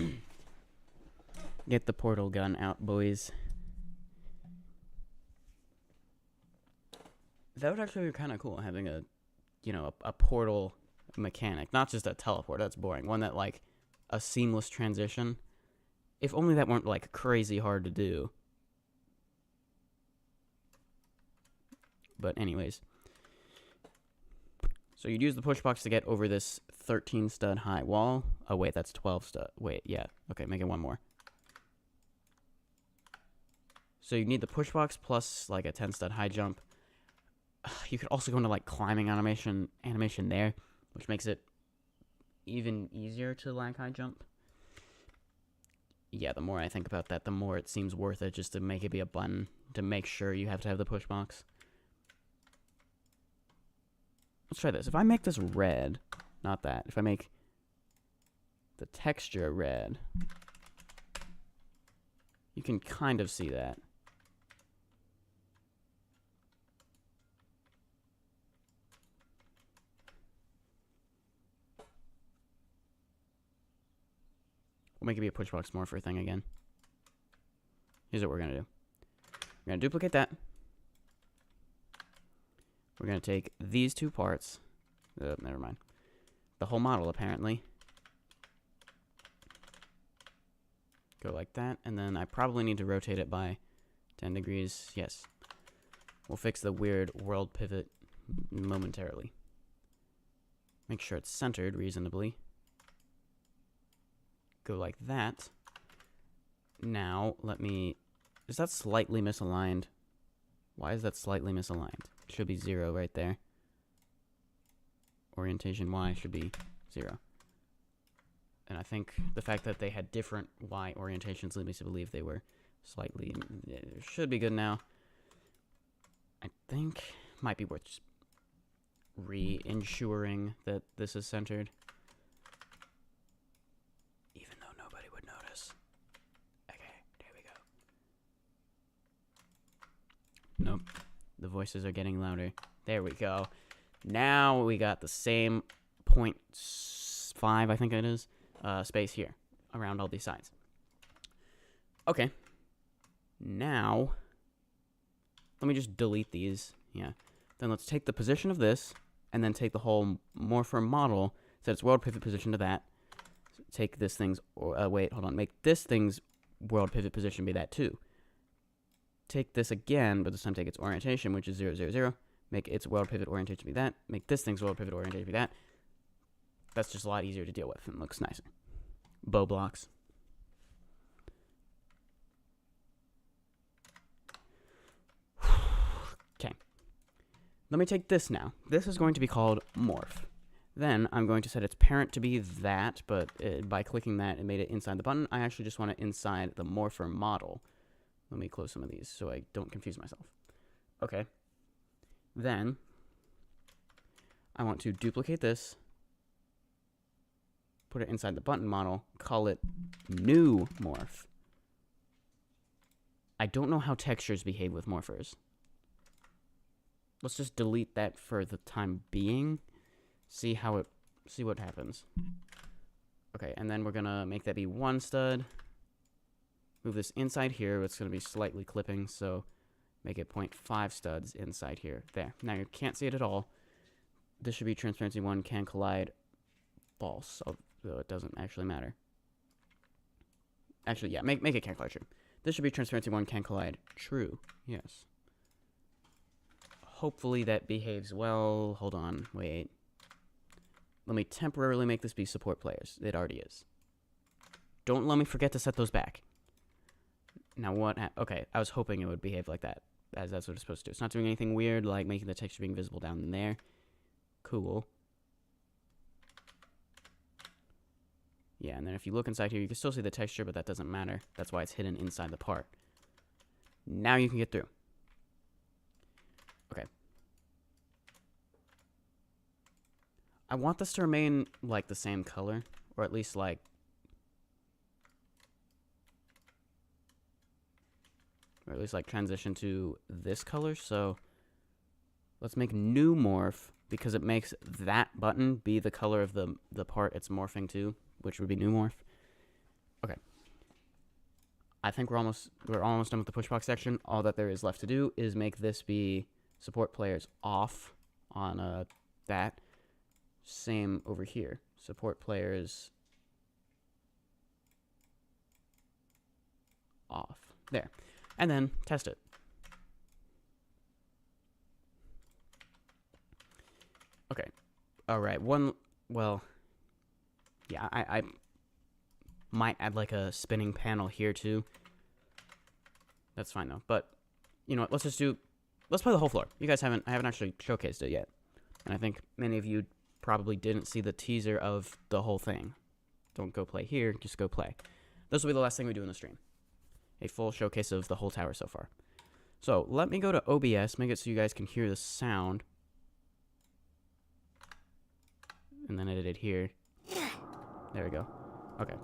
Get the portal gun out, boys. That would actually be kind of cool, having a, a portal mechanic. Not just a teleport, that's boring. One that, like, a seamless transition. If only that weren't, like, crazy hard to do. But anyways. So you'd use the push box to get over this 13 stud high wall. Oh, wait, that's 12 stud. Wait, yeah. Okay, make it one more. So you need the push box plus, like, a 10 stud high jump. You could also go into, like, climbing animation there, which makes it even easier to lag high jump. Yeah, the more I think about that, the more it seems worth it just to make it be a button, to make sure you have to have the push box. Let's try this. If I make this red, not that, if I make the texture red, you can kind of see that. We'll make it be a push box morpher thing again. Here's what we're going to do. We're going to duplicate that. We're going to take these two parts. Never mind. The whole model, apparently. Go like that. And then I probably need to rotate it by 10 degrees. Yes. We'll fix the weird world pivot momentarily. Make sure it's centered reasonably. Go like that. Now, let me... Is that slightly misaligned? Why is that slightly misaligned? It should be 0 right there. Orientation Y should be 0. And I think the fact that they had different Y orientations leads me to believe they were slightly... should be good now. I think might be worth just re-ensuring that this is centered. Even though nobody would notice. Okay, there we go. Nope. The voices are getting louder. There we go. Now we got the same 0.5, I think it is, space here around all these sides. Okay. Now, let me just delete these. Yeah. Then let's take the position of this, and then take the whole morpher model, set its world pivot position to that. Take this thing's, wait, hold on. Make this thing's world pivot position be that too. Take this again, but this time take its orientation, which is 0, 0, 0. Make its world pivot orientation be that. Make this thing's world pivot orientation be that. That's just a lot easier to deal with and looks nicer. Bow blocks. Okay. Let me take this now. This is going to be called morph. Then I'm going to set its parent to be that, but by clicking that, it made it inside the button. I actually just want it inside the morpher model. Let me close some of these so I don't confuse myself. Okay. Then I want to duplicate this, put it inside the button model, call it new morph. I don't know how textures behave with morphers. Let's just delete that for the time being. See what happens. Okay, and then we're gonna make that be one stud. Move this inside here. It's gonna be slightly clipping, so make it 0.5 studs inside here. There. Now you can't see it at all. This should be transparency 1 can collide false, although it doesn't actually matter. Actually, yeah, make it can collide true. This should be transparency 1 can collide true. Yes. Hopefully that behaves well. Hold on, wait. Let me temporarily make this be support players. It already is. Don't let me forget to set those back. Now what? Okay, I was hoping it would behave like that, as that's what it's supposed to do. It's not doing anything weird, like making the texture being visible down in there. Cool. Yeah, and then if you look inside here, you can still see the texture, but that doesn't matter. That's why it's hidden inside the part. Now you can get through. Okay. I want this to remain, like, the same color, or at least, like, transition to this color. So let's make new morph, because it makes that button be the color of the part it's morphing to, which would be new morph. Okay. I think we're almost done with the pushbox section. All that there is left to do is make this be support players off on that. Same over here. Support players off. There. And then test it. Okay. All right. Well, yeah, I might add like a spinning panel here too. That's fine though. But you know what? Let's play the whole floor. You guys I haven't actually showcased it yet. And I think many of you probably didn't see the teaser of the whole thing. Don't go play here, just go play. This will be the last thing we do in the stream. A full showcase of the whole tower so far. So, let me go to OBS, make it so you guys can hear the sound. And then edit it here. There we go. Okay.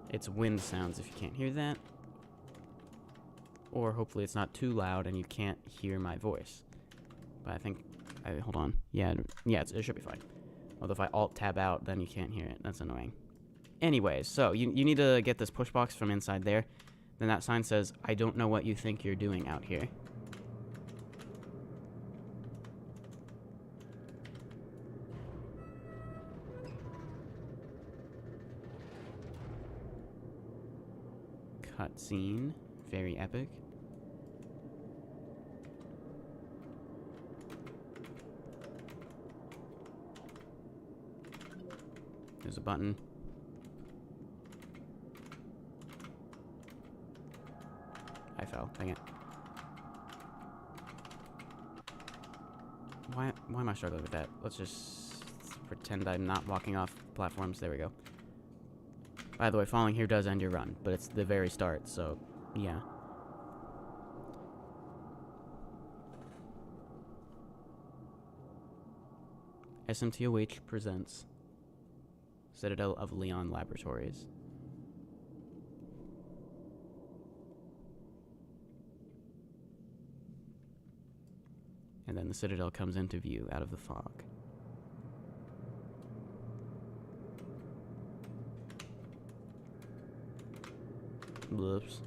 It's wind sounds if you can't hear that. Or hopefully it's not too loud and you can't hear my voice. But I think... hold on. Yeah, it should be fine. Although if I Alt-Tab out, then you can't hear it. That's annoying. Anyways, so you need to get this push box from inside there. Then that sign says, I don't know what you think you're doing out here. Cutscene. Very epic. There's a button. I fell. Dang it. Why am I struggling with that? Let's just pretend I'm not walking off platforms. There we go. By the way, falling here does end your run, but it's the very start, so yeah. SMToH presents Citadel of Leon Laboratories. And then the Citadel comes into view out of the fog. Whoops.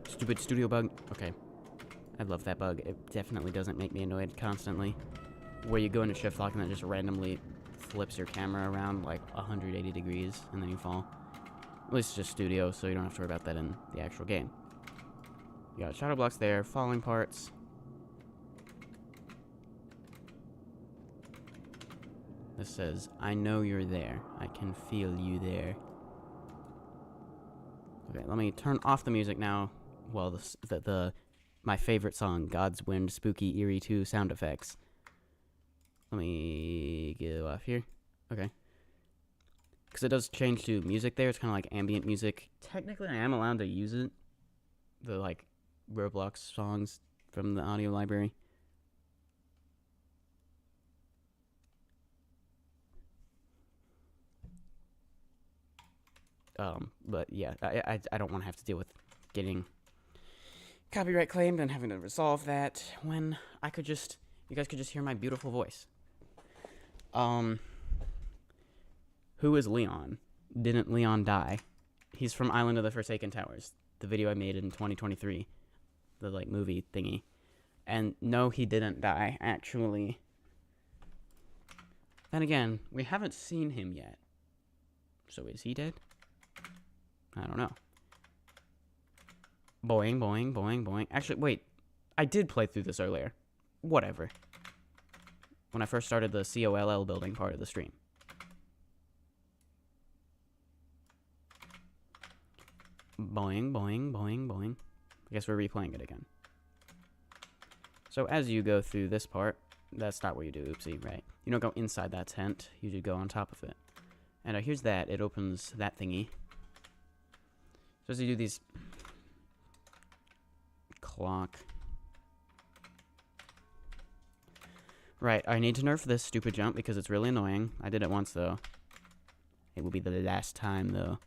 Stupid studio bug. Okay. I love that bug. It definitely doesn't make me annoyed constantly. Where you go into shift lock and that just randomly flips your camera around like 180 degrees and then you fall. At least it's just studio, so you don't have to worry about that in the actual game. You got shadow blocks there, falling parts. This says, I know you're there. I can feel you there. Okay, let me turn off the music now. Well, my favorite song, God's Wind, Spooky, Eerie 2 sound effects. Let me go off here. Okay. Because it does change to music there. It's kind of like ambient music. Technically, I am allowed to use it. The, like, Roblox songs from the audio library. But yeah, I don't want to have to deal with getting copyright claimed and having to resolve that when I could just, you guys could just hear my beautiful voice. Who is Leon? Didn't Leon die? He's from Island of the Forsaken Towers, the video I made in 2023, the, like, movie thingy. And no, he didn't die, actually. Then again, we haven't seen him yet. So is he dead? I don't know. Boing, boing, boing, boing. Actually, wait. I did play through this earlier. Whatever. When I first started the COLL building part of the stream. Boing, boing, boing, boing. I guess we're replaying it again. So as you go through this part, that's not what you do, oopsie, right? You don't go inside that tent, you just go on top of it. And here's that, it opens that thingy. So as you do these... Clock. Right, I need to nerf this stupid jump because it's really annoying. I did it once, though. It will be the last time, though.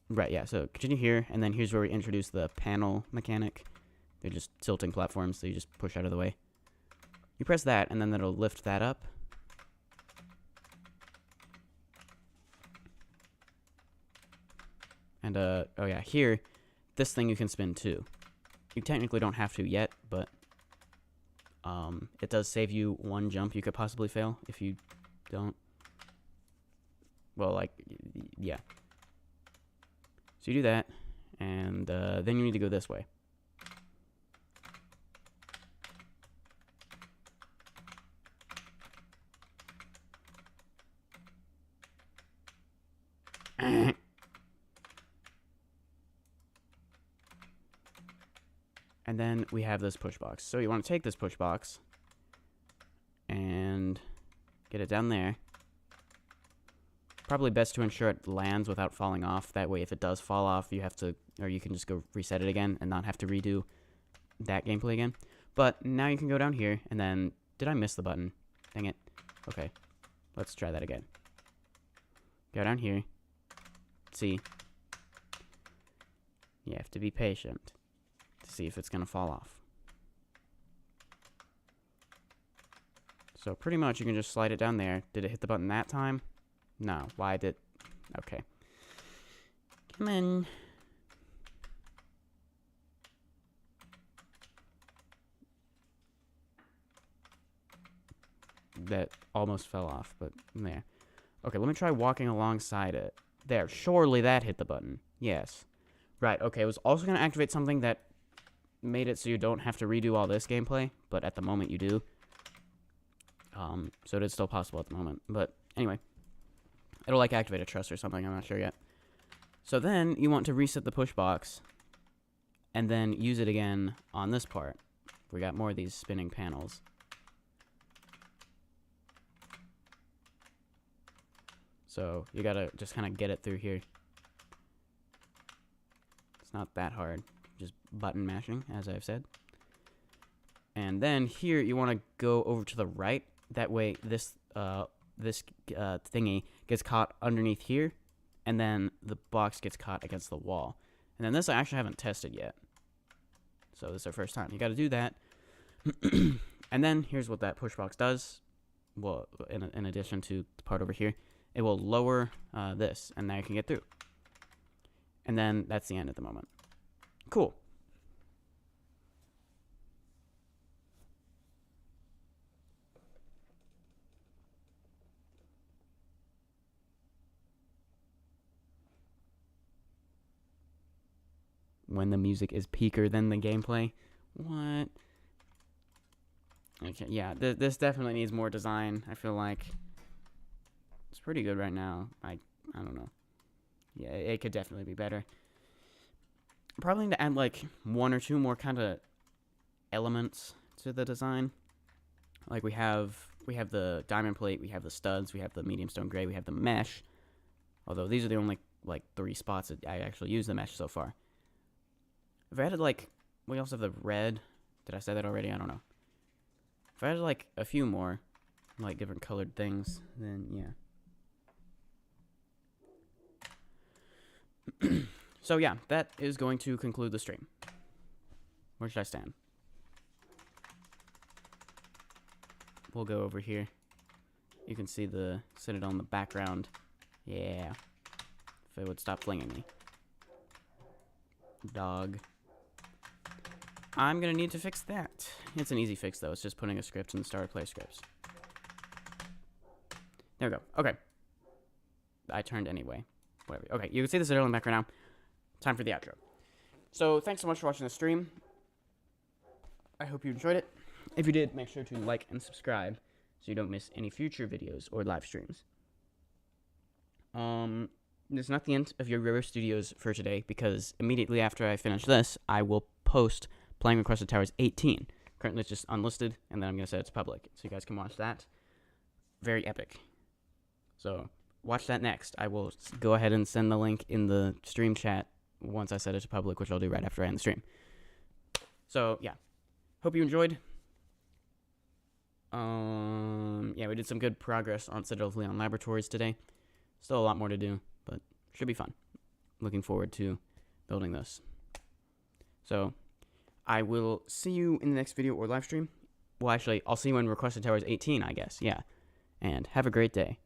Right, yeah, so continue here, and then here's where we introduce the panel mechanic. They're just tilting platforms, so you just push out of the way. You press that, and then that'll lift that up. And, oh yeah, here, this thing you can spin too. You technically don't have to yet, but, it does save you one jump you could possibly fail if you don't. Well, like, yeah. So you do that, and, then you need to go this way. And then we have this push box. So you want to take this push box and get it down there. Probably best to ensure it lands without falling off. That way, if it does fall off, you have to, or you can just go reset it again and not have to redo that gameplay again. But now you can go down here, and then, did I miss the button? Dang it. Okay, let's try that again. Go down here. See. You have to be patient to see if it's going to fall off. So pretty much you can just slide it down there. Did it hit the button that time? No. Why did... Okay. Come on. That almost fell off, but there. Okay, let me try walking alongside it. There. Surely that hit the button. Yes. Right, okay. It was also going to activate something that made it so you don't have to redo all this gameplay, but at the moment you do. So it is still possible at the moment. But anyway, it'll like activate a truss or something. I'm not sure yet. So then you want to reset the push box and then use it again on this part. We got more of these spinning panels. So you gotta just kind of get it through here. It's not that hard. Just button mashing, as I've said. And then here you want to go over to the right. That way this thingy gets caught underneath here, and then the box gets caught against the wall. And then this I actually haven't tested yet. So this is our first time. You got to do that. And then here's what that push box does. Well, in addition to the part over here, it will lower this, and now you can get through. And then that's the end at the moment. Cool. When the music is peaker than the gameplay. What? Okay, yeah, this definitely needs more design. I feel like it's pretty good right now. I don't know. Yeah, it could definitely be better. Probably need to add like one or two more kind of elements to the design. Like we have the diamond plate, we have the studs, we have the medium stone gray, we have the mesh. Although these are the only like 3 spots that I actually use the mesh so far. If I added like, we also have the red. Did I say that already? I don't know. If I added like a few more, like different colored things, then yeah. So yeah, that is going to conclude the stream. Where should I stand? We'll go over here. You can see the Citadel in the background. Yeah. If it would stop flinging me. Dog. I'm gonna need to fix that. It's an easy fix though. It's just putting a script in the starter player scripts. There we go. Okay. I turned anyway. Whatever. Okay, you can see the Citadel in the background now. Time for the outro. So, thanks so much for watching the stream. I hope you enjoyed it. If you did, make sure to like and subscribe so you don't miss any future videos or live streams. This is not the end of your Roro Studios for today, because immediately after I finish this, I will post Playing Requested Towers 18. Currently it's just unlisted, and then I'm going to set it to public, so you guys can watch that. Very epic. So, watch that next. I will go ahead and send the link in the stream chat once I set it to public, which I'll do right after I end the stream. So, yeah. Hope you enjoyed. Yeah, we did some good progress on Citadel of Leon Laboratories today. Still a lot more to do, but should be fun. Looking forward to building this. So, I will see you in the next video or live stream. Well, actually, I'll see you in Requested Towers 18, I guess. Yeah. And have a great day.